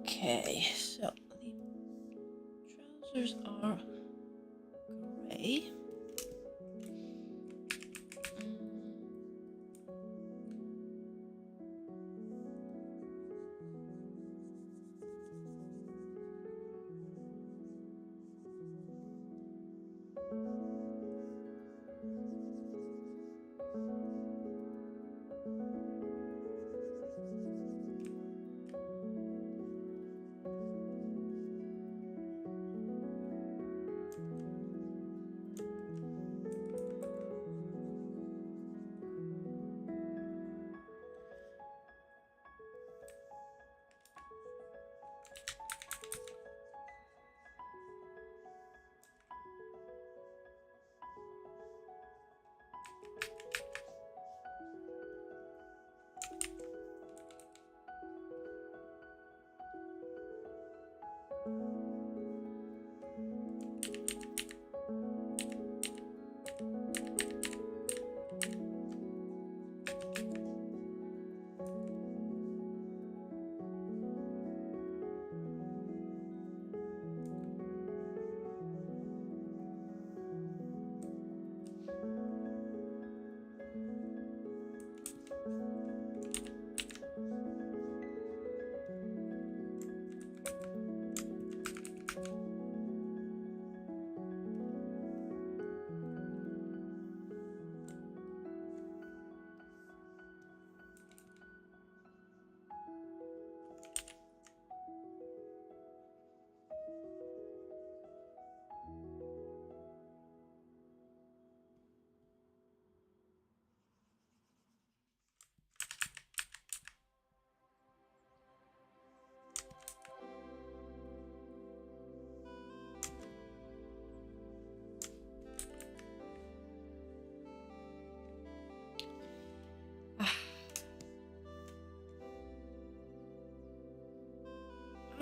Okay, so the trousers are gray.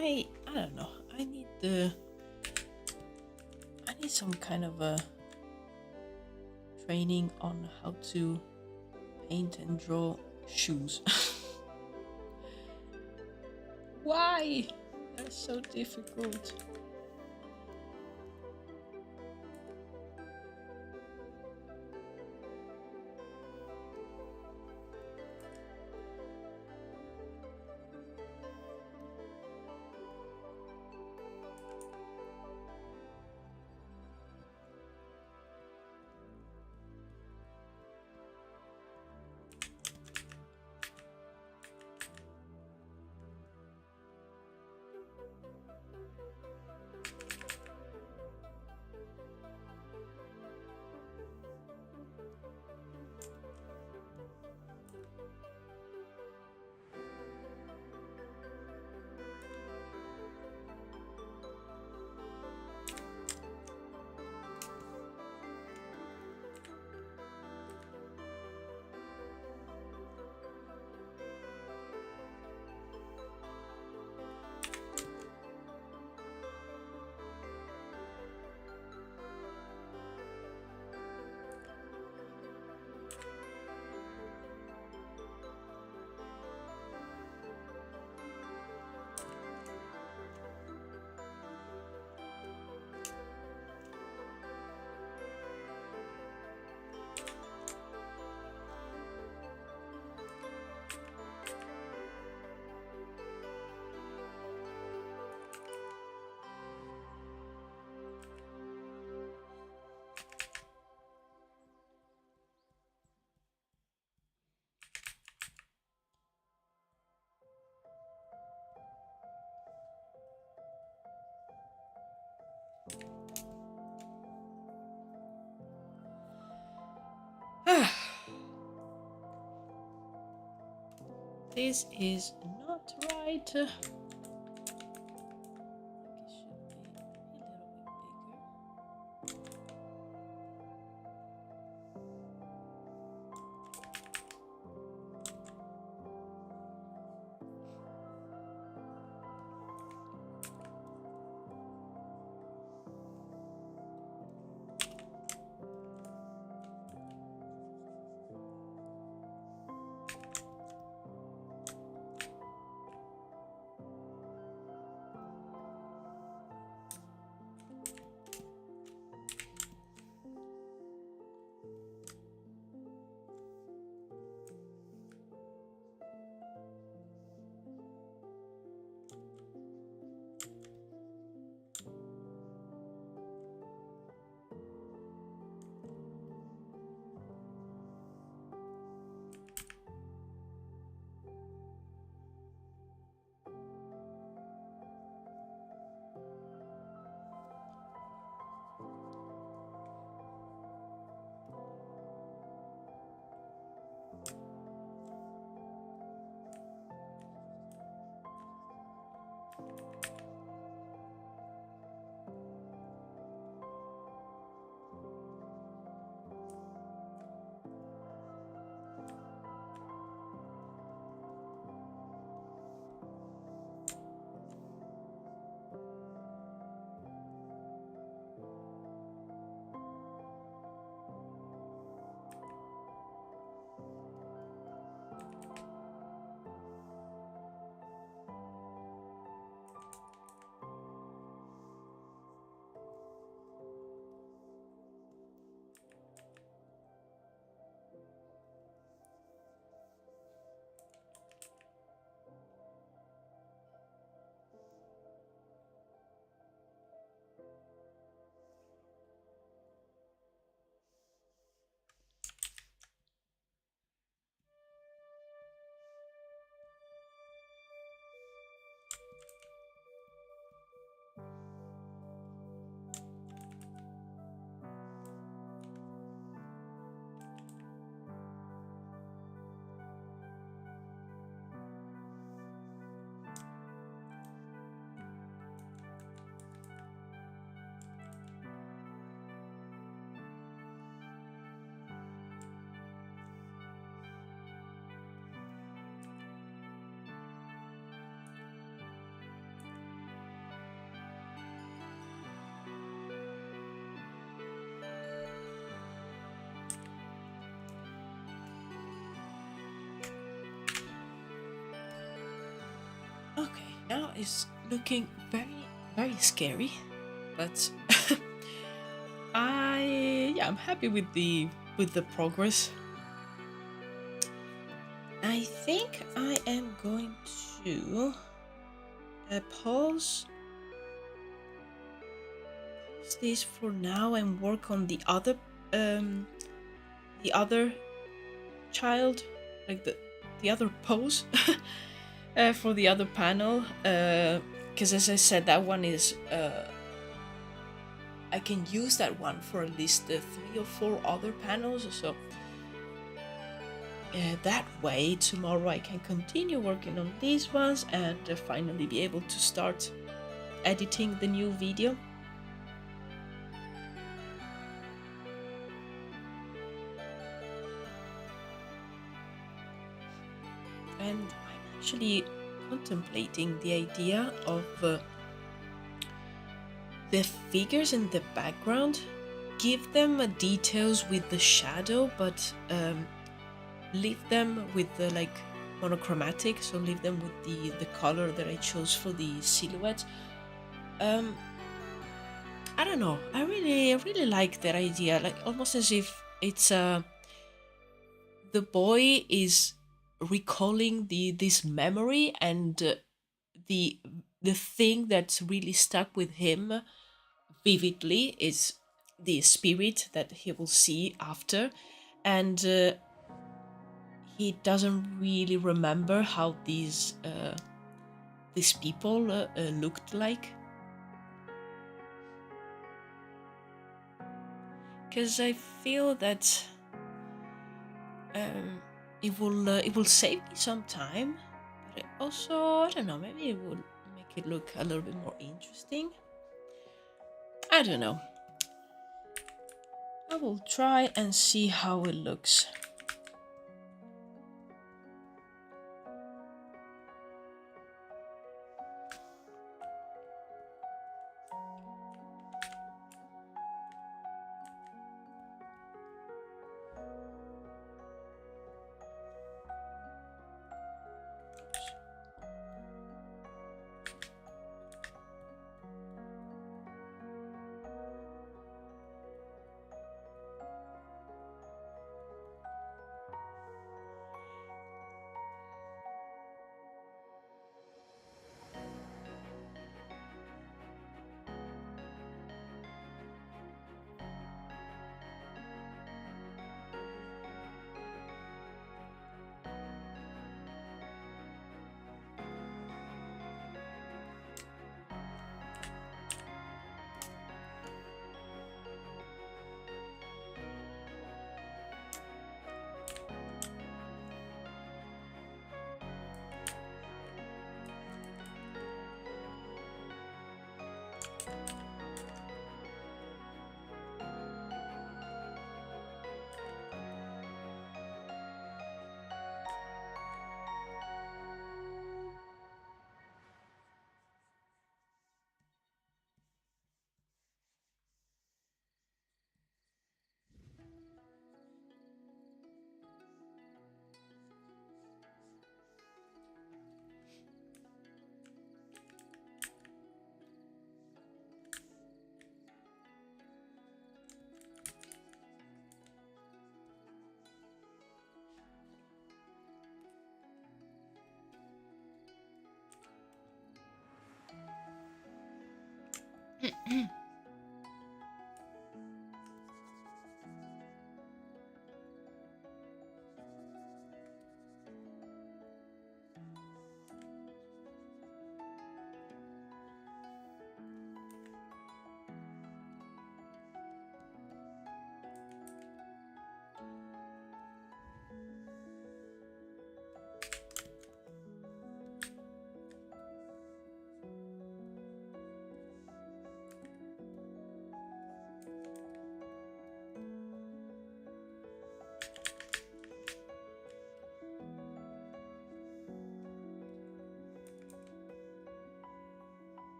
I don't know. I need some kind of a training on how to paint and draw shoes. Why? They're so difficult. This is not right. It should be a little bit bigger. now it's looking very, very scary, but I'm happy with the progress. I think I am going to pause this for now and work on the other child, like the other pose for the other panel, because as I said, that one is I can use that one for at least 3 or 4 other panels, so that way tomorrow I can continue working on these ones and finally be able to start editing the new video. And I'm actually contemplating the idea of the figures in the background, give them details with the shadow, but leave them with the like monochromatic, so leave them with the color that I chose for the silhouette. I don't know, I really like that idea, like almost as if it's the boy is recalling this memory, and the thing that's really stuck with him vividly is the spirit that he will see after, and he doesn't really remember how these people looked like, because I feel that it will save me some time, but it also, I don't know, maybe it will make it look a little bit more interesting. I don't know. I will try and see how it looks.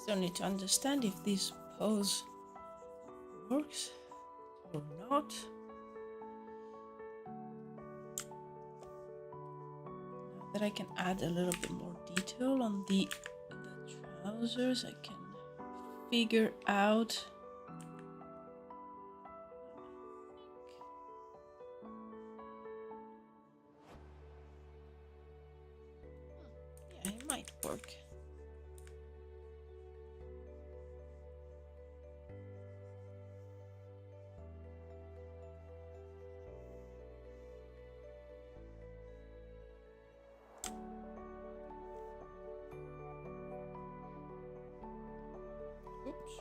Still need to understand if this pose works or not. Now that I can add a little bit more detail on the trousers, I can figure out. Yeah, it might work. Oops.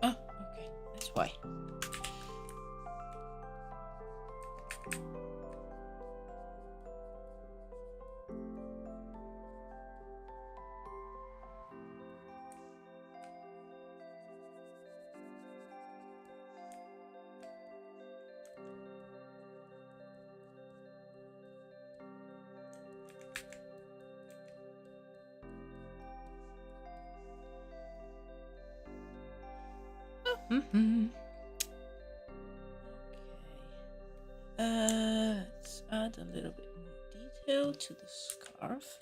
Oh, okay, that's why. Okay. Let's add a little bit more detail to the scarf.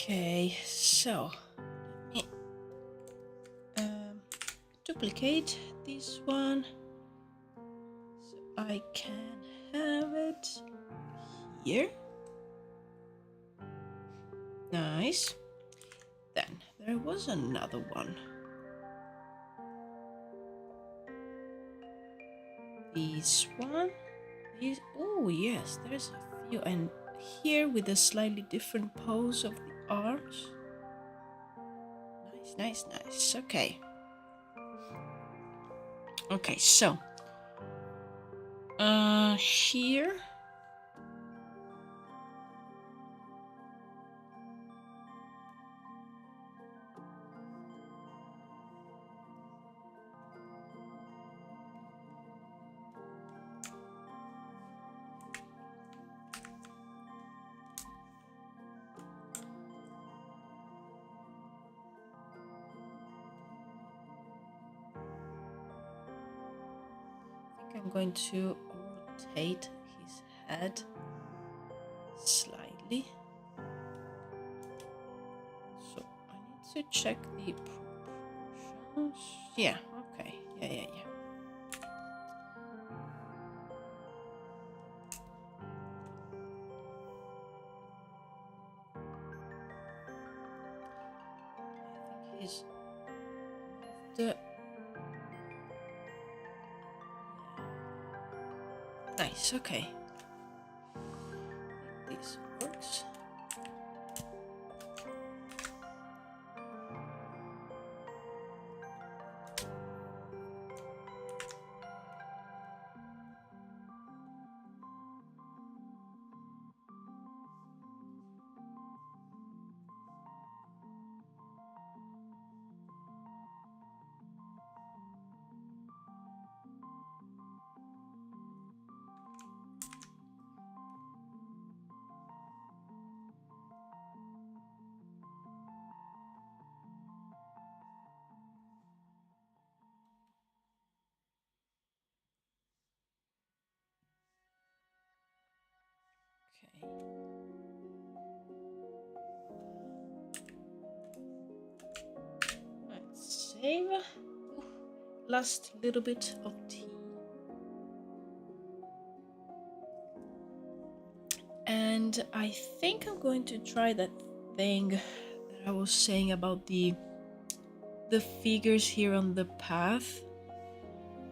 Okay, so let me duplicate this one so I can have it here. Nice. Then there was another one. this one. Oh yes, there's a few, and here with a slightly different pose of the arms. Nice, nice, nice. Okay. Okay, so here. I'm going to rotate his head slightly. So I need to check the proportions. Yeah, okay. Yeah. I think he's the nice, okay. I think this works. Okay. Let's save. Last little bit of tea. And I think I'm going to try that thing that I was saying about the figures here on the path.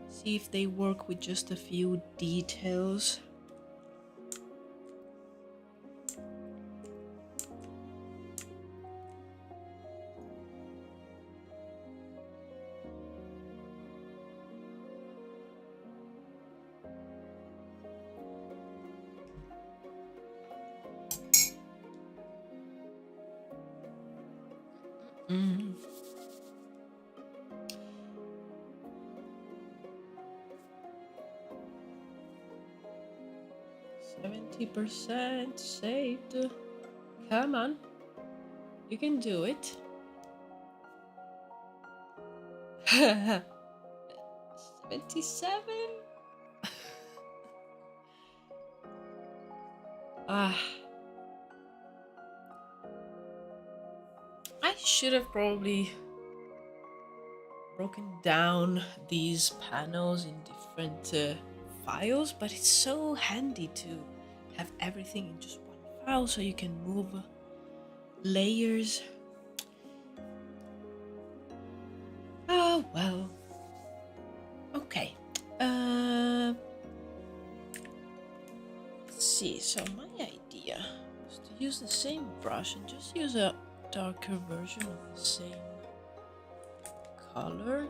See if they work with just a few details. Mm. 70% saved. Come on. You can do it. 77? Ah. I should have probably broken down these panels in different files, but it's so handy to have everything in just one file so you can move layers. Oh well. Okay. Let's see. So my idea was to use the same brush and just use a darker version of the same color.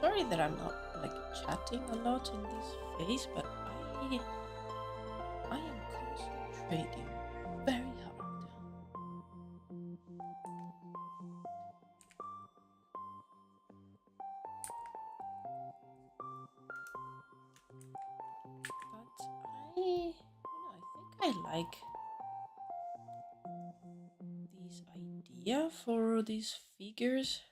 Sorry that I'm not like chatting a lot in this phase, but I am concentrating very hard. But I think I like this idea for these figures.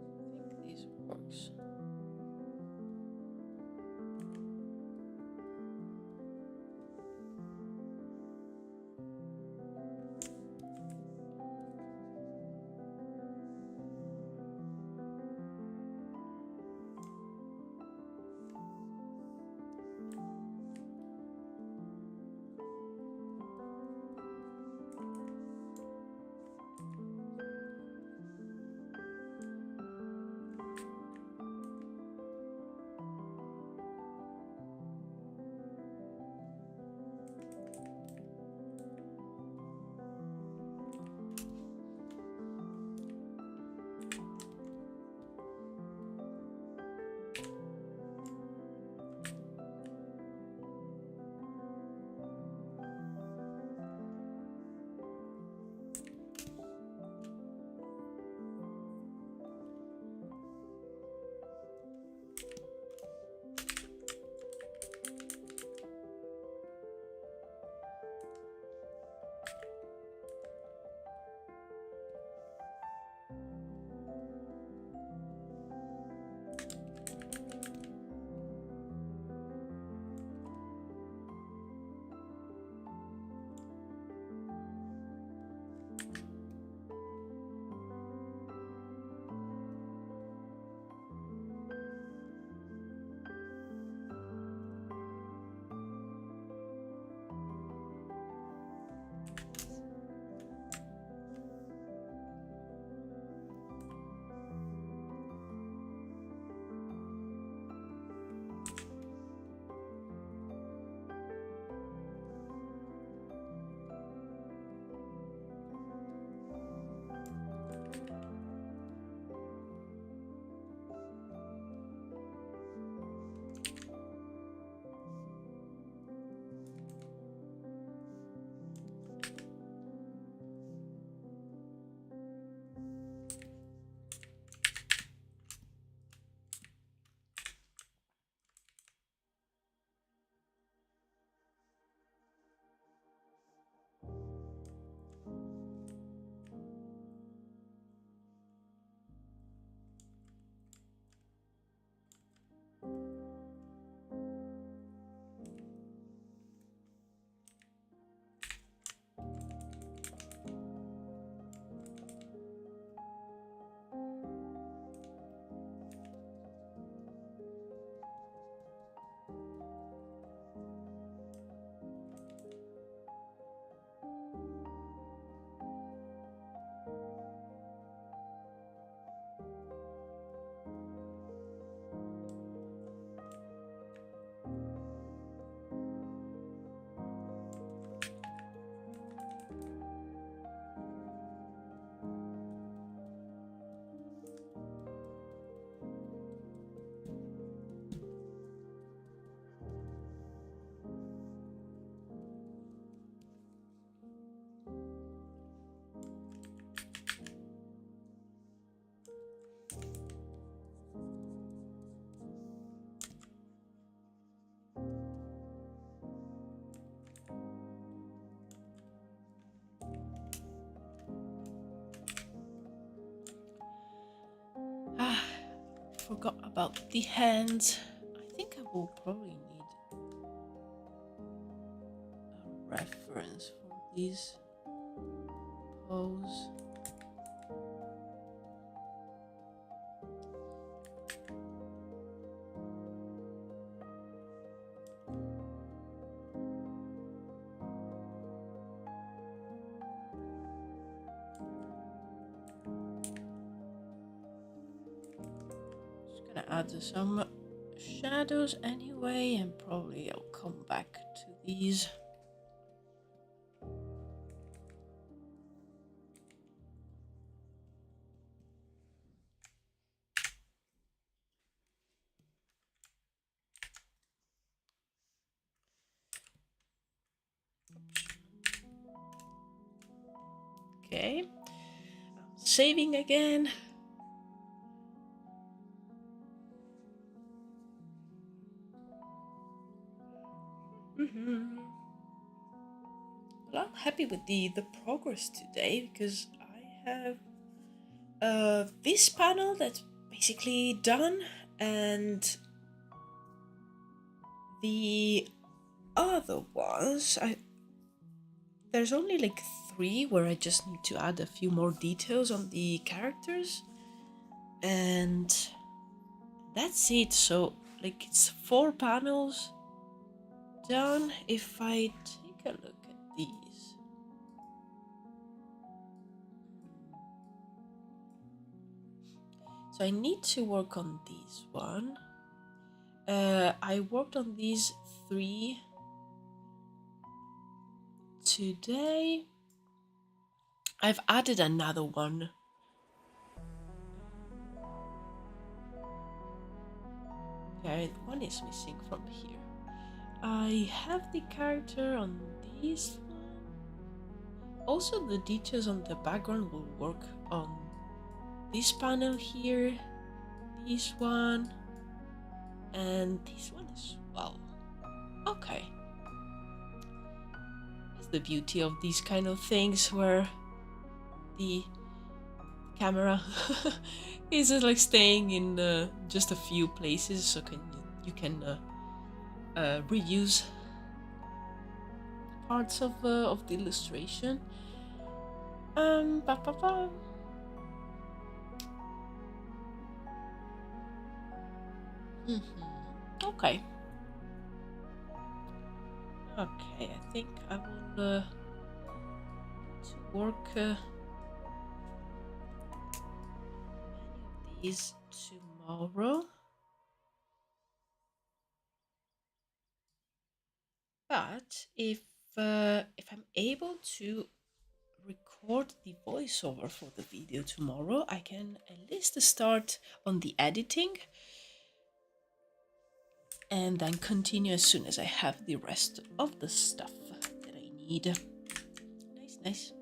I think this works. forgot about the hands. I think I will probably need a reference for these pose. Gonna add some shadows anyway, and probably I'll come back to these. Okay, saving again. Well, I'm happy with the progress today because I have this panel that's basically done, and the other ones, there's only like 3 where I just need to add a few more details on the characters, and that's it. So like it's 4 panels done. If I take a look at these, so I need to work on this one. I worked on these 3 today. I've added another one. Okay, one is missing from here. I have the character on this one. Also, the details on the background will work on this panel here, this one, and this one as well. Okay. That's the beauty of these kind of things where the camera is like staying in just a few places, so you can reuse parts of the illustration. Okay. Okay, I think I will to work many of these tomorrow. But if I'm able to record the voiceover for the video tomorrow, I can at least start on the editing and then continue as soon as I have the rest of the stuff that I need. Nice, nice.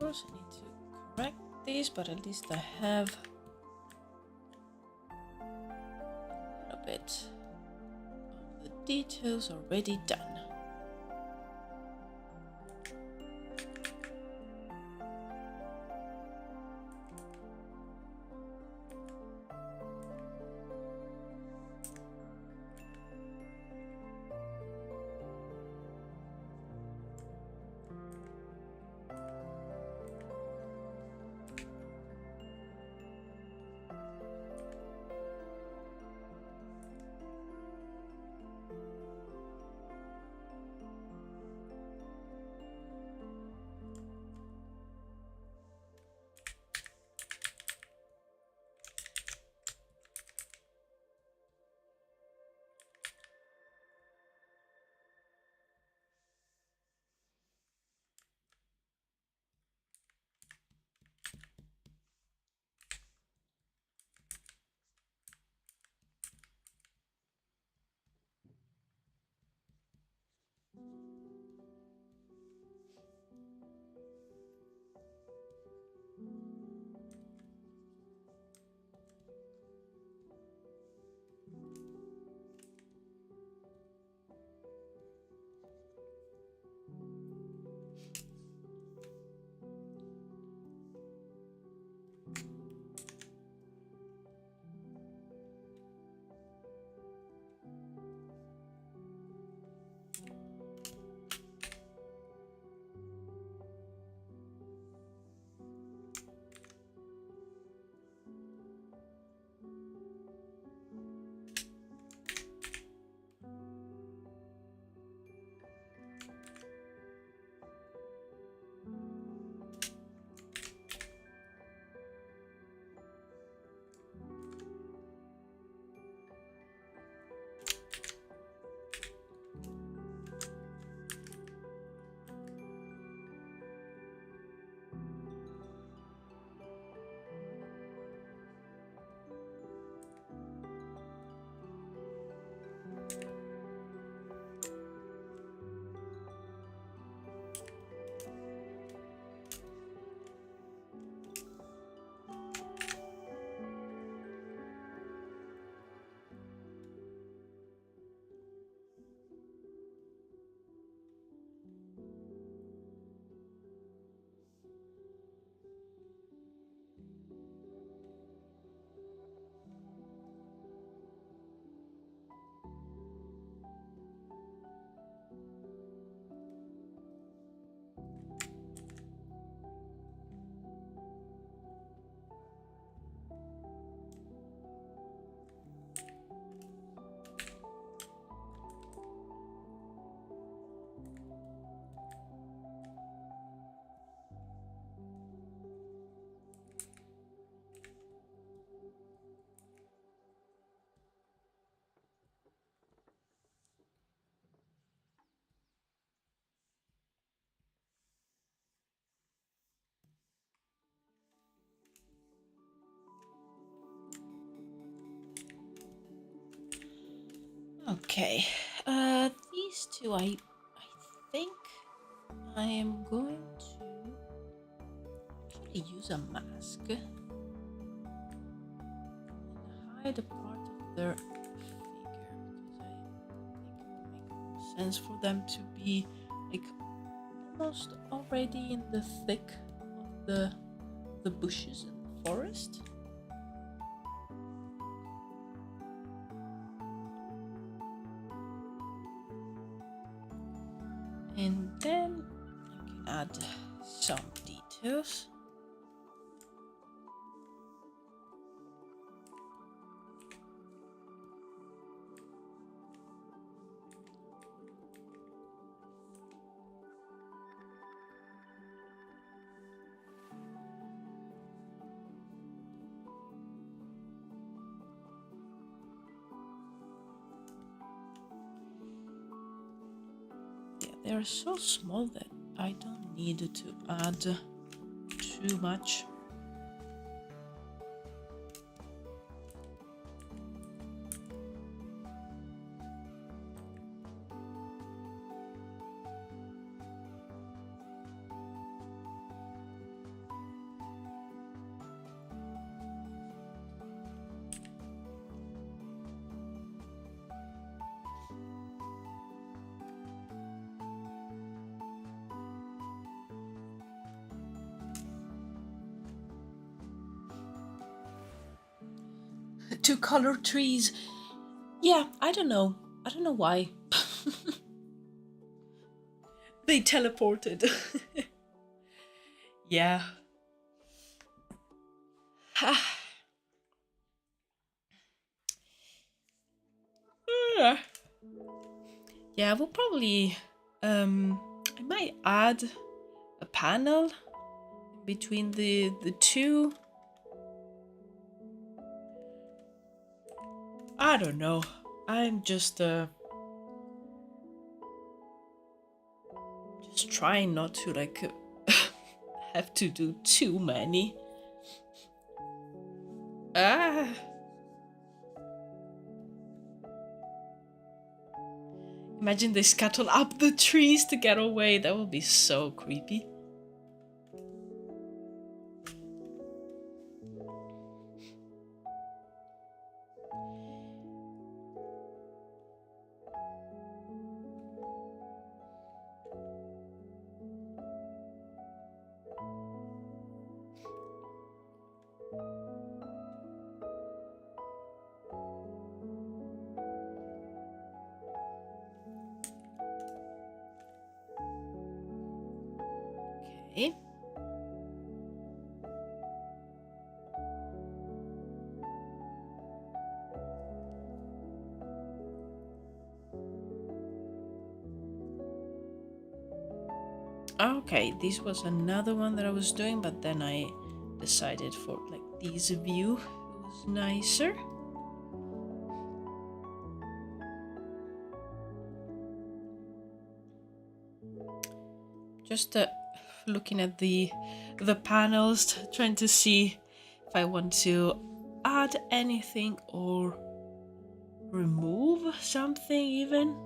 I need to correct this, but at least I have a bit of the details already done. Okay, these two, I think I am going to actually use a mask and hide a part of their figure because I think it would make more sense for them to be like almost already in the thick of the bushes in the forest. And then I can add some details. They are so small that I don't need to add too much. To color trees. Yeah, I don't know. I don't know why. They teleported. Yeah. Yeah, we'll probably I might add a panel between the two. I don't know. I'm just trying not to like have to do too many. Imagine they scuttle up the trees to get away. That would be so creepy. Okay. Okay, this was another one that I was doing, but then I decided for like this view it was nicer. Just looking at the panels, trying to see if I want to add anything or remove something even.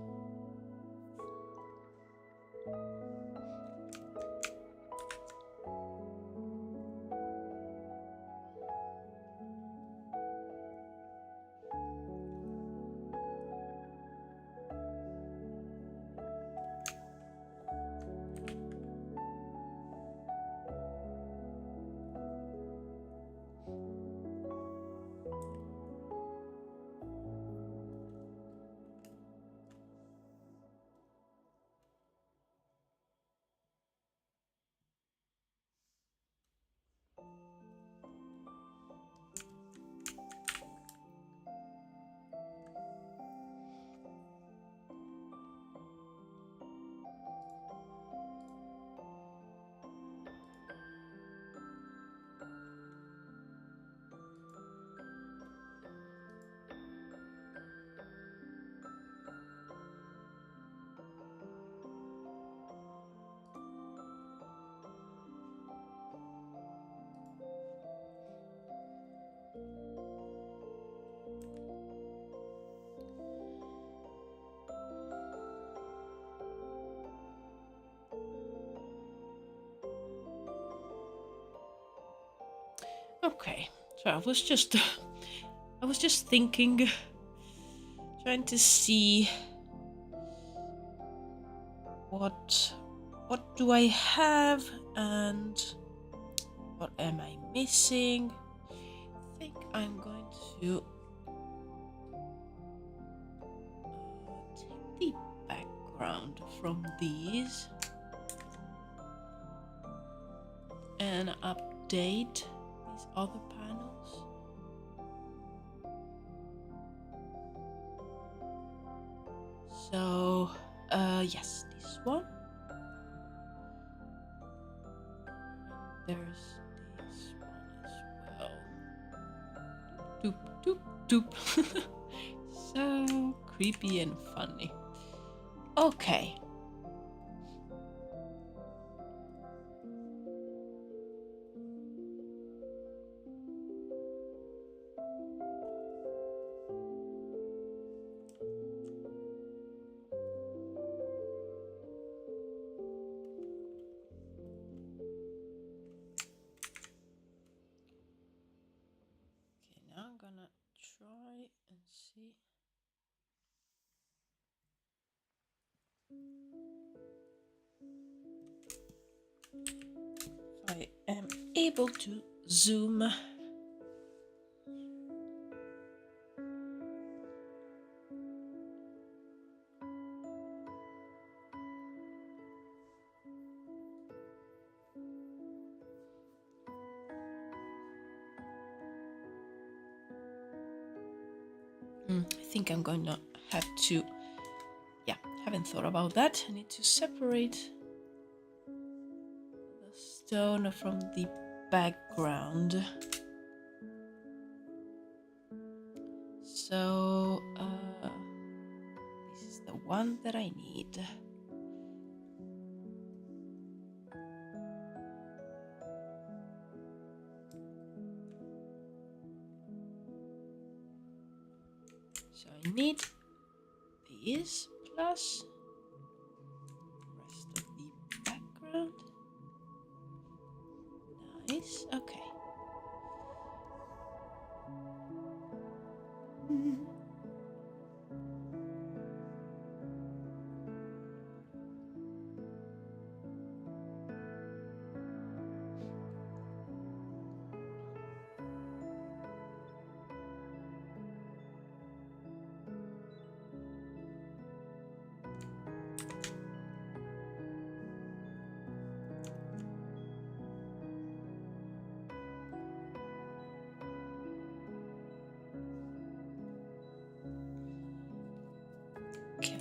Okay, so I was just thinking, trying to see what do I have and what am I missing. I think I'm going to take the background from these and update these other panels. So, yes, this one. There's this one as well. Doop, doop, doop. So creepy and funny. Okay. Now I'm gonna try and see. If I am able to zoom. I think I'm gonna have to, yeah, haven't thought about that. I need to separate the stone from the background. So, this is the one that I need. So I need this plus the rest of the background. Nice, okay. Okay.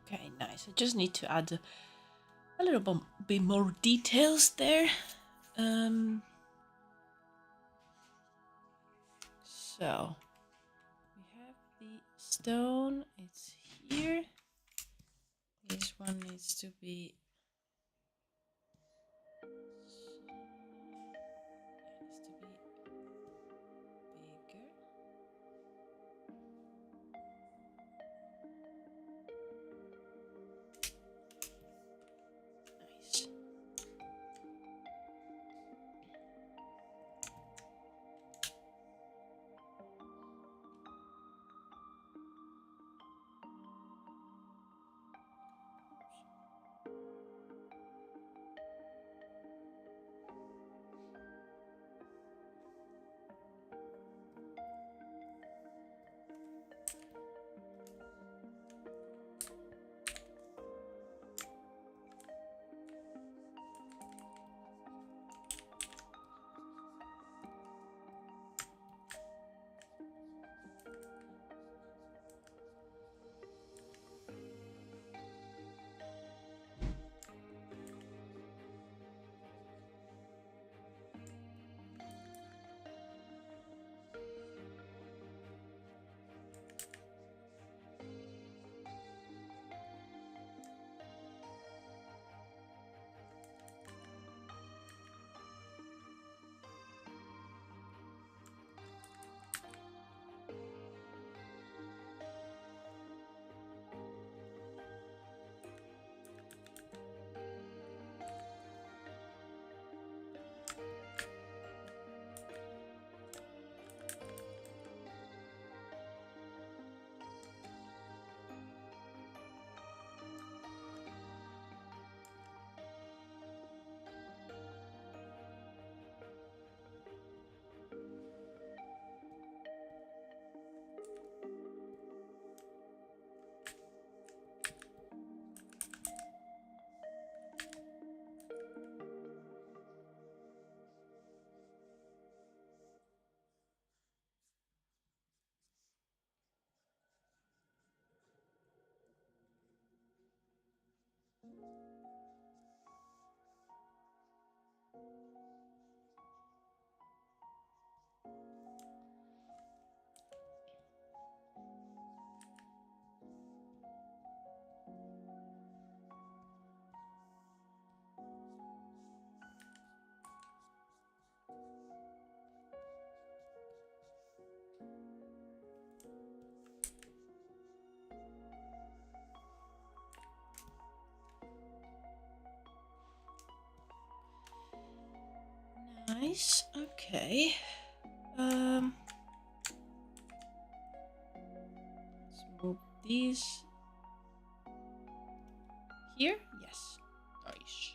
Okay, nice. I just need to add a little bit more details there. So we have the stone, it's here. This one needs to be bigger. Nice. Nice. Okay. Let's move these here. Yes. Nice.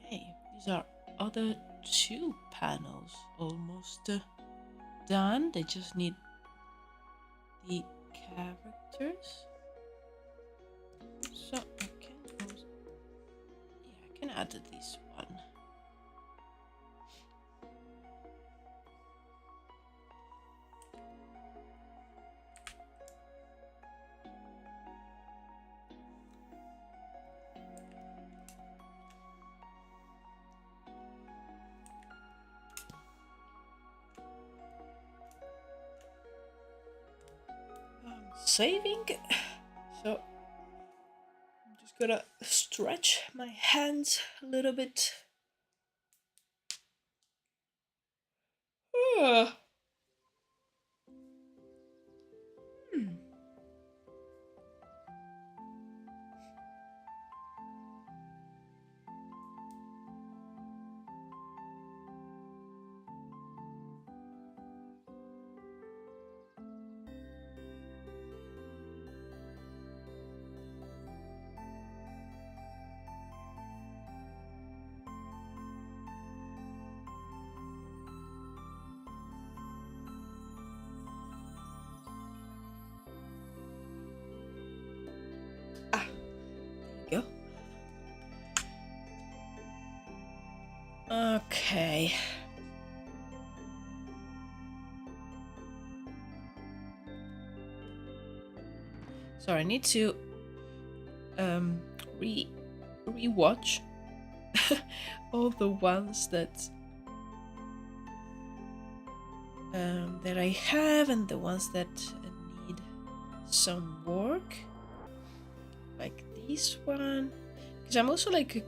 Okay. These are other two panels almost done. They just need the characters. So I can add this one. Saving, so I'm just gonna stretch my hands a little bit. Go. Okay. So I need to rewatch all the ones that I have and the ones that need some work, like this one, because I'm also like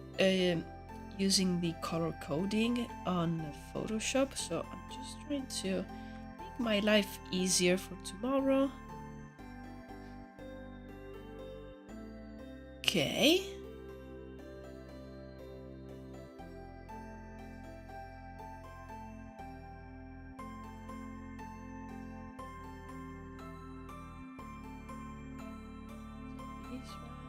using the color coding on Photoshop, so I'm just trying to make my life easier for tomorrow. Okay. This one.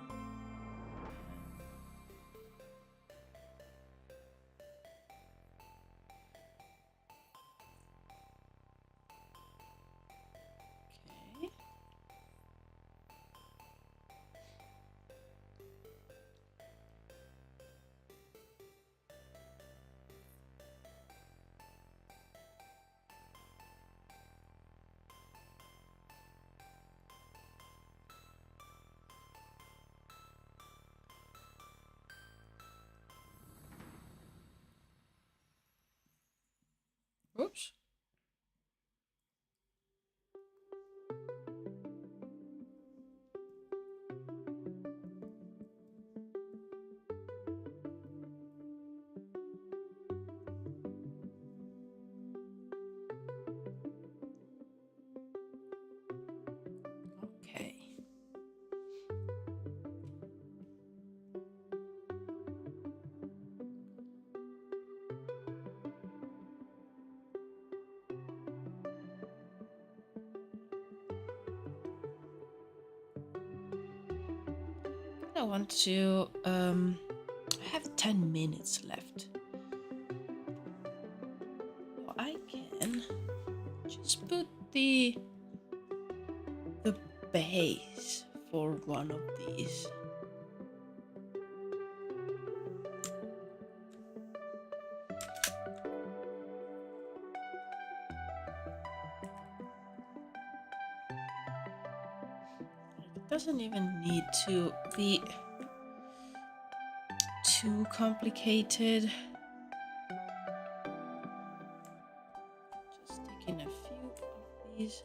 Okay. Oops. Okay. I want to I have 10 minutes left. So I can just put the base for one of these. It doesn't even need to be too complicated. Just taking a few of these.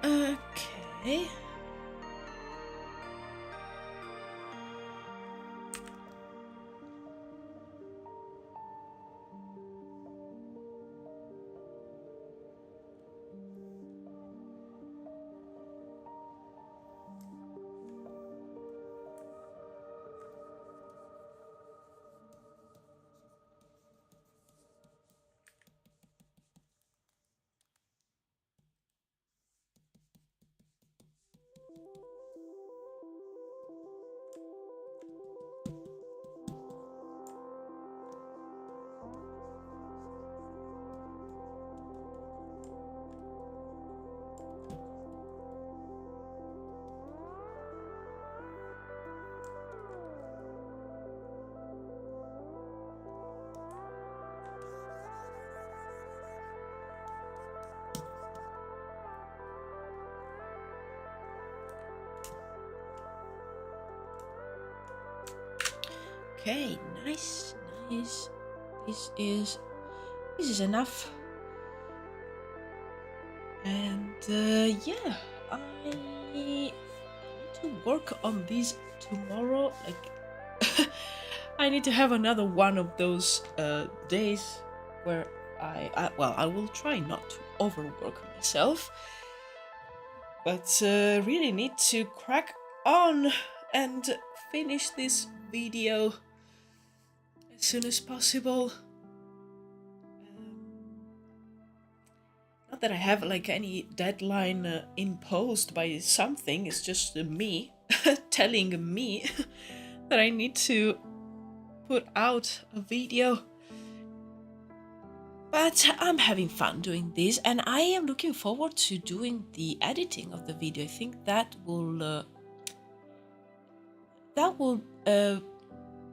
Okay. Okay, nice. This is enough. And yeah, I need to work on this tomorrow. Like, I need to have another one of those days where I will try not to overwork myself, but really need to crack on and finish this video as soon as possible. Not that I have like any deadline imposed by something, it's just me telling me that I need to put out a video. But I'm having fun doing this, and I am looking forward to doing the editing of the video. I think that will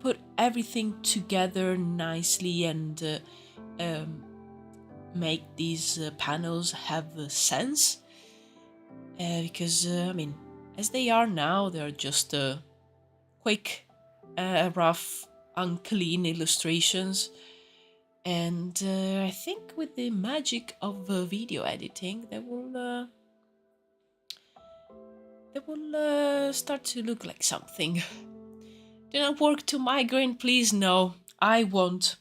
put everything together nicely and make these panels have sense. Because I mean, as they are now, they're just quick, rough, unclean illustrations. And I think with the magic of video editing, they will start to look like something. Do not work to migraine, please. No, I won't.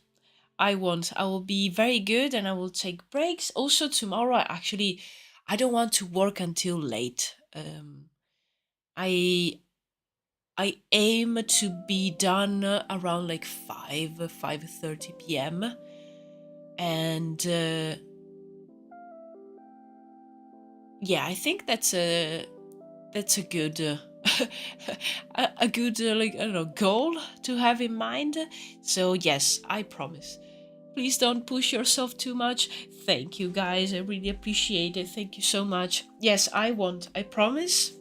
I will be very good, and I will take breaks. Also tomorrow, I don't want to work until late. I aim to be done around like 5:30 p.m. And yeah, I think that's a good a good like, I don't know, goal to have in mind. So yes, I promise. Please don't push yourself too much. Thank you guys, I really appreciate it. Thank you so much. Yes, I promise.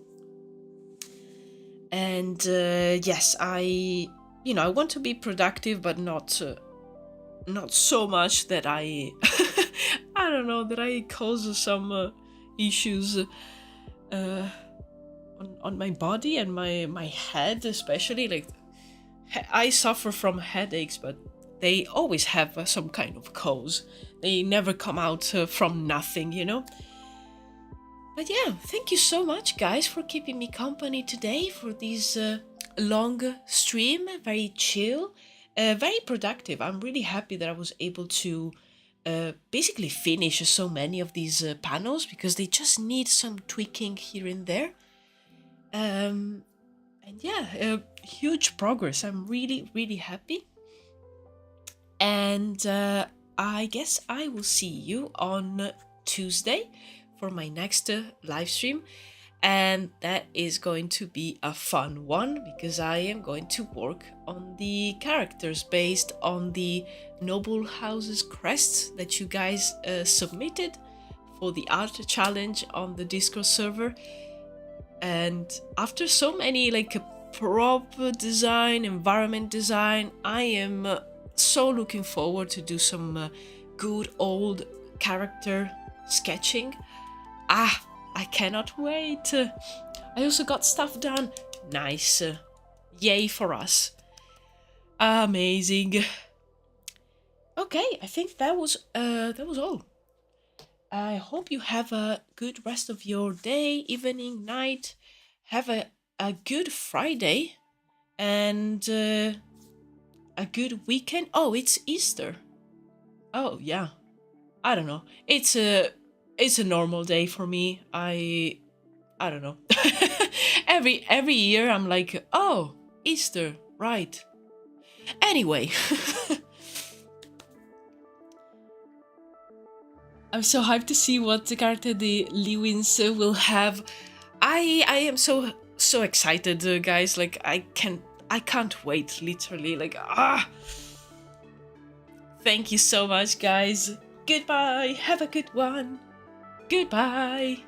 And yes, I want to be productive, but not so much that I I don't know, that I cause some issues on my body and my head, especially. Like, I suffer from headaches, but they always have some kind of cause. They never come out from nothing, But yeah, thank you so much, guys, for keeping me company today for these long stream, very chill, very productive. I'm really happy that I was able to basically finish so many of these panels because they just need some tweaking here and there. And yeah, huge progress. I'm really, really happy. And I guess I will see you on Tuesday for my next live stream. And that is going to be a fun one because I am going to work on the characters based on the noble houses crests that you guys submitted for the art challenge on the Discord server. And after so many like prop design, environment design, I am so looking forward to do some good old character sketching. I cannot wait. I also got stuff done. Nice. Yay for us. Amazing. Okay, I think that was all. I hope you have a good rest of your day, evening, night. Have a good Friday and a good weekend. Oh, it's Easter. Oh, yeah. I don't know. It's a normal day for me. I don't know. every year I'm like, oh, Easter, right. Anyway. I'm so hyped to see what the character the Lewins will have. I am so excited, guys. Like I can't wait, literally. Like Thank you so much, guys. Goodbye. Have a good one. Goodbye.